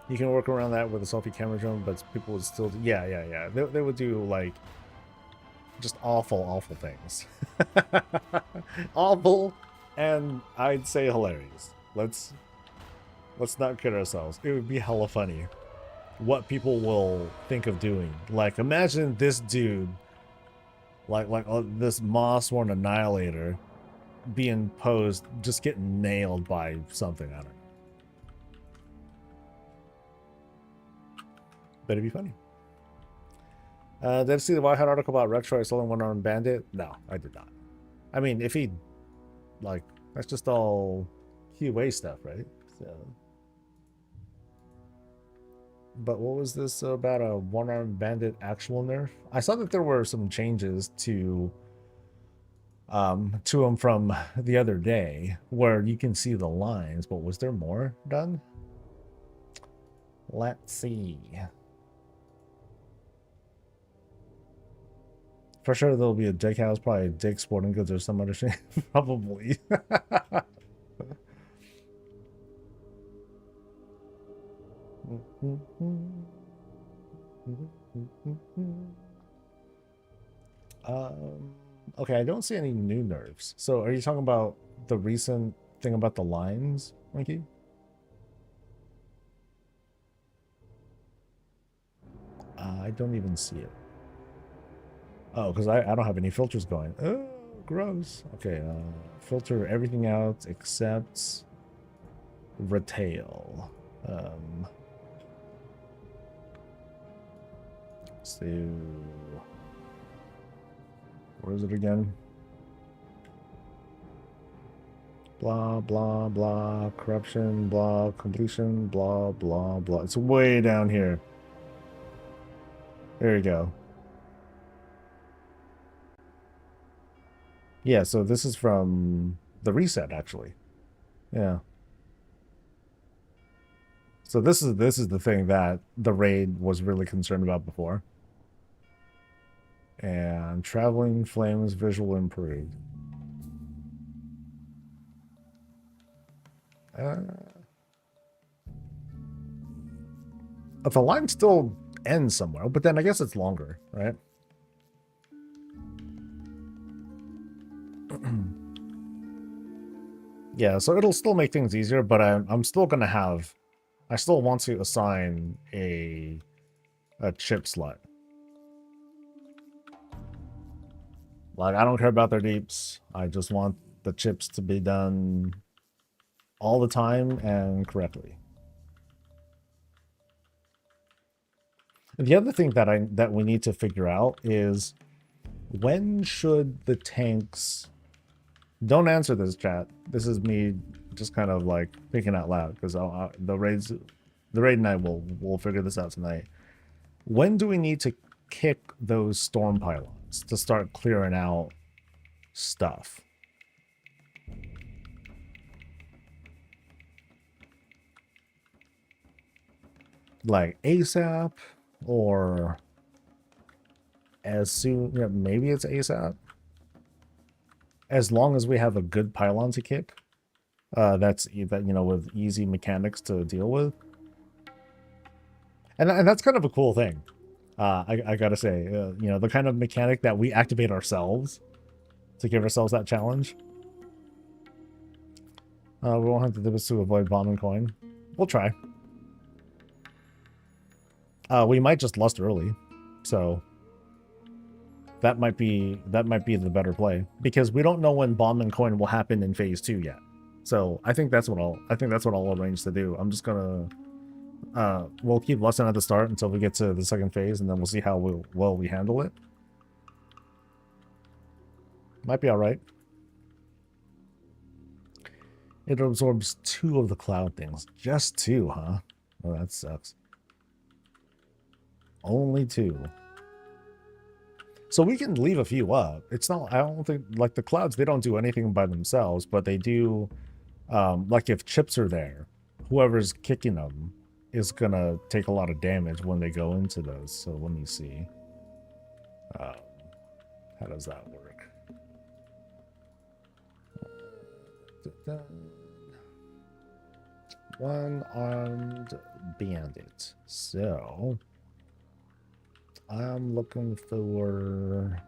You can work around that with a selfie camera drone, but people would still... Yeah. They would do, like, just awful things. Awful, and I'd say hilarious. Let's not kid ourselves. It would be hella funny what people will think of doing. Like, imagine this dude, like this Moss-worn Annihilator, being posed, just getting nailed by something. I don't know. But it'd be funny. Did I see the White Hat article about Retro selling one-armed bandit? No, I did not. I mean, if he, like, that's just all QA stuff, right? So, but what was this about a one-armed bandit actual nerf? I saw that there were some changes to him from the other day, where you can see the lines. But was there more done? Let's see. For sure, there'll be a Dick House, probably a Dick Sporting Goods or some other shit. Probably. Okay, I don't see any new nerfs. So, are you talking about the recent thing about the lines, Winky? I don't even see it. Oh, because I don't have any filters going. Oh, gross. Okay, filter everything out except retail. So, where is it again? Blah, blah, blah, corruption, blah, completion, blah, blah, blah. It's way down here. There you go. Yeah, so this is from the reset, actually. Yeah. So this is the thing that the raid was really concerned about before. And traveling flames visual improved. Uh, but the line still ends somewhere, but then I guess it's longer, right? Yeah, so it'll still make things easier, but I'm still gonna have, I still want to assign a chip slot. Like, I don't care about their deeps. I just want the chips to be done all the time and correctly. The other thing that we need to figure out is, when should the tanks... Don't answer this, chat. This is me just kind of like thinking out loud, because the raid and I will figure this out tonight. When do we need to kick those storm pylons to start clearing out stuff? Like ASAP, or as soon, yeah, maybe it's ASAP. As long as we have a good pylon to kick, that, you know, with easy mechanics to deal with, and that's kind of a cool thing. I gotta say, you know, the kind of mechanic that we activate ourselves to give ourselves that challenge. We won't have to do this to avoid bomb and coin. We'll try. We might just lust early, so that might be the better play, because we don't know when bomb and coin will happen in phase 2 yet. So I think that's what I'll arrange to do. I'm just gonna we'll keep lusting at the start until we get to the second phase, and then we'll see how well we handle it. Might be all right. It absorbs 2 of the cloud things. Just 2, huh? Oh, that sucks. Only 2. So we can leave a few up. It's not, I don't think, like, the clouds, they don't do anything by themselves, but they do, like, if chips are there, whoever's kicking them is gonna take a lot of damage when they go into those. So let me see. How does that work? One-armed bandit. So I'm looking for...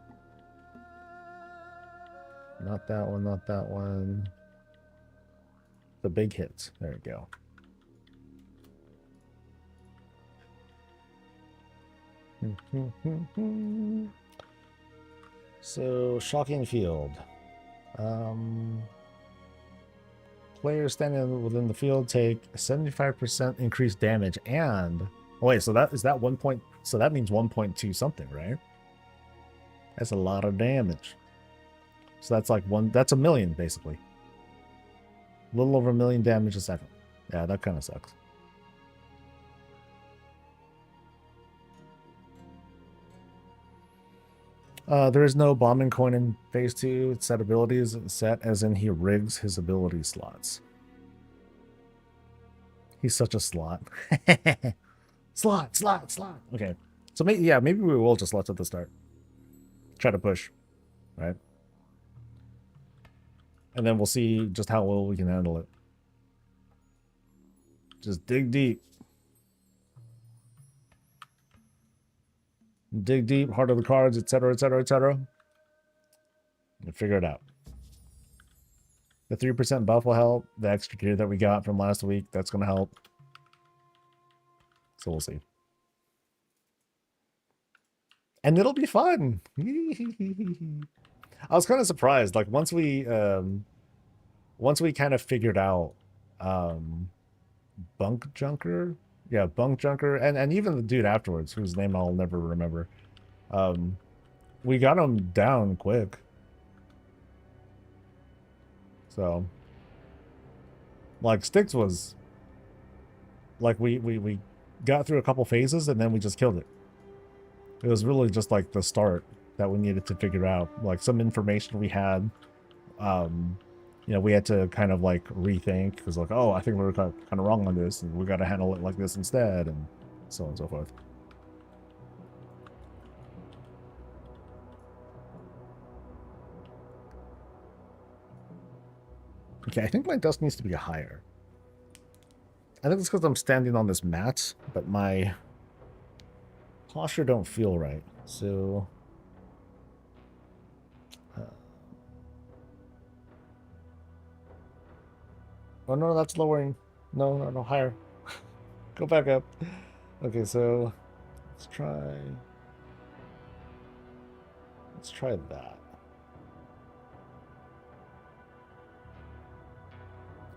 Not that one, not that one. The big hits. There we go. So, shocking field. Players standing within the field take 75% increased damage and... Oh wait, so that is that 1 point... So that means 1.2 something, right? That's a lot of damage. So that's like that's a million, basically. A little over 1 million damage a second. Yeah, that kind of sucks. There is no bombing coin in phase 2. Its set abilities set as in he rigs his ability slots. He's such a slot. Slot. Okay. So maybe we will just let at the start. Try to push, right? And then we'll see just how well we can handle it. Just dig deep. Dig deep, heart of the cards, etc., etc., etc. And figure it out. The 3% buff will help. The extra gear that we got from last week, that's going to help. So we'll see. And it'll be fun. I was kind of surprised. Like, once we kind of figured out Bunk Junker. Yeah, Bunk Junker. And even the dude afterwards, whose name I'll never remember. We got him down quick. So, like, Styx was... Like, we got through a couple phases, and then we just killed it. It was really just, like, the start that we needed to figure out, like some information we had. You know, we had to kind of like rethink because, like, oh, I think we were kind of wrong on this, and we got to handle it like this instead, and so on and so forth. Okay, I think my desk needs to be higher. I think it's because I'm standing on this mat, but my posture don't feel right. So, oh no, that's lowering. No, no, no, higher. Go back up. Okay, so let's try. Let's try that.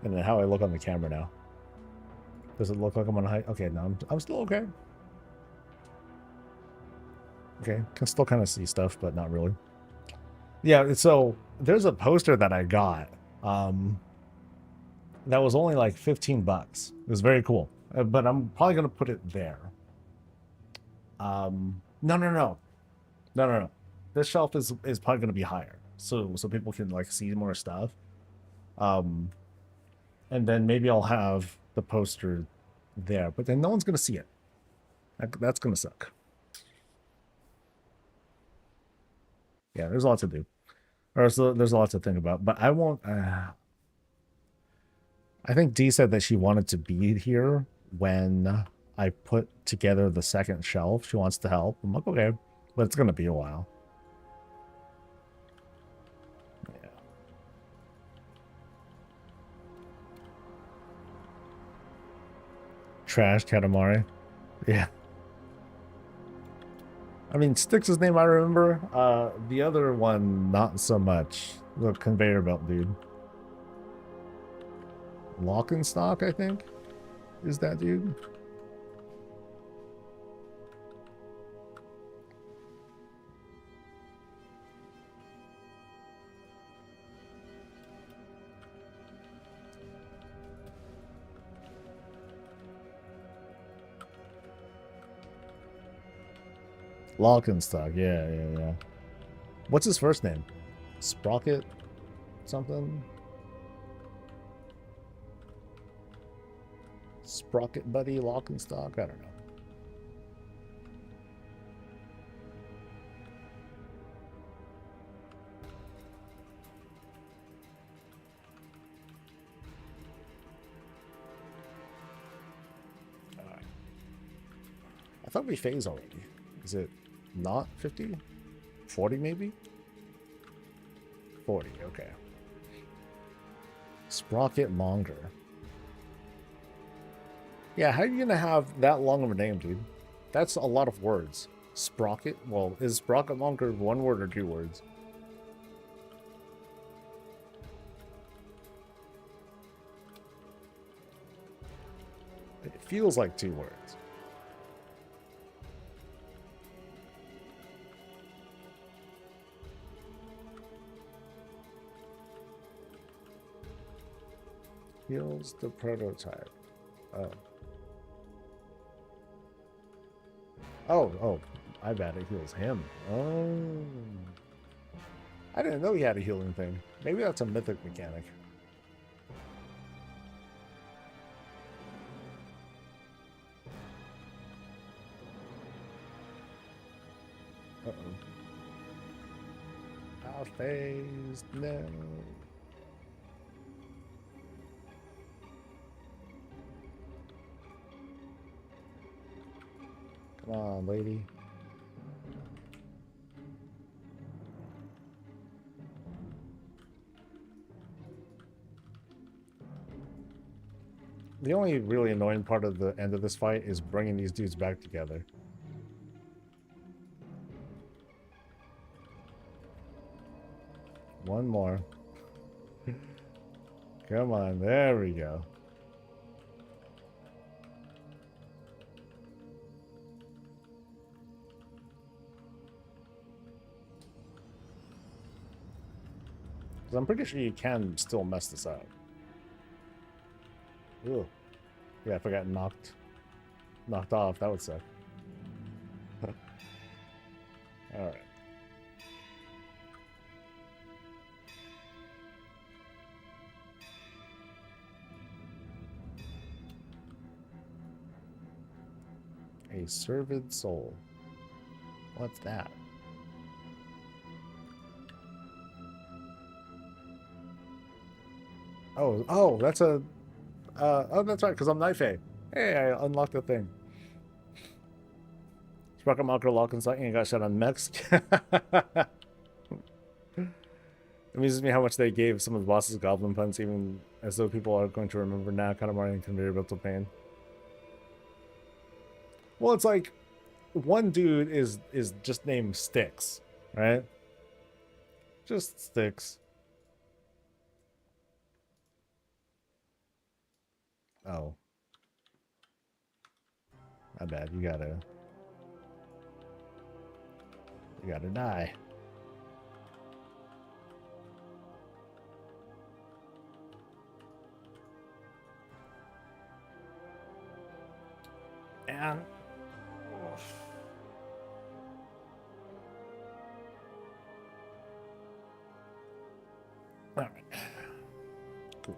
And then how I look on the camera now. Does it look like I'm on high? Okay, no, I'm still okay. Okay, can still kind of see stuff, but not really. Yeah, so there's a poster that I got. That was only like 15 bucks. It was very cool. But I'm probably gonna put it there. No, no, no. No, no, no. This shelf is probably gonna be higher. So people can like see more stuff. And then maybe I'll have the poster there, but then no one's gonna see it. That's gonna suck. Yeah, there's a lot to do. Or so there's a lot to think about, but I won't. I think Dee said that she wanted to be here when I put together the second shelf. She wants to help. I'm like, okay, but it's gonna be a while. Yeah. Trash Katamari. Yeah. I mean, Styx's name I remember. The other one, not so much. The conveyor belt dude. Lock and Stock, I think, is that dude. Lock and Stock, yeah. What's his first name? Sprocket something? Sprocket Buddy, Lock and Stock? I don't know. I thought we phased already. Is it not 50? 40 maybe? 40, okay. Sprocket Monger. Yeah, how are you gonna have that long of a name, dude? That's a lot of words. Sprocket? Well, is Sprocket Monger one word or two words? It feels like two words. Heals the prototype. Oh. Oh, I bet it heals him. Oh. I didn't know he had a healing thing. Maybe that's a mythic mechanic. Uh-oh. Our phase, no. Come on, lady. The only really annoying part of the end of this fight is bringing these dudes back together. One more. Come on, there we go. Because I'm pretty sure you can still mess this up. Ooh. Yeah, if I got knocked off, that would suck. Alright. A served soul. What's that? Oh, that's a... oh, that's right, because I'm Knife A. Hey, I unlocked the thing. Sprocket Mocker Lock and Sight and got shot on Mex. It amuses me how much they gave some of the bosses goblin puns, even as though people are going to remember now. Kind of more than conveyor belt of pain. Well, it's like one dude is just named Sticks, right? Just Sticks. Oh, my bad. You gotta die. And all right, cool.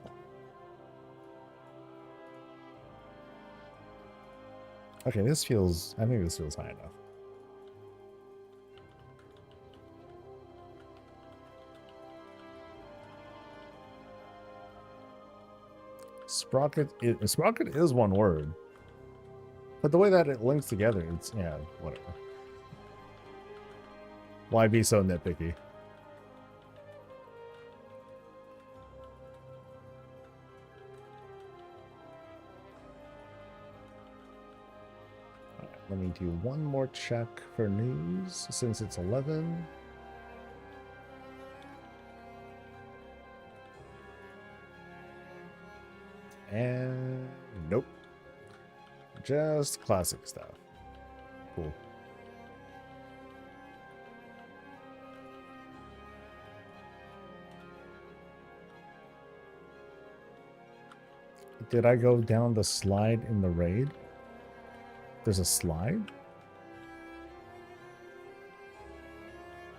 Okay, this feels. I think this feels high enough. Sprocket is one word. But the way that it links together, it's, yeah, whatever. Why be so nitpicky? Right, let me do one more check for news since it's 11. And nope. Just classic stuff. Cool. Did I go down the slide in the raid? There's a slide?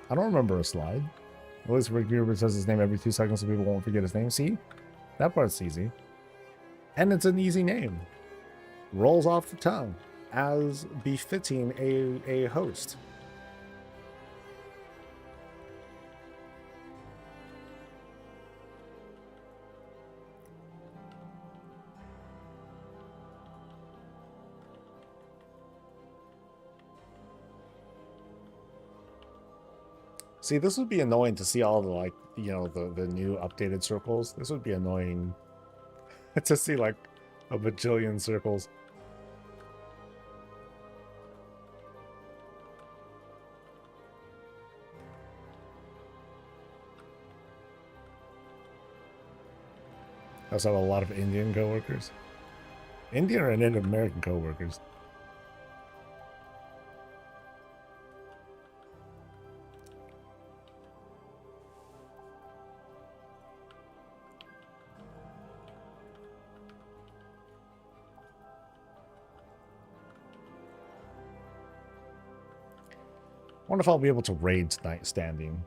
I don't remember a slide. At least Rick Gruber says his name every 2 seconds so people won't forget his name. See? That part's easy. And it's an easy name. Rolls off the tongue, as befitting a host. See, this would be annoying to see all the, like, you know, the new updated circles. This would be annoying to see, like, a bajillion circles. I also have a lot of Indian coworkers. Indian or Native American coworkers. I wonder if I'll be able to raid tonight standing.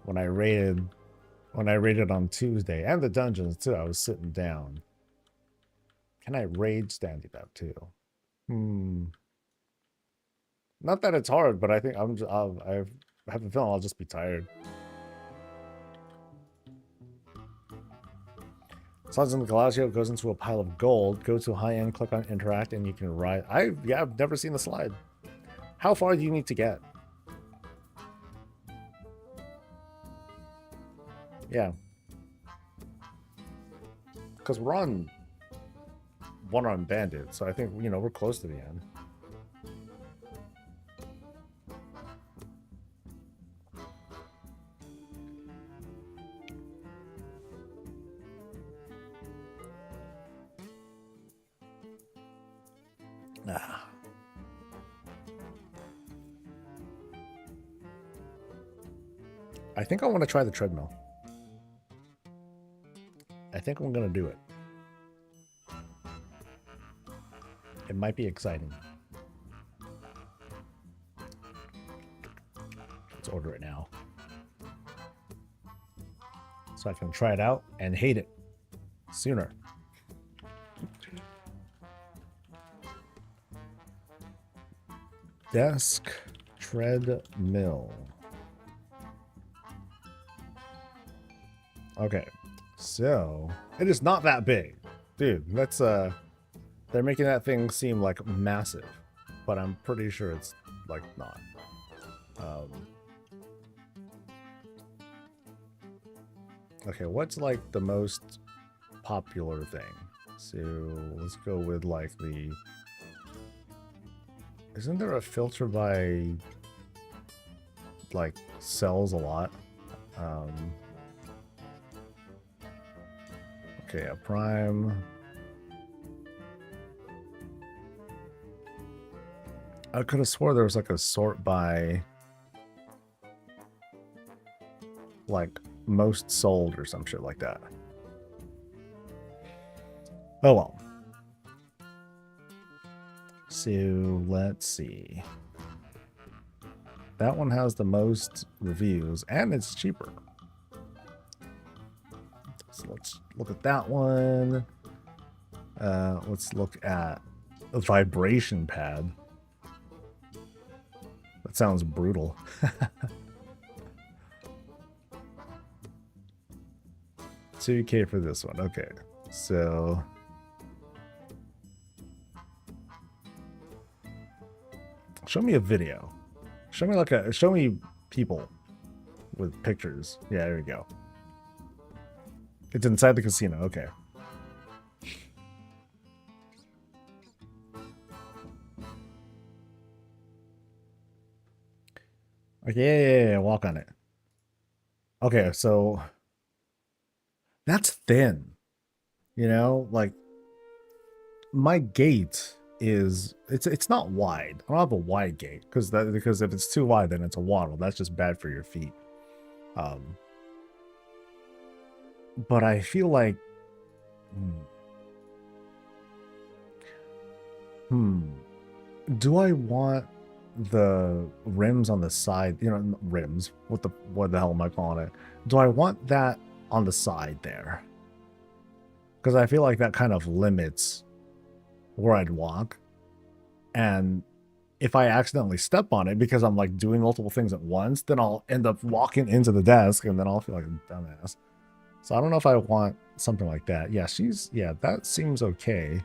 When I raided on Tuesday, and the dungeons too, I was sitting down. Can I raid standing up too? Not that it's hard, but I think I have a feeling I'll just be tired. Slides in the Galasio goes into a pile of gold. Go to high end, click on interact, and you can ride. I've never seen the slide. How far do you need to get? Yeah. Because we're on one-armed bandit, so I think, you know, we're close to the end. I think I want to try the treadmill. I think I'm going to do it. It might be exciting. Let's order it now. So I can try it out and hate it sooner. Desk treadmill. Okay, so it is not that big, dude. That's they're making that thing seem like massive, but I'm pretty sure it's like not. Okay, what's like the most popular thing? So let's go with like the. Isn't there a filter by like sells a lot? Okay, a prime. I could have swore there was like a sort by like most sold or some shit like that. Oh well. So let's see. That one has the most reviews and it's cheaper. So let's look at that one. Let's look at a vibration pad. That sounds brutal. $2K for this one. Okay, so show me a video. Show me people with pictures. Yeah, there we go. It's inside the casino. Okay. Okay, yeah, walk on it. Okay, so that's thin. You know, like my gate is it's not wide. I don't have a wide gate because if it's too wide, then it's a waddle. That's just bad for your feet. But I feel like do I want the rims on the side, you know, rims, what the hell am I calling it? Do I want that on the side there? Because I feel like that kind of limits where I'd walk. And if I accidentally step on it because I'm like doing multiple things at once, then I'll end up walking into the desk and then I'll feel like a dumbass. So I don't know if I want something like that. Yeah, that seems okay.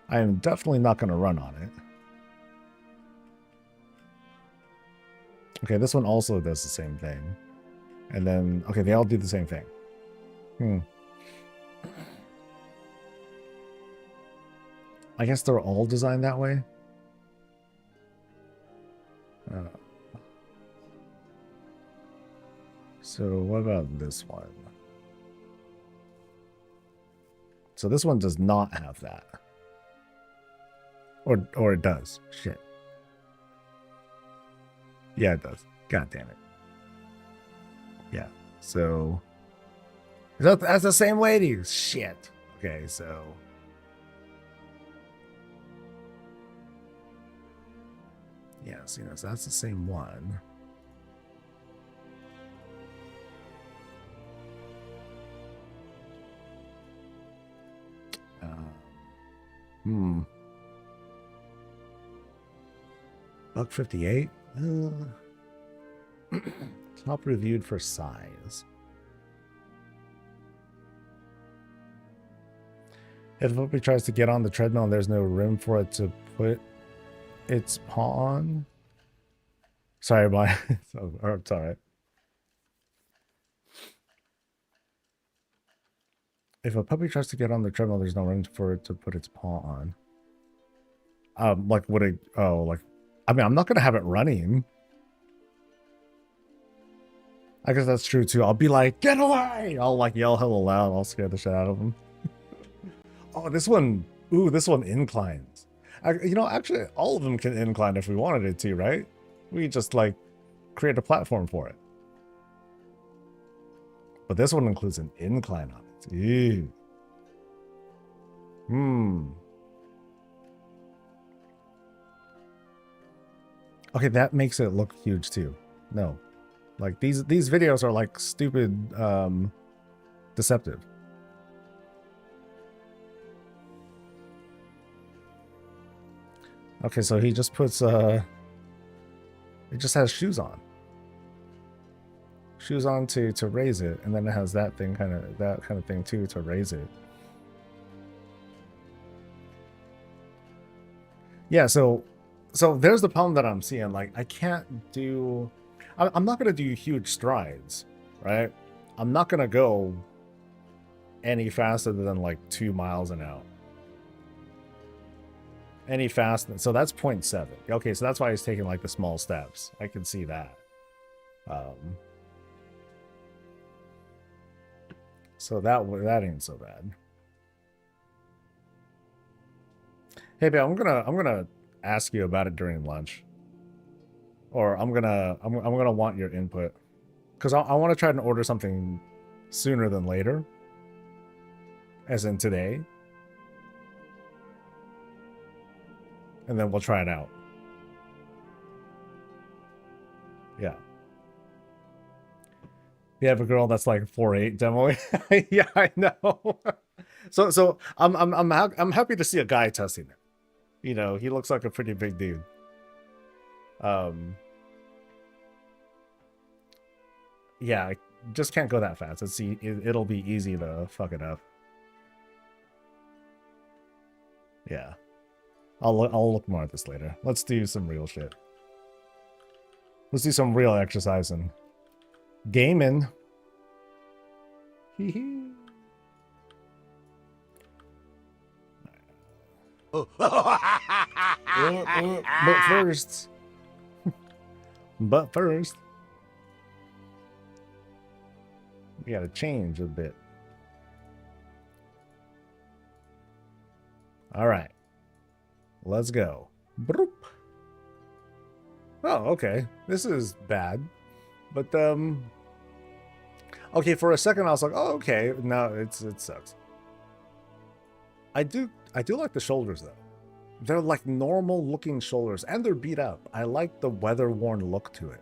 I am definitely not going to run on it. Okay, this one also does the same thing. And then, okay, they all do the same thing. I guess they're all designed that way. So what about this one? So this one does not have that. Or it does. Shit. Yeah, it does. God damn it. Yeah. So that's the same lady. Shit. Okay, so yes, so that's the same one. $158. Top reviewed for size. If the puppy tries to get on the treadmill and there's no room for it to put its paw on. Sorry, boy. It's all right. If a puppy tries to get on the treadmill, there's no room for it to put its paw on. Like would it? Oh, like I mean, I'm not gonna have it running. I guess that's true too. I'll be like, "Get away!" I'll like yell hella loud. I'll scare the shit out of them. Oh, this one. Ooh, this one inclines. Actually, all of them can incline if we wanted it to, right? We just like create a platform for it. But this one includes an incline on it. Ew. Okay, that makes it look huge too. No. Like these videos are like stupid deceptive. Okay, so he just puts It just has shoes on. Shoes on to raise it, and then it has that kind of thing too to raise it. Yeah, so there's the problem that I'm seeing. Like, I can't do... I'm not going to do huge strides, right? I'm not going to go any faster than like 2 miles an hour. Any faster. So that's 0.7. Okay, so that's why he's taking like the small steps. I can see that. So that ain't so bad. Hey, babe, I'm gonna ask you about it during lunch, or I'm gonna want your input, because I want to try and order something sooner than later, as in today, and then we'll try it out. Yeah. You have a girl that's like 4'8", demo. Yeah, I know. So I'm happy to see a guy testing it. You know, he looks like a pretty big dude. Yeah, I just can't go that fast. It'll be easy to fuck it up. Yeah. I'll look more at this later. Let's do some real shit. Let's do some real exercising. Gaming. But first, we gotta change a bit. All right, let's go. Broop. Oh, okay. This is bad, but okay. For a second, I was like, "Oh, okay." No, it sucks. I do like the shoulders though. They're like normal looking shoulders, and they're beat up. I like the weather-worn look to it.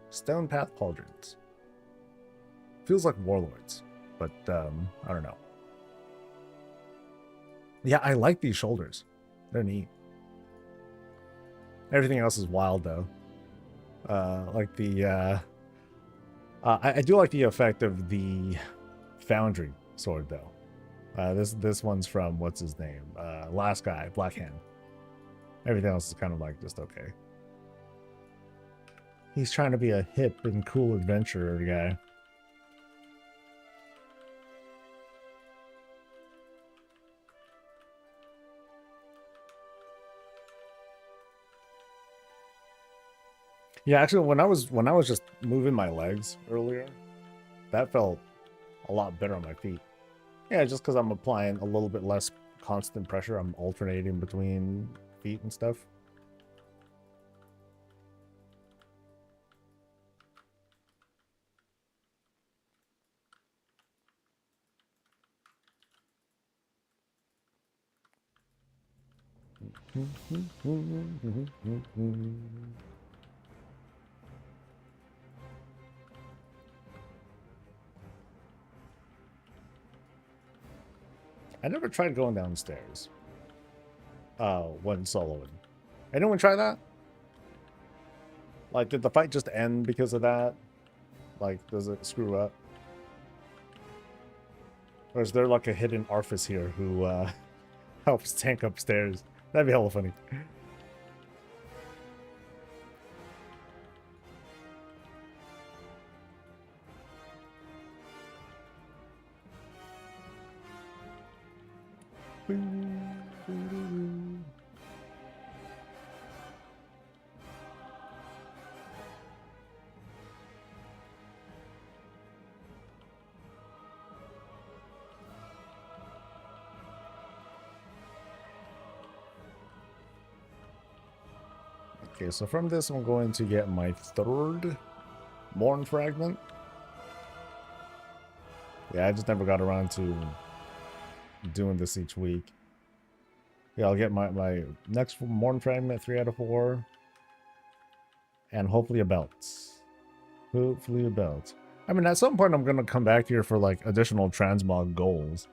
Stone Path Pauldrons. Feels like Warlords, but I don't know. Yeah, I like these shoulders. They're neat. Everything else is wild though. Like the I do like the effect of the Foundry sword though. This one's from, what's his name? Last guy, Black Hand. Everything else is kind of like just okay. He's trying to be a hip and cool adventurer guy. Yeah, actually, when I was just moving my legs earlier, that felt a lot better on my feet. Yeah, just because I'm applying a little bit less constant pressure. I'm alternating between feet and stuff. I never tried going downstairs. When soloing. Anyone try that? Like, did the fight just end because of that? Like, does it screw up? Or is there like a hidden orifice here who helps tank upstairs? That'd be hella funny. Okay, so from this, I'm going to get my third Morn Fragment. Yeah, I just never got around to doing this each week. Yeah, I'll get my next Morn Fragment, 3 out of 4. And hopefully a belt. Hopefully a belt. I mean, at some point, I'm going to come back here for, like, additional transmog goals.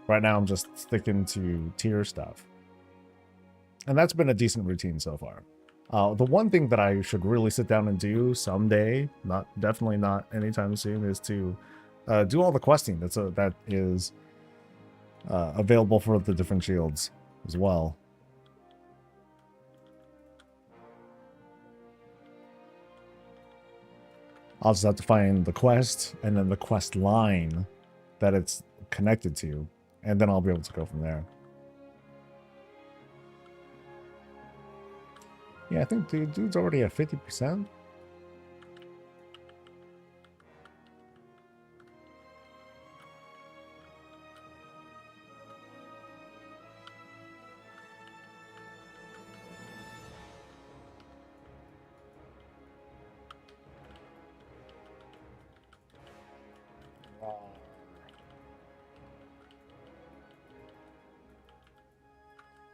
Right now, I'm just sticking to tier stuff. And that's been a decent routine so far. The one thing that I should really sit down and do someday, definitely not anytime soon, is to do all the questing that is available for the different shields as well. I'll just have to find the quest and then the quest line that it's connected to, and then I'll be able to go from there. Yeah, I think dude's already at 50%.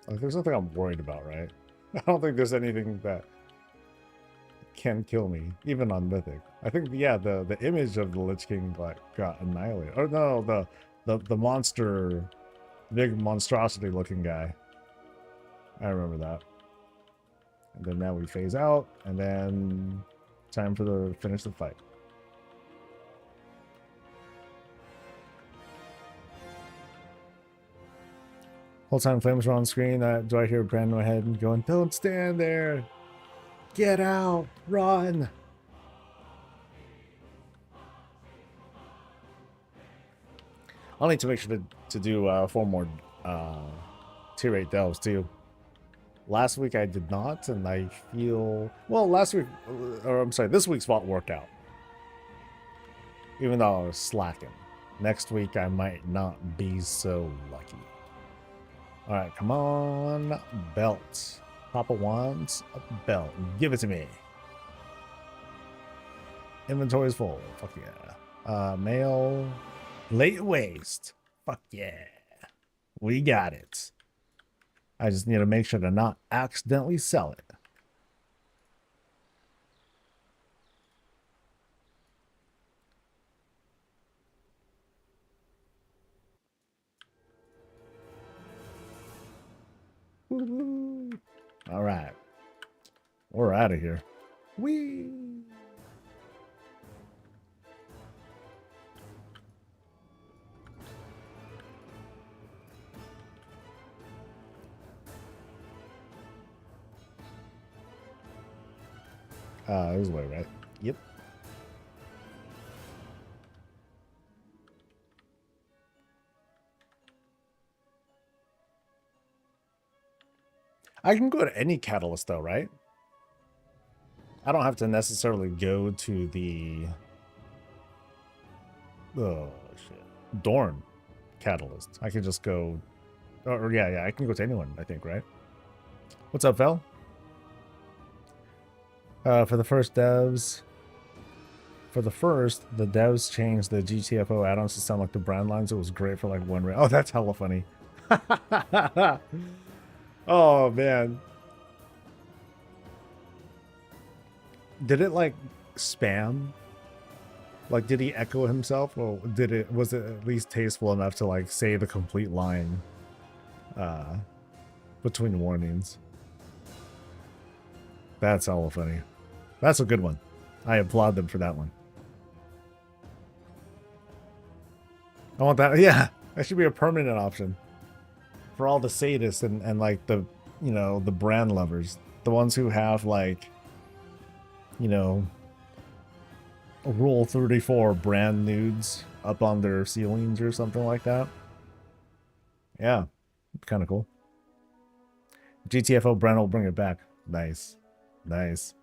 Like, there's nothing I'm worried about, right? I don't think there's anything that can kill me, even on Mythic. I think, yeah, the image of the Lich King like got annihilated. Or no, the monster, big monstrosity looking guy. I remember that. And then now we phase out, and then time for the finish the fight. Whole time flames are on screen. Do I hear Brand in my head going, "Don't stand there! Get out! Run!" I'll need to make sure to do 4 more tier 8 delves too. Last week I did not, and I feel... Well, last week... Or I'm sorry, this week's vault worked out. Even though I was slacking. Next week I might not be so lucky. Alright, come on. Belt. Papa wants a belt. Give it to me. Inventory's full. Fuck yeah. Mail. Late waste. Fuck yeah. We got it. I just need to make sure to not accidentally sell it. All right. We're out of here. Whee! This way, right? Yep. I can go to any catalyst though, right? I don't have to necessarily go to the... Oh, shit. Dorn catalyst. I can just go... Or yeah, I can go to anyone, I think, right? What's up, Vel? For the first, the devs changed the GTFO add-ons to sound like the brand lines. It was great for like one... Oh, that's hella funny. Oh, man. Did it like spam? Like, did he echo himself? Or was it at least tasteful enough to like say the complete line between warnings? That's hella funny. That's a good one. I applaud them for that one. I want that. Yeah, that should be a permanent option for all the sadists and like the, you know, the brand lovers, the ones who have like, you know, Rule 34 brand nudes up on their ceilings or something like that. Yeah, kind of cool. GTFO brand will bring it back. Nice. Nice.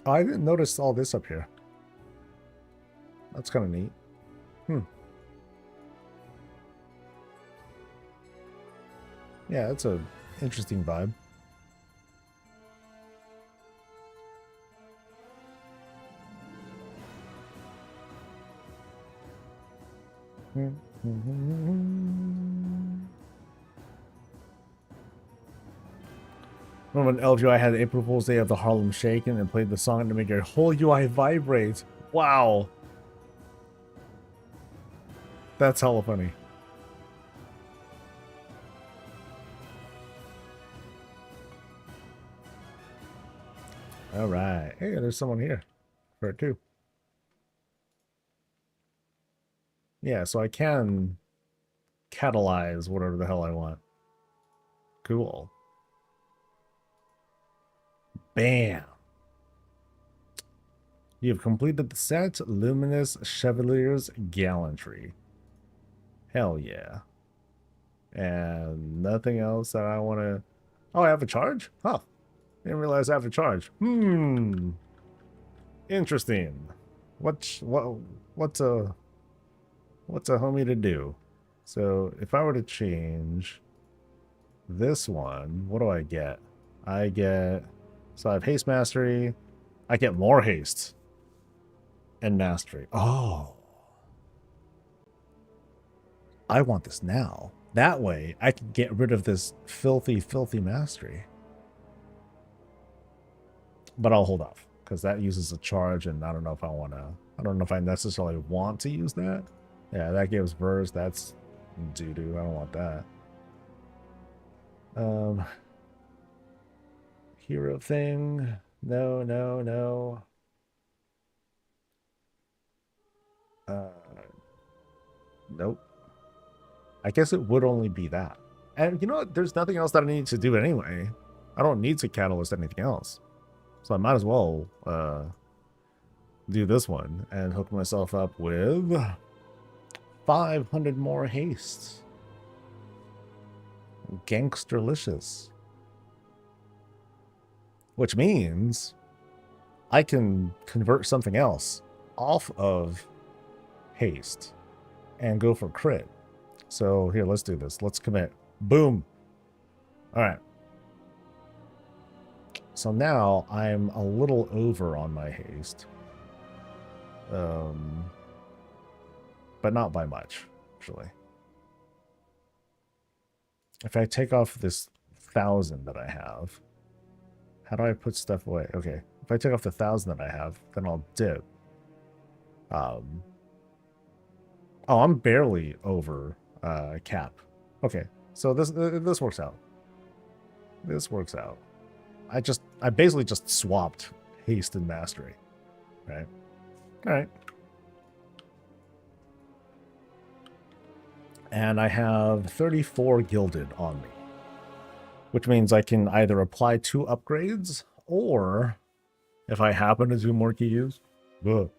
Oh, I didn't notice all this up here. That's kind of neat. Yeah, that's a interesting vibe. Remember when LGI had April Fool's Day of the Harlem Shake and played the song to make your whole UI vibrate? Wow. That's hella funny. All right. Hey, there's someone here for it too. Yeah, so I can catalyze whatever the hell I want. Cool. Bam. You have completed the set, Luminous Chevalier's Gallantry. Hell yeah. And nothing else that I want to... Oh, I have a charge? Huh. Didn't realize I have a charge. Interesting. What's a homie to do? So if I were to change this one, what do I get? I get... So I have haste mastery. I get more haste and mastery. Oh. I want this now. That way I can get rid of this filthy, filthy mastery. But I'll hold off because that uses a charge, and I don't know if I want to. I don't know if I necessarily want to use that. Yeah, that gives verse. That's doo-doo. I don't want that. Hero thing. No, no, no. Nope. I guess it would only be that. And you know what? There's nothing else that I need to do anyway. I don't need to catalyst anything else. So I might as well do this one and hook myself up with 500 more haste. Gangsterlicious. Which means I can convert something else off of haste and go for crit. So here, let's do this. Let's commit. Boom. All right. So now I'm a little over on my haste. But not by much, actually. If I take off this 1,000 that I have, how do I put stuff away? Okay, if I take off the 1,000 that I have, then I'll dip. Oh, I'm barely over cap. Okay, so this works out. This works out. I basically just swapped haste and mastery, right? All right. And I have 34 gilded on me, which means I can either apply 2 upgrades, or if I happen to do more keys, or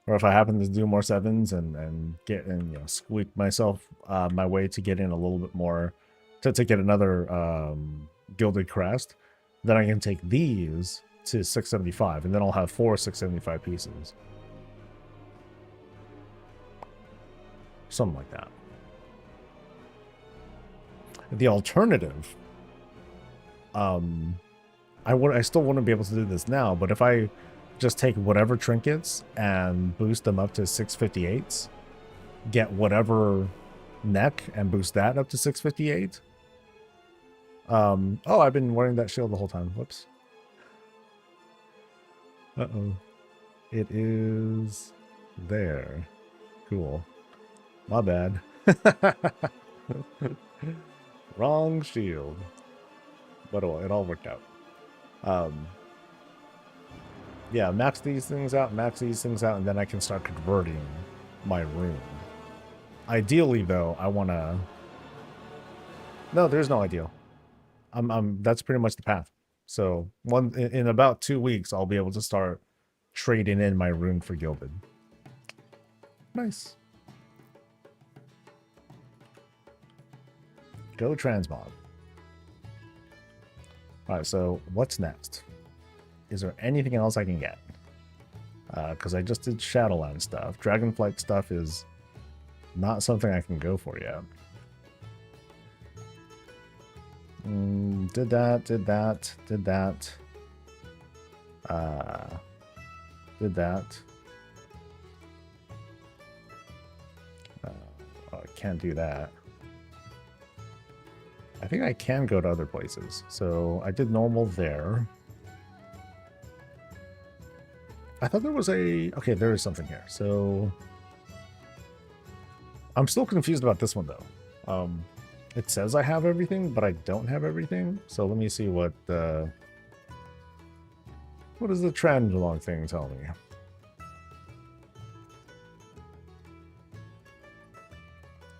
if I happen to do more 7s and get and squeak myself my way to get in a little bit more to get another gilded crest, then I can take these to 675, and then I'll have 4 675 pieces. Something like that. The alternative, I still wouldn't be able to do this now, but if I just take whatever trinkets and boost them up to 658s, get whatever neck and boost that up to 658. Oh, I've been wearing that shield the whole time. Whoops. Uh-oh. It is there. Cool. My bad. Wrong shield. But it all worked out. Yeah, max these things out, and then I can start converting my rune. Ideally, though, I want to... No, there's no ideal. That's pretty much the path. So in about 2 weeks, I'll be able to start trading in my rune for gilded. Nice. Go transmog. Alright, so what's next? Is there anything else I can get? Because I just did Shadowland stuff. Dragonflight stuff is not something I can go for yet. Did that. Did that. I can't do that. I think I can go to other places. So I did normal there. I thought there was a... Okay, there is something here. So... I'm still confused about this one though. It says I have everything, but I don't have everything. So let me see what does the trend log thing tell me?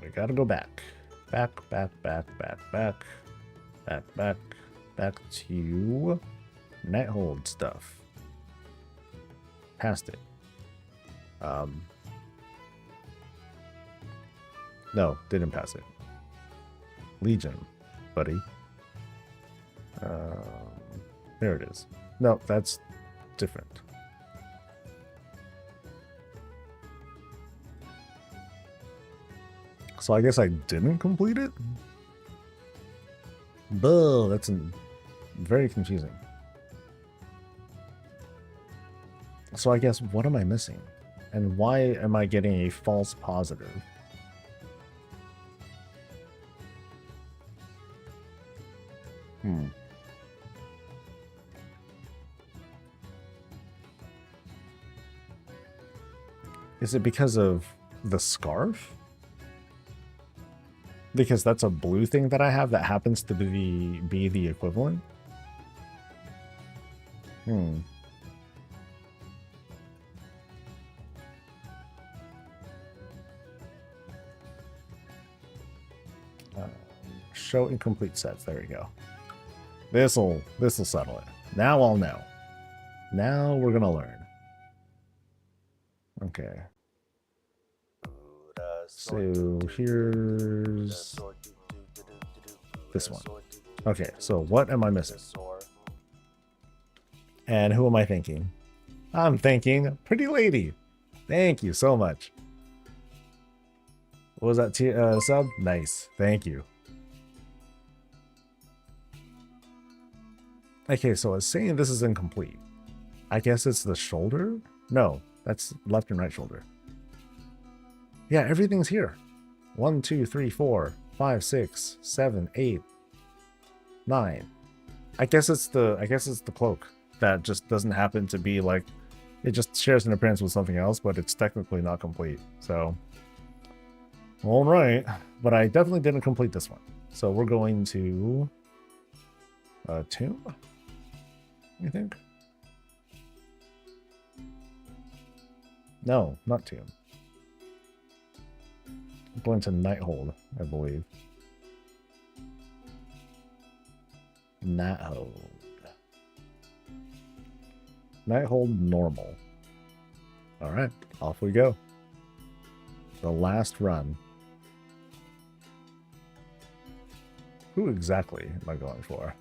We gotta go back. Back to Nighthold stuff. Past it. No, didn't pass it. Legion, buddy. There it is. No, that's different. So I guess I didn't complete it? Buh, that's very confusing. So I guess, what am I missing? And why am I getting a false positive? Is it because of the scarf? Because that's a blue thing that I have that happens to be the equivalent? Show incomplete sets. There we go. This'll settle it. Now I'll know. Now we're gonna learn. Okay. So here's this one. Okay, so what am I missing? And who am I thinking? I'm thinking Pretty Lady. Thank you so much. What was that sub? Nice. Thank you. Okay, so I was saying this is incomplete. I guess it's the shoulder? No, that's left and right shoulder. Yeah, everything's here. 1, 2, 3, 4, 5, 6, 7, 8, 9. I guess it's the cloak that just doesn't happen to be like, it just shares an appearance with something else, but it's technically not complete. So, all right, but I definitely didn't complete this one. So we're going to Tomb, you think? No, not Tomb. I'm going to Nighthold, I believe. Nighthold. Nighthold normal. Alright, off we go. The last run. Who exactly am I going for?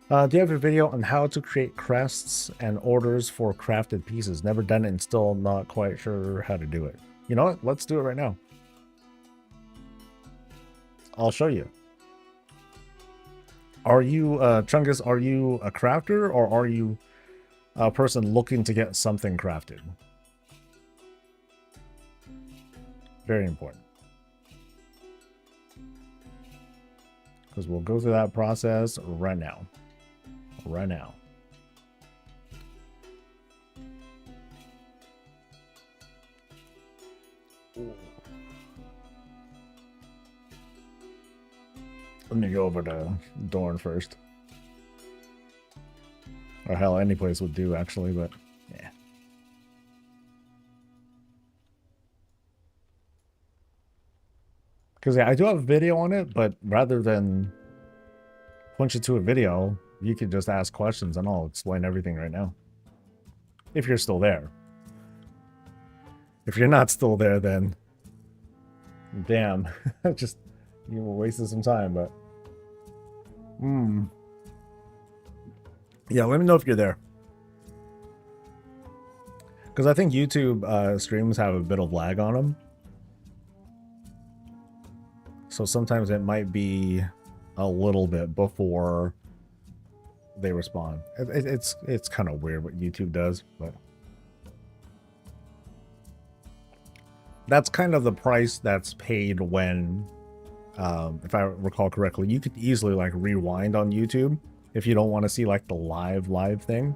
Do you have a video on how to create crests and orders for crafted pieces? Never done it and still not quite sure how to do it. You know what? Let's do it right now. I'll show you. Are you, Chungus, are you a crafter or are you a person looking to get something crafted? Very important. Because we'll go through that process right now. Right now. Let me go over to Dorn first. Or hell, any place would do actually, but yeah. Because yeah, I do have a video on it, but rather than punch it to a video, you can just ask questions and I'll explain everything right now. If you're still there. If you're not still there, then damn. Just, you wasted some time, but yeah, let me know if you're there. Because I think YouTube streams have a bit of lag on them. So sometimes it might be a little bit before they respond. It's kind of weird what YouTube does, but that's kind of the price that's paid when, if I recall correctly, you could easily like rewind on YouTube if you don't want to see like the live thing.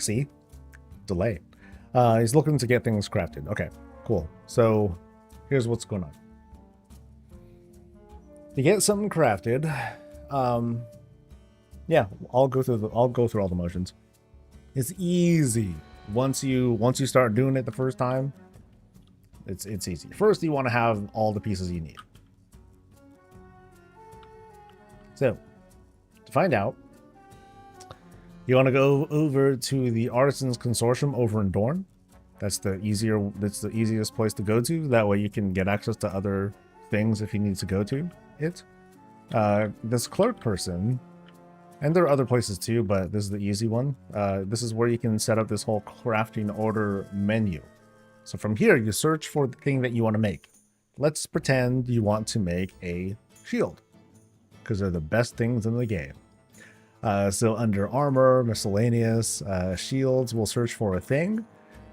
See? Delay. He's looking to get things crafted. Okay, cool. So here's what's going on. To get something crafted, yeah, I'll go through all the motions. It's easy. Once you start doing it the first time, it's easy. First, you want to have all the pieces you need. So, to find out, you want to go over to the Artisans Consortium over in Dorne. That's the easiest place to go to. That way you can get access to other things if you need to go to it. This clerk person, and there are other places too, but this is the easy one. This is where you can set up this whole crafting order menu. So from here, you search for the thing that you want to make. Let's pretend you want to make a shield, because they're the best things in the game. So under armor, miscellaneous, shields, we'll search for a thing,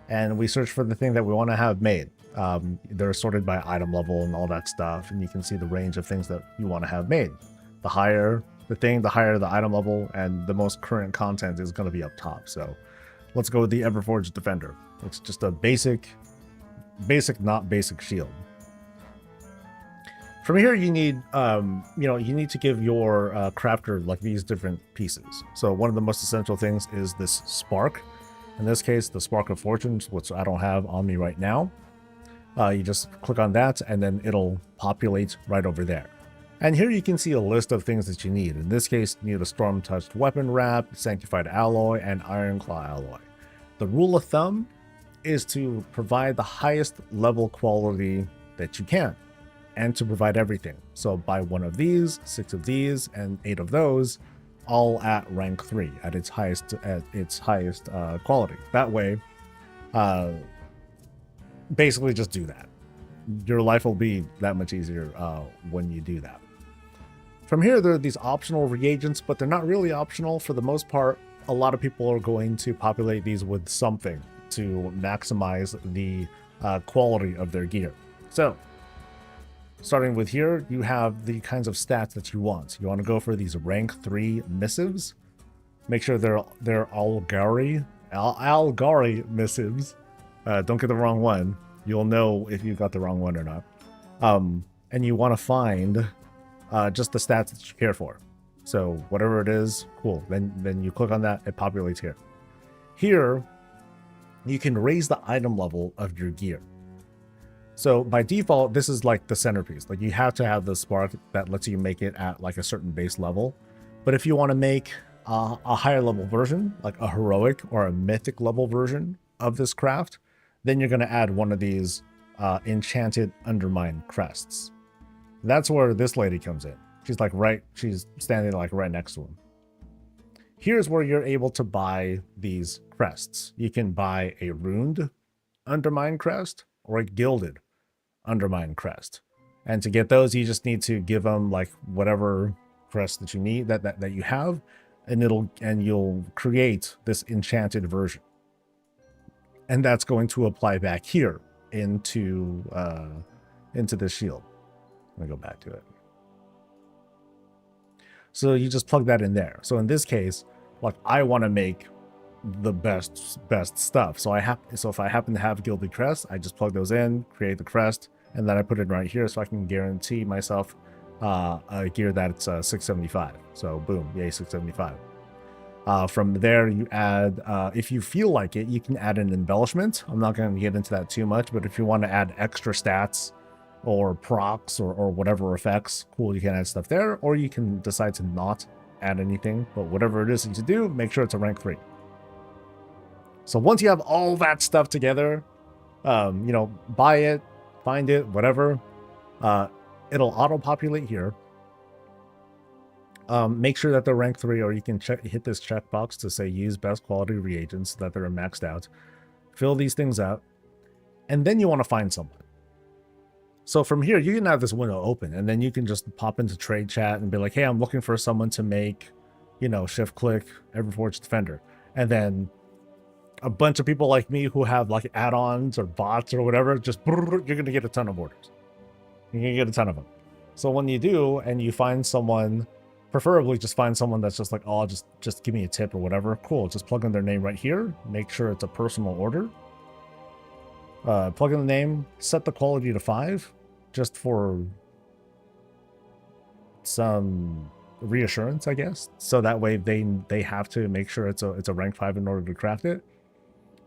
and we search for the thing that we want to have made. They're sorted by item level and all that stuff, and you can see the range of things that you want to have made. The higher the thing, the higher the item level, and the most current content is going to be up top. So let's go with the Everforged Defender. It's just a basic, not basic shield. From here, you need, you need to give your crafter like these different pieces. So one of the most essential things is this spark. In this case, the Spark of Fortune, which I don't have on me right now. You just click on that, and then it'll populate right over there. And here you can see a list of things that you need. In this case, you need a Storm-Touched Weapon Wrap, Sanctified Alloy, and Ironclaw Alloy. The rule of thumb is to provide the highest level quality that you can, and to provide everything. So buy 1 of these, 6 of these, and 8 of those, all at rank 3 at its highest quality. That way, basically just do that. Your life will be that much easier when you do that. From here, there are these optional reagents, but they're not really optional. For the most part, a lot of people are going to populate these with something to maximize the quality of their gear. So, starting with here, you have the kinds of stats that you want. You want to go for these rank 3 missives. Make sure they're Algari missives. Don't get the wrong one. You'll know if you got the wrong one or not. And you want to find just the stats that you care for. So whatever it is, cool. Then you click on that, it populates here. Here, you can raise the item level of your gear. So by default, this is like the centerpiece. Like you have to have the spark that lets you make it at like a certain base level. But if you want to make a higher level version, like a heroic or a mythic level version of this craft, then you're going to add one of these enchanted undermine crests. That's where this lady comes in. She's standing like right next to him. Here's where you're able to buy these crests. You can buy a runed undermine crest or a gilded undermine crest. And to get those, you just need to give them like whatever crest that you need that you have, and you'll create this enchanted version. And that's going to apply back here into this shield. Let me go back to it. So you just plug that in there. So in this case, like I want to make the best stuff. So if I happen to have gilded crest, I just plug those in, create the crest, and then I put it right here so I can guarantee myself a gear that's 675. So boom, yay, 675. From there, you add, if you feel like it, you can add an embellishment. I'm not going to get into that too much, but if you want to add extra stats or procs or whatever effects, cool, you can add stuff there, or you can decide to not add anything. But whatever it is that you do, make sure it's a rank 3. So once you have all that stuff together, buy it, find it, whatever, it'll auto-populate here. Make sure that they're rank 3, or you can hit this checkbox to say use best quality reagents so that they're maxed out. Fill these things out, and then you want to find someone. So from here, you can have this window open, and then you can just pop into trade chat and be like, hey, I'm looking for someone to make, shift click Everforged Defender. And then a bunch of people like me who have like add-ons or bots or whatever, you're going to get a ton of orders. You're going to get a ton of them. So when you do, and you find someone Preferably just find someone that's just like, oh, just give me a tip or whatever. Cool, just plug in their name right here. Make sure it's a personal order. Plug in the name, set the quality to 5, just for some reassurance, I guess. So that way they have to make sure it's a rank 5 in order to craft it.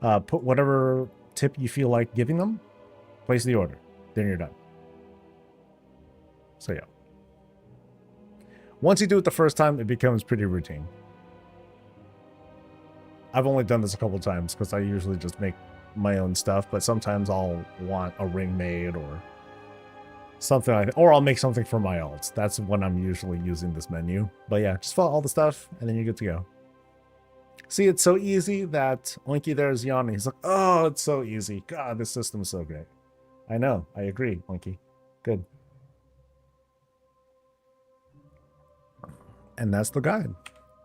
Put whatever tip you feel like giving them, place the order, then you're done. So yeah. Once you do it the first time, it becomes pretty routine. I've only done this a couple times because I usually just make my own stuff, but sometimes I'll want a ring made or something like that, or I'll make something for my alts. That's when I'm usually using this menu. But yeah, just follow all the stuff and then you're good to go. See, it's so easy that Oinky there is yawning. He's like, oh, it's so easy. God, this system is so great. I know. I agree, Oinky. Good. And that's the guide.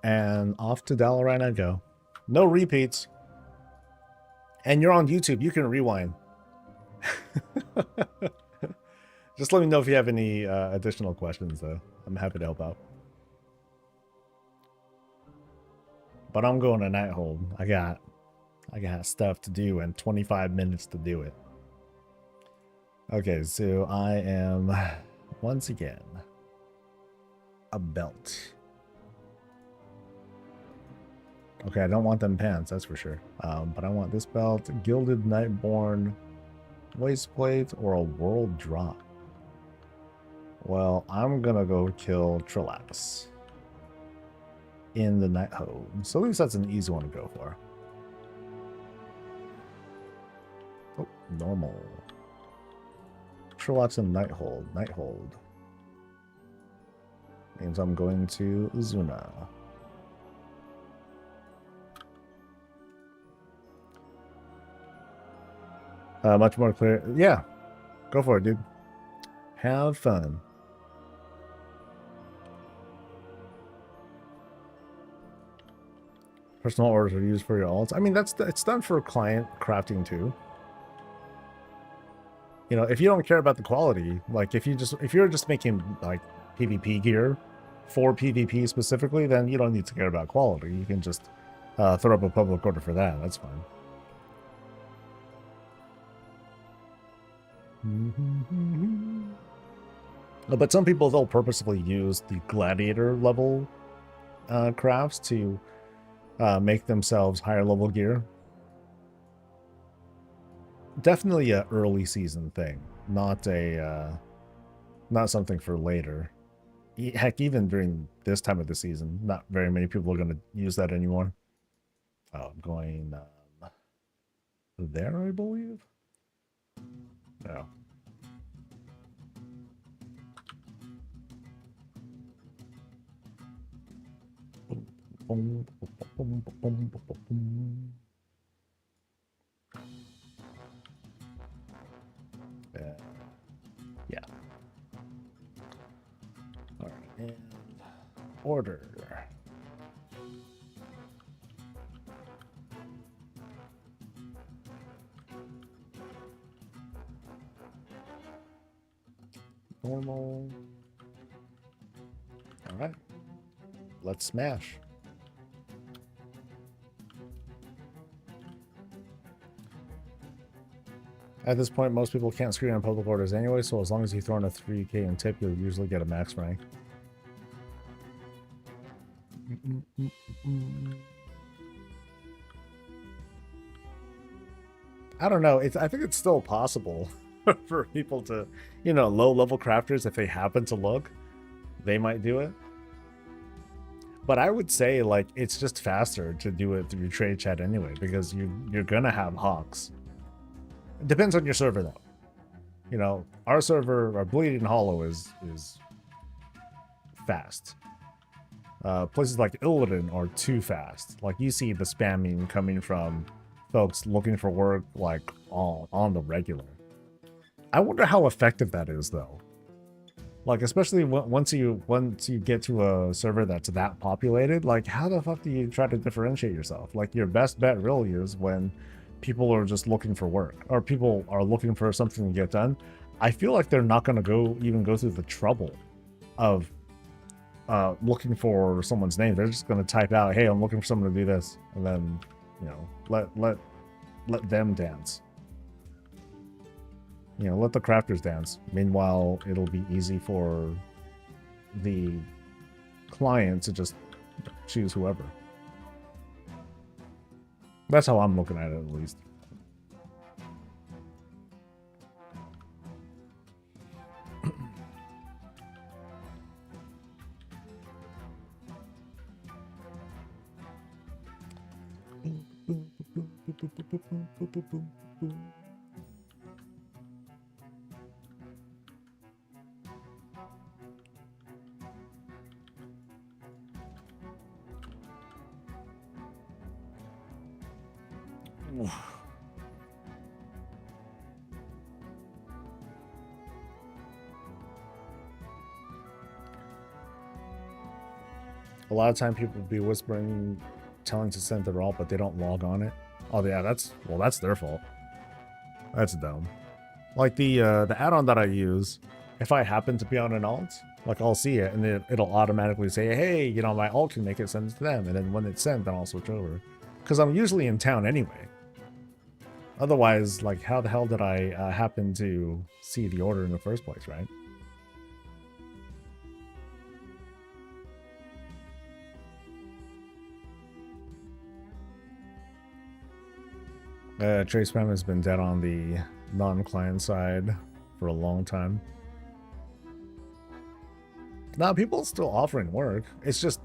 And off to Dalaran I go. No repeats. And you're on YouTube. You can rewind. Just let me know if you have any additional questions, though. I'm happy to help out. But I'm going to Nighthold. I got stuff to do and 25 minutes to do it. Okay, so I am once again a belt. Okay, I don't want them pants, that's for sure. But I want this belt, Gilded Nightborn, Waistplate, or a World Drop. Well, I'm gonna go kill Trillax in the Nighthold. So at least that's an easy one to go for. Oh, normal. Trillax in Nighthold. Nighthold. Means I'm going to Zuna. Much more clear. Yeah, go for it, dude. Have fun. Personal orders are used for your alts. I mean, it's done for client crafting too. You know, if you don't care about the quality, like if you're just making like PvP gear for PvP specifically, then you don't need to care about quality. You can just throw up a public order for that. That's fine. But some people, they'll purposefully use the gladiator level crafts to make themselves higher level gear. Definitely a early season thing, not something for later. Heck, even during this time of the season, not very many people are going to use that anymore. Oh, I'm going there, I believe. No. Yeah. All right, and order. Normal. All right, let's smash. At this point, most people can't screen on public orders anyway, so as long as you throw in a 3k in tip, you'll usually get a max rank. I don't know. I think it's still possible for people to, you know, low-level crafters, if they happen to look, they might do it. But I would say, like, it's just faster to do it through trade chat anyway, because you're gonna have hawks. It depends on your server, though. You know, our server, our Bleeding Hollow is fast. Places like Illidan are too fast. Like, you see the spamming coming from folks looking for work, like, on the regular. I wonder how effective that is, though. Like, especially once you get to a server that's that populated, like, how the fuck do you try to differentiate yourself? Like, your best bet really is when people are just looking for work, or people are looking for something to get done. I feel like they're not going to even go through the trouble of looking for someone's name. They're just going to type out, "Hey, I'm looking for someone to do this," and then, you know, let them dance. You know, let the crafters dance. Meanwhile, it'll be easy for the client to just choose whoever. That's how I'm looking at it, at least. A lot of time people be whispering, telling to send their alt, but they don't log on it. Oh yeah, that's their fault. That's dumb. Like the add-on that I use, if I happen to be on an alt, like I'll see it and it'll automatically say, "Hey, you know, my alt can make it send it to them," and then when it's sent, then I'll switch over. Because I'm usually in town anyway. Otherwise, like, how the hell did I happen to see the order in the first place, right? Trade spam has been dead on the non-client side for a long time. Now, people are still offering work. It's just,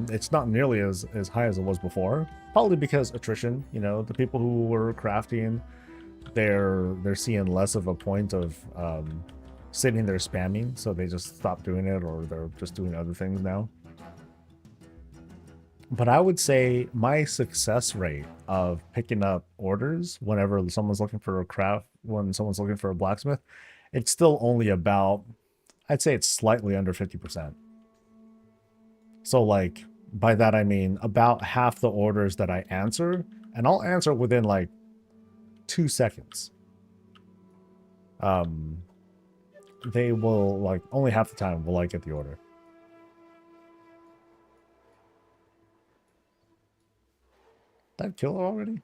it's not nearly as high as it was before. Probably because attrition, you know, the people who were crafting, they're seeing less of a point of sitting there spamming, so they just stop doing it, or they're just doing other things now. But I would say my success rate of picking up orders whenever someone's looking for a craft, when someone's looking for a blacksmith, it's still only about, I'd say it's slightly under 50%. So like, by that I mean about half the orders that I answer, and I'll answer within like 2 seconds. They will, like, only half the time will I get the order. Did I kill it already?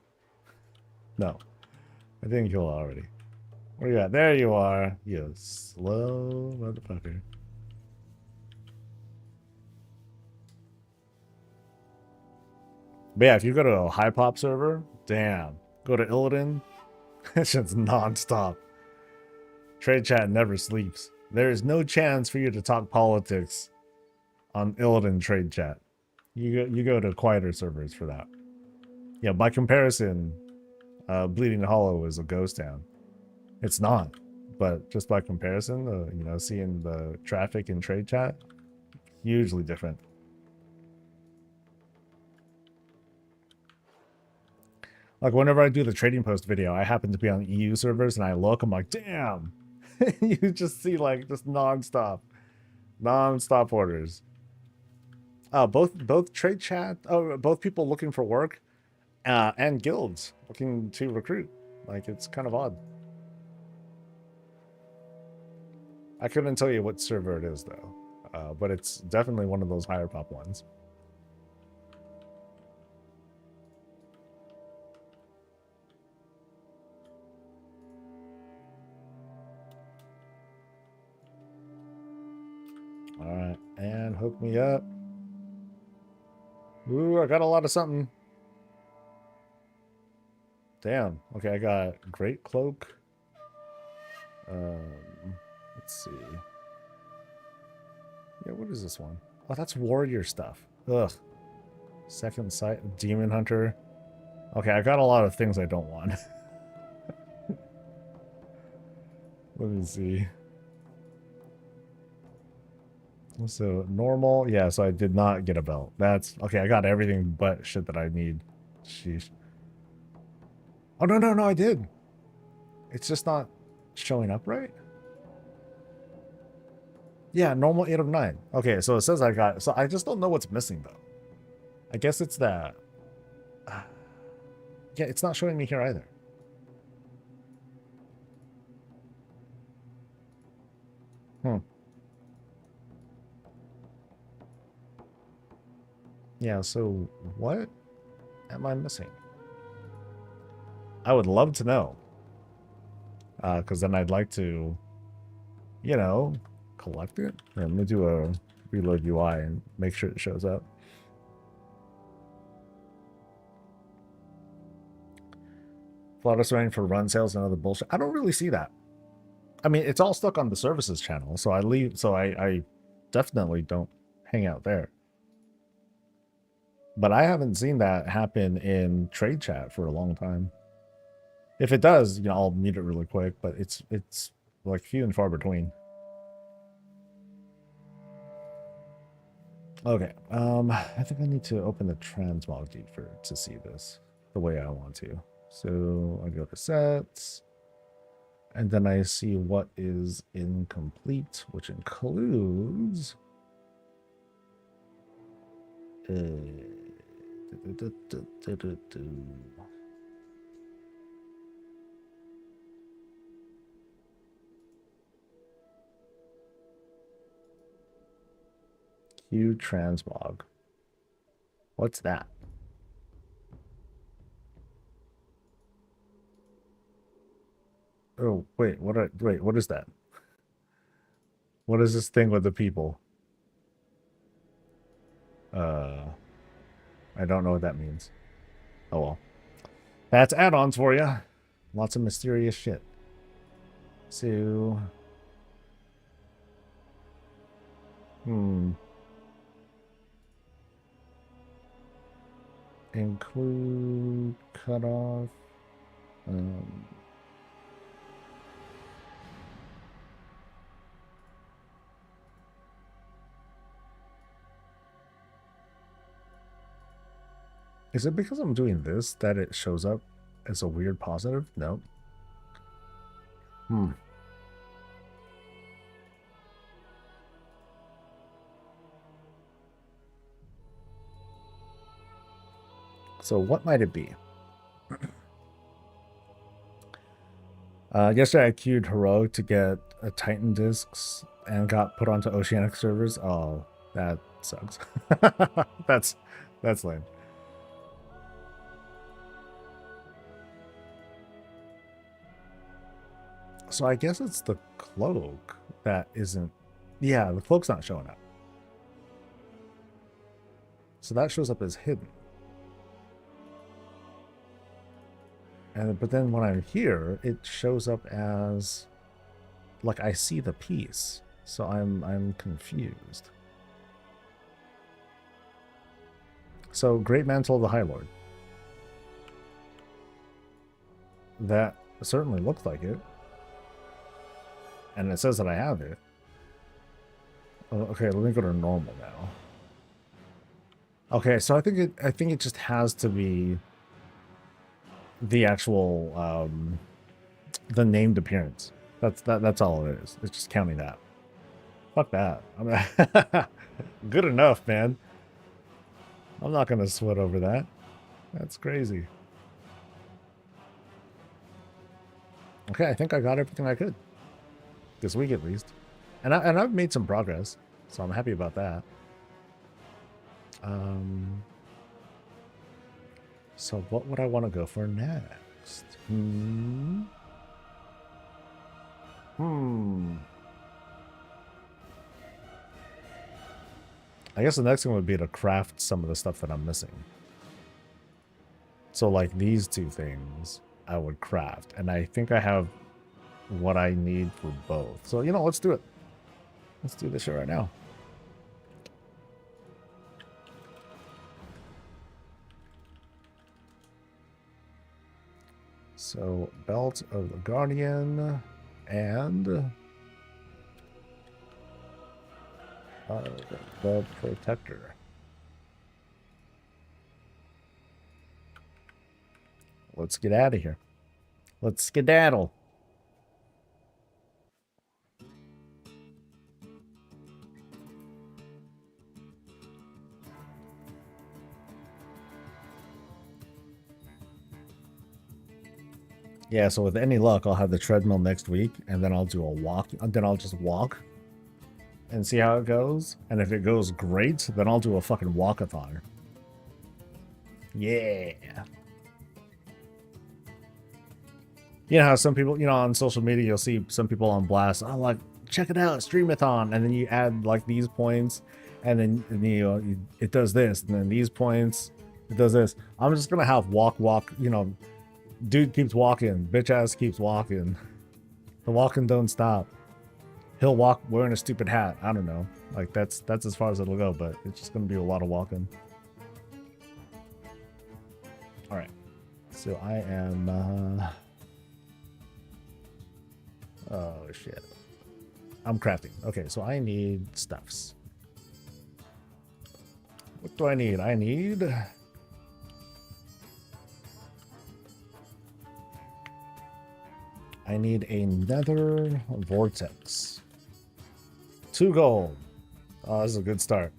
No, I didn't kill it already. Where you at? There you are, you slow motherfucker. But yeah, if you go to a high pop server, damn, go to Illidan, it's just non-stop. Trade chat never sleeps. There is no chance for you to talk politics on Illidan trade chat. You go to quieter servers for that. Yeah, by comparison, Bleeding Hollow is a ghost town. It's not, but just by comparison, you know, seeing the traffic in trade chat, hugely different. Like whenever I do the trading post video, I happen to be on EU servers and I look, I'm like, damn. You just see like just non-stop orders. Both trade chat, both people looking for work, and guilds looking to recruit. Like, it's kind of odd. I couldn't tell you what server it is though, but it's definitely one of those higher pop ones. All right, and hook me up. Ooh, I got a lot of something. Damn. Okay, I got Great Cloak. Let's see. Yeah, what is this one? Oh, that's warrior stuff. Ugh. Second Sight, Demon Hunter. Okay, I got a lot of things I don't want. Let me see. So normal, yeah. So I did not get a belt. That's okay. I got everything but shit that I need. Sheesh. Oh no, I did. It's just not showing up right. Yeah, normal 8 of 9. Okay, so it says I got. So I just don't know what's missing though. I guess it's that. Yeah, it's not showing me here either. Hmm. Yeah, so what am I missing? I would love to know. Because then I'd like to, you know, collect it. Yeah, let me do a reload UI and make sure it shows up. Flawless running for run sales and other bullshit. I don't really see that. I mean, it's all stuck on the services channel, so I definitely don't hang out there. But I haven't seen that happen in trade chat for a long time. If it does, you know, I'll mute it really quick, but it's like few and far between. Okay, I think I need to open the transmog feed to see this the way I want to. So I go to sets, and then I see what is incomplete, which includes Q transmog. What's that? Oh, wait, what is that? What is this thing with the people? I don't know what that means. Oh well. That's add-ons for you. Lots of mysterious shit. So include cutoff. Is it because I'm doing this that it shows up as a weird positive? No. So what might it be? Yesterday I queued Heroic to get a Titan discs and got put onto Oceanic servers. Oh, that sucks. that's lame. So I guess it's the cloak that isn't. Yeah, the cloak's not showing up. So that shows up as hidden. But then when I'm here, it shows up as like I see the piece. So I'm confused. So Great Mantle of the High Lord. That certainly looks like it. And it says that I have it. Okay, let me go to normal now. Okay, so I think it just has to be the actual the named appearance. That's all it is. It's just counting that. Fuck that. I mean, good enough, man. I'm not gonna sweat over that. That's crazy. Okay, I think I got everything I could this week at least, and I've made some progress, so I'm happy about that. So what would I want to go for next? I guess the next one would be to craft some of the stuff that I'm missing. So like these two things I would craft, and I think I have what I need for both. So, you know, let's do it. Let's do this shit right now. So, Belt of the Guardian and the Protector. Let's get out of here. Let's skedaddle. Yeah, so with any luck, I'll have the treadmill next week, and then I'll do a walk. And then I'll just walk and see how it goes. And if it goes great, then I'll do a fucking walkathon. Yeah. You know how some people, you know, on social media, you'll see some people on blast. Oh, like, check it out, Streamathon. And then you add like these points, and then you know, it does this. And then these points, it does this. I'm just going to have walk, you know, dude keeps walking, bitch ass keeps walking. The walking don't stop. He'll walk wearing a stupid hat. I don't know. Like, that's as far as it'll go, but it's just going to be a lot of walking. All right. So I am... oh, shit. I'm crafting. Okay, so I need stuffs. What do I need? I need... another vortex. 2 gold. Oh, this is a good start.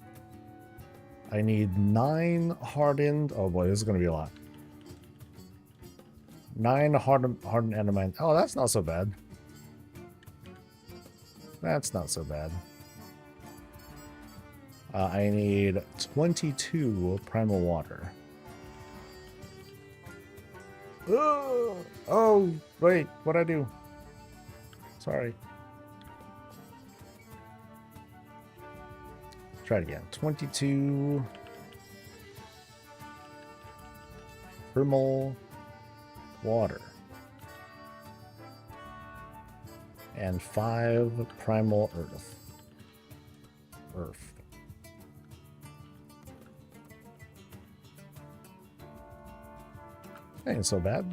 I need 9 hardened... oh boy, this is going to be a lot. 9 hardened adamant. Oh, that's not so bad. That's not so bad. I need 22 primal water. Oh, wait, what'd I do? Sorry. Try it again. 22 primal water. And 5 primal earth. Ain't so bad.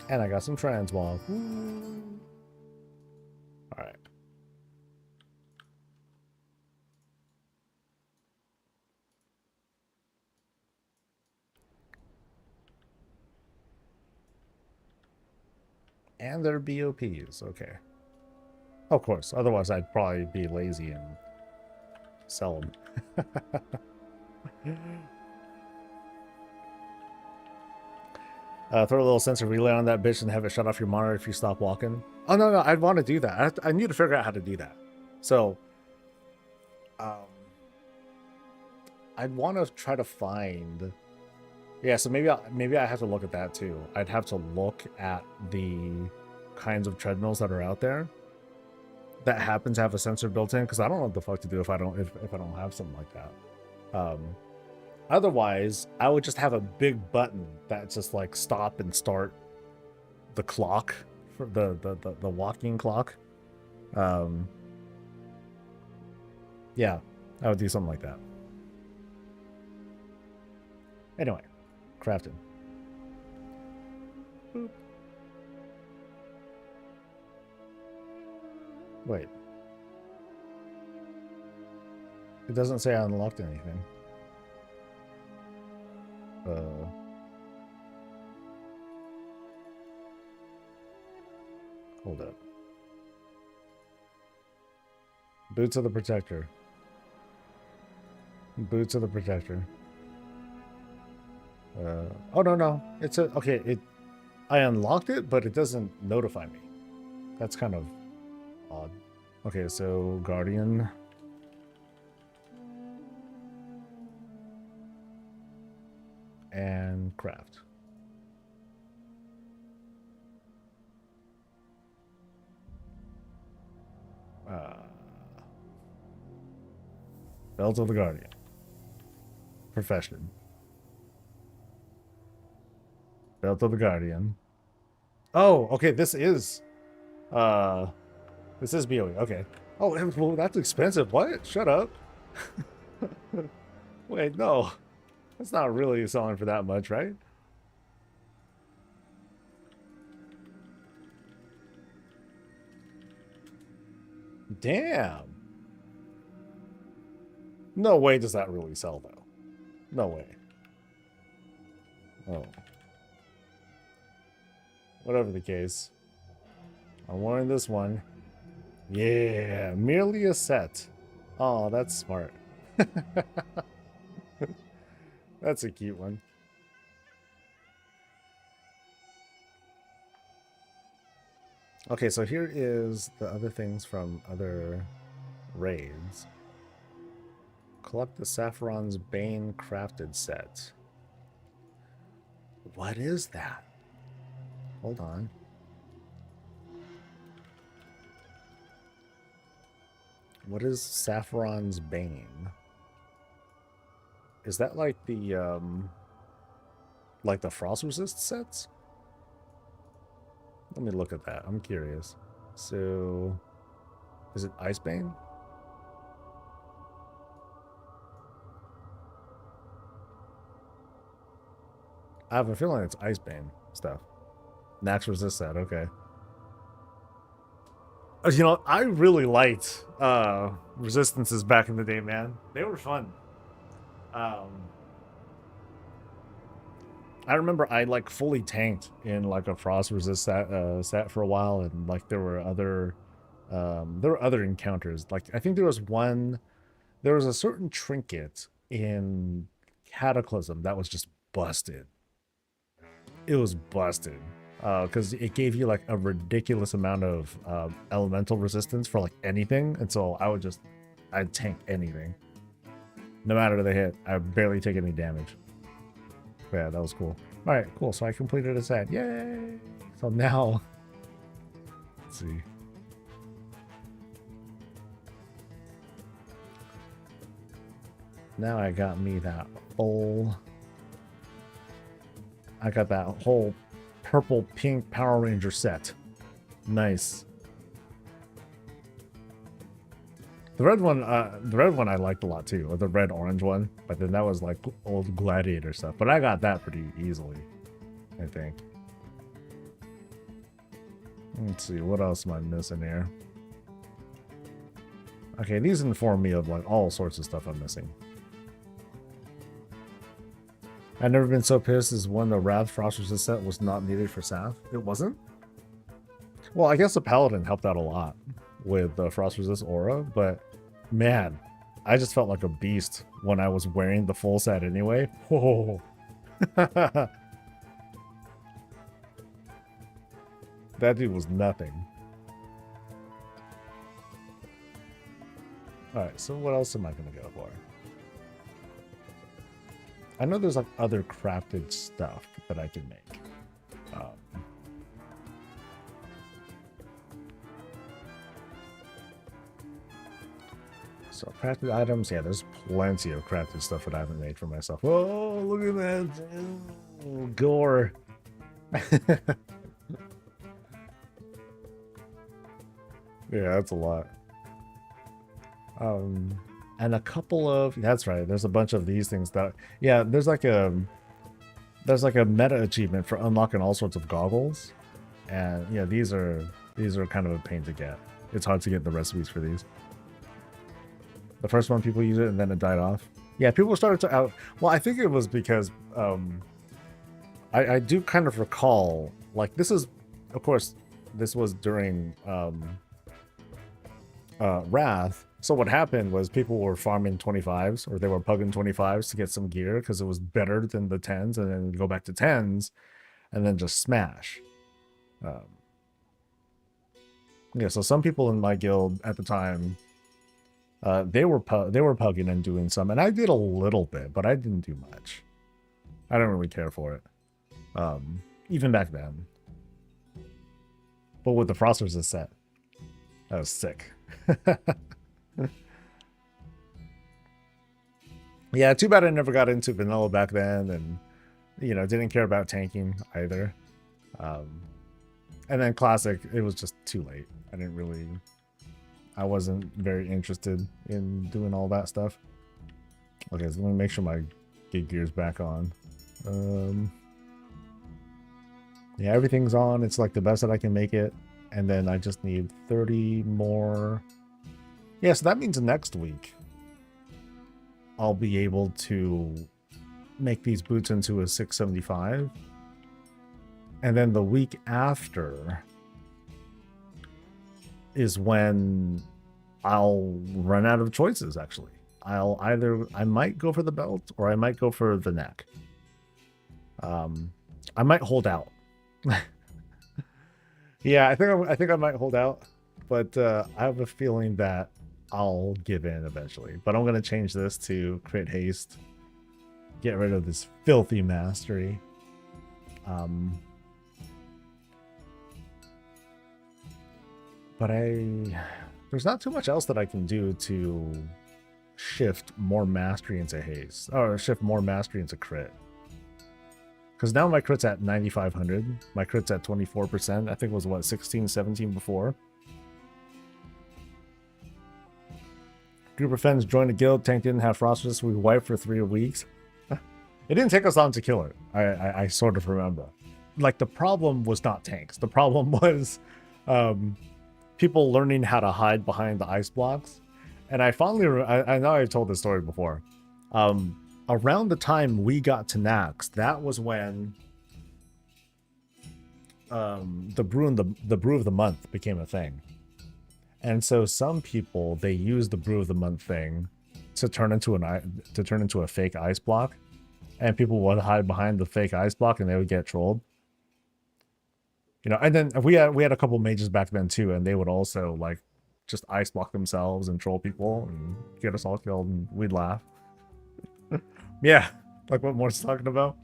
And I got some transmog. Alright. And they're BOPs, okay. Of course, otherwise I'd probably be lazy and sell them. Throw a little sensor relay on that bitch and have it shut off your monitor if you stop walking. Oh, no, I'd want to do that. I need to figure out how to do that. So, I'd want to try to find... yeah, so maybe I have to look at that too. I'd have to look at the kinds of treadmills that are out there that happen to have a sensor built in, because I don't know what the fuck to do if I don't have something like that. Otherwise, I would just have a big button that just like stop and start the clock for the walking clock. Yeah, I would do something like that. Anyway, crafting. Boop. Wait. It doesn't say I unlocked anything. Hold up. Boots of the Protector. Boots of the Protector. Oh, no. It's a... okay, I unlocked it, but it doesn't notify me. That's kind of odd. Okay, so Guardian. And craft. Belt of the Guardian. Profession. Belt of the Guardian. Oh, okay, this is BOE, okay. Oh, well, that's expensive. What? Shut up. Wait, no. That's not really selling for that much, right? Damn. No way does that really sell, though. No way. Oh. Whatever the case. I'm wearing this one. Yeah, merely a set. Oh, that's smart. That's a cute one. Okay, so here is the other things from other raids. Collect the Saffron's Bane crafted set. What is that? Hold on. What is Saffron's Bane? Is that like the frost resist sets? Let me look at that. I'm curious. So, is it Icebane? I have a feeling it's Icebane stuff. Nax resist set, okay. You know, I really liked resistances back in the day, man. They were fun. I remember I like fully tanked in like a frost resist set for a while, and like there were other encounters. Like I think there was a certain trinket in Cataclysm that was just busted. It was busted because it gave you like a ridiculous amount of elemental resistance for like anything, and so I'd tank anything, no matter the hit. I barely take any damage. Yeah, that was cool. All right, cool. So I completed a set. Yay! So now, let's see. Now I got me that full. I got that whole purple pink Power Ranger set. Nice. The red one I liked a lot too, or the red orange one. But then that was like old Gladiator stuff. But I got that pretty easily, I think. Let's see, what else am I missing here? Okay, these inform me of like all sorts of stuff I'm missing. I've never been so pissed as when the Wrath Frost Resist set was not needed for Saf. It wasn't? Well, I guess the Paladin helped out a lot with the Frost Resist aura, but man, I just felt like a beast when I was wearing the full set anyway. Whoa. That dude was nothing. Alright, so what else am I going to go for? I know there's like other crafted stuff that I can make. So crafted items, yeah, there's plenty of crafted stuff that I haven't made for myself. Oh, look at that. Oh, gore. Yeah, that's a lot. And a couple of, that's right, there's a bunch of these things that, yeah, there's like a meta achievement for unlocking all sorts of goggles, and yeah, these are kind of a pain to get. It's hard to get the recipes for these. The first one people use it and then it died off. Yeah, people started to out. Well, I think it was because I do kind of recall, like, this is, of course, this was during Wrath. So what happened was people were farming 25s, or they were pugging 25s to get some gear because it was better than the 10s, and then go back to 10s and then just smash. Yeah, so some people in my guild at the time, they were pugging and doing some, and I did a little bit, but I didn't do much. I don't really care for it, even back then. But with the Frost Resist set, that was sick. Yeah, too bad I never got into vanilla back then, and you know, didn't care about tanking either. And then classic, it was just too late. I wasn't very interested in doing all that stuff. Okay, so let me make sure my gear's back on. Yeah, everything's on. It's like the best that I can make it. And then I just need 30 more. Yeah, so that means next week I'll be able to make these boots into a 675. And then the week after is when I'll run out of choices, actually. I might go for the belt or I might go for the neck. I might hold out. Yeah, I think I might hold out, but I have a feeling that I'll give in eventually. But I'm gonna change this to crit haste. Get rid of this filthy mastery. Um, but there's not too much else that I can do to shift more mastery into haste, or shift more mastery into crit. Because now my crit's at 9,500. My crit's at 24%. I think it was, what, 16, 17 before. Group of friends joined a guild. Tank didn't have frosters. We wiped for 3 weeks. It didn't take us long to kill it. I sort of remember. Like, the problem was not tanks. The problem was people learning how to hide behind the ice blocks. And I finally, I know I've told this story before. Around the time we got to Nax, that was when the brew of the month became a thing. And so some people, they use the brew of the month thing to turn into a fake ice block, and people would hide behind the fake ice block and they would get trolled. You know, and then we had a couple mages back then too, and they would also like just ice block themselves and troll people and get us all killed, and we'd laugh. Yeah, like what Mort's talking about.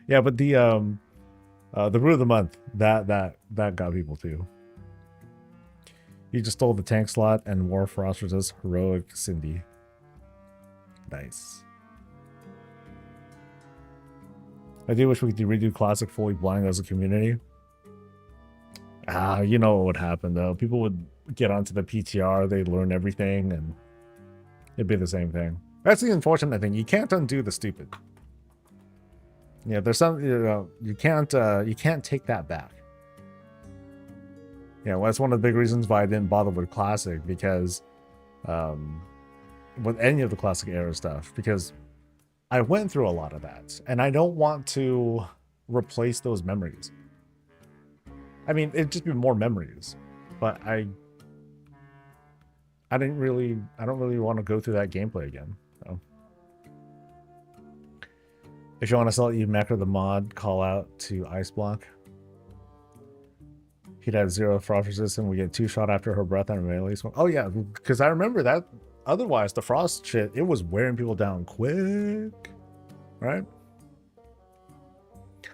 Yeah, but the brew of the month, that got people too. You just stole the tank slot and Warcraft resist heroic Cindy. Nice. I do wish we could redo classic fully blind as a community. You know what would happen though. People would get onto the PTR, they'd learn everything, and it'd be the same thing. That's the unfortunate thing. You can't undo the stupid. Yeah, there's some, you know, you can't take that back. Yeah, well, that's one of the big reasons why I didn't bother with classic, because with any of the classic era stuff, because I went through a lot of that, and I don't want to replace those memories. I mean, it'd just be more memories, but I don't really want to go through that gameplay again. So. If you want to sell it, you macro the mod, call out to ice block. He'd have 0 frost resistance. We get 2 shot after her breath on melee. Oh yeah, because I remember that. Otherwise, the frost shit, it was wearing people down quick, right?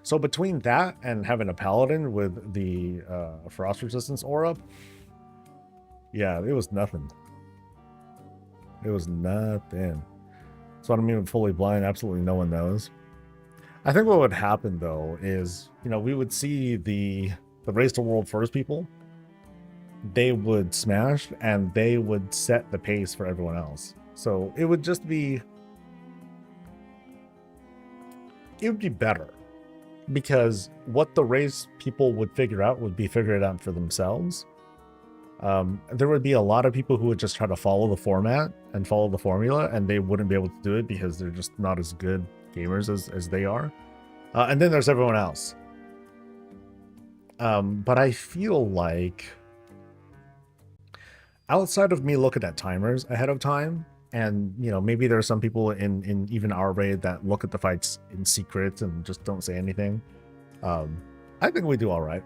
So between that and having a paladin with the frost resistance aura, yeah, it was nothing. It was nothing. So I don't mean fully blind. Absolutely no one knows. I think what would happen though is, you know, we would see the Race to World First people. They would smash and they would set the pace for everyone else. So it would just be, it would be better, because what the race people would figure out would be figure it out for themselves. There would be a lot of people who would just try to follow the format and follow the formula, and they wouldn't be able to do it because they're just not as good gamers as they are. And then there's everyone else. But I feel like outside of me looking at timers ahead of time, and you know, maybe there are some people in even our raid that look at the fights in secret and just don't say anything. I think we do all right.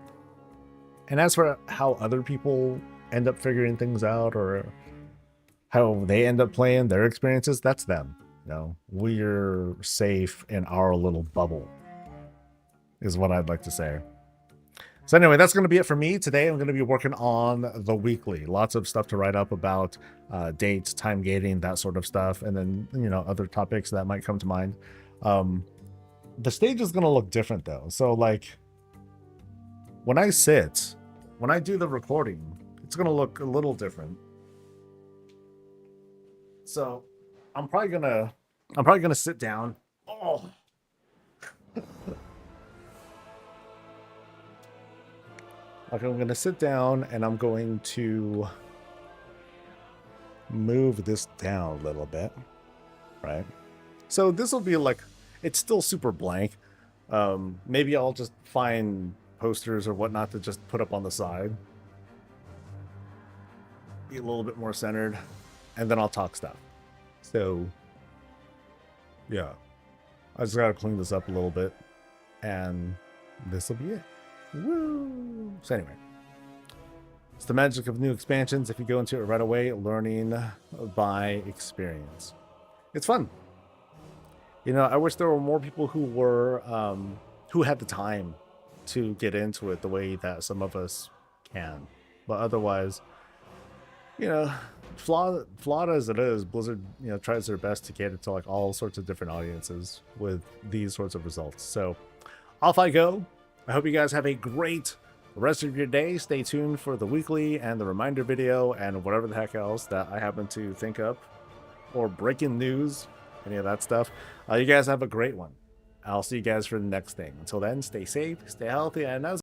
And as for how other people end up figuring things out, or how they end up playing their experiences, that's them. You know, we're safe in our little bubble, is what I'd like to say. So anyway, that's going to be it for me. Today I'm going to be working on the weekly. Lots of stuff to write up about dates, time gating, that sort of stuff. And then, you know, other topics that might come to mind. The stage is going to look different though. So like when I do the recording, it's going to look a little different. So I'm probably going to sit down. Oh. Okay, I'm going to sit down and I'm going to move this down a little bit, right? So this will be like, it's still super blank. Maybe I'll just find posters or whatnot to just put up on the side. Be a little bit more centered, and then I'll talk stuff. So, yeah. I just gotta clean this up a little bit, and this will be it. Woo! So anyway, It's the magic of new expansions if you go into it right away, learning by experience. It's fun. You know, I wish there were more people who had the time to get into it the way that some of us can. But otherwise, you know, flawed as it is, Blizzard, you know, tries their best to cater to like all sorts of different audiences with these sorts of results. So off I go. I hope you guys have a great rest of your day. Stay tuned for the weekly and the reminder video and whatever the heck else that I happen to think of, or breaking news, any of that stuff. You guys have a great one. I'll see you guys for the next thing. Until then, stay safe, stay healthy, and as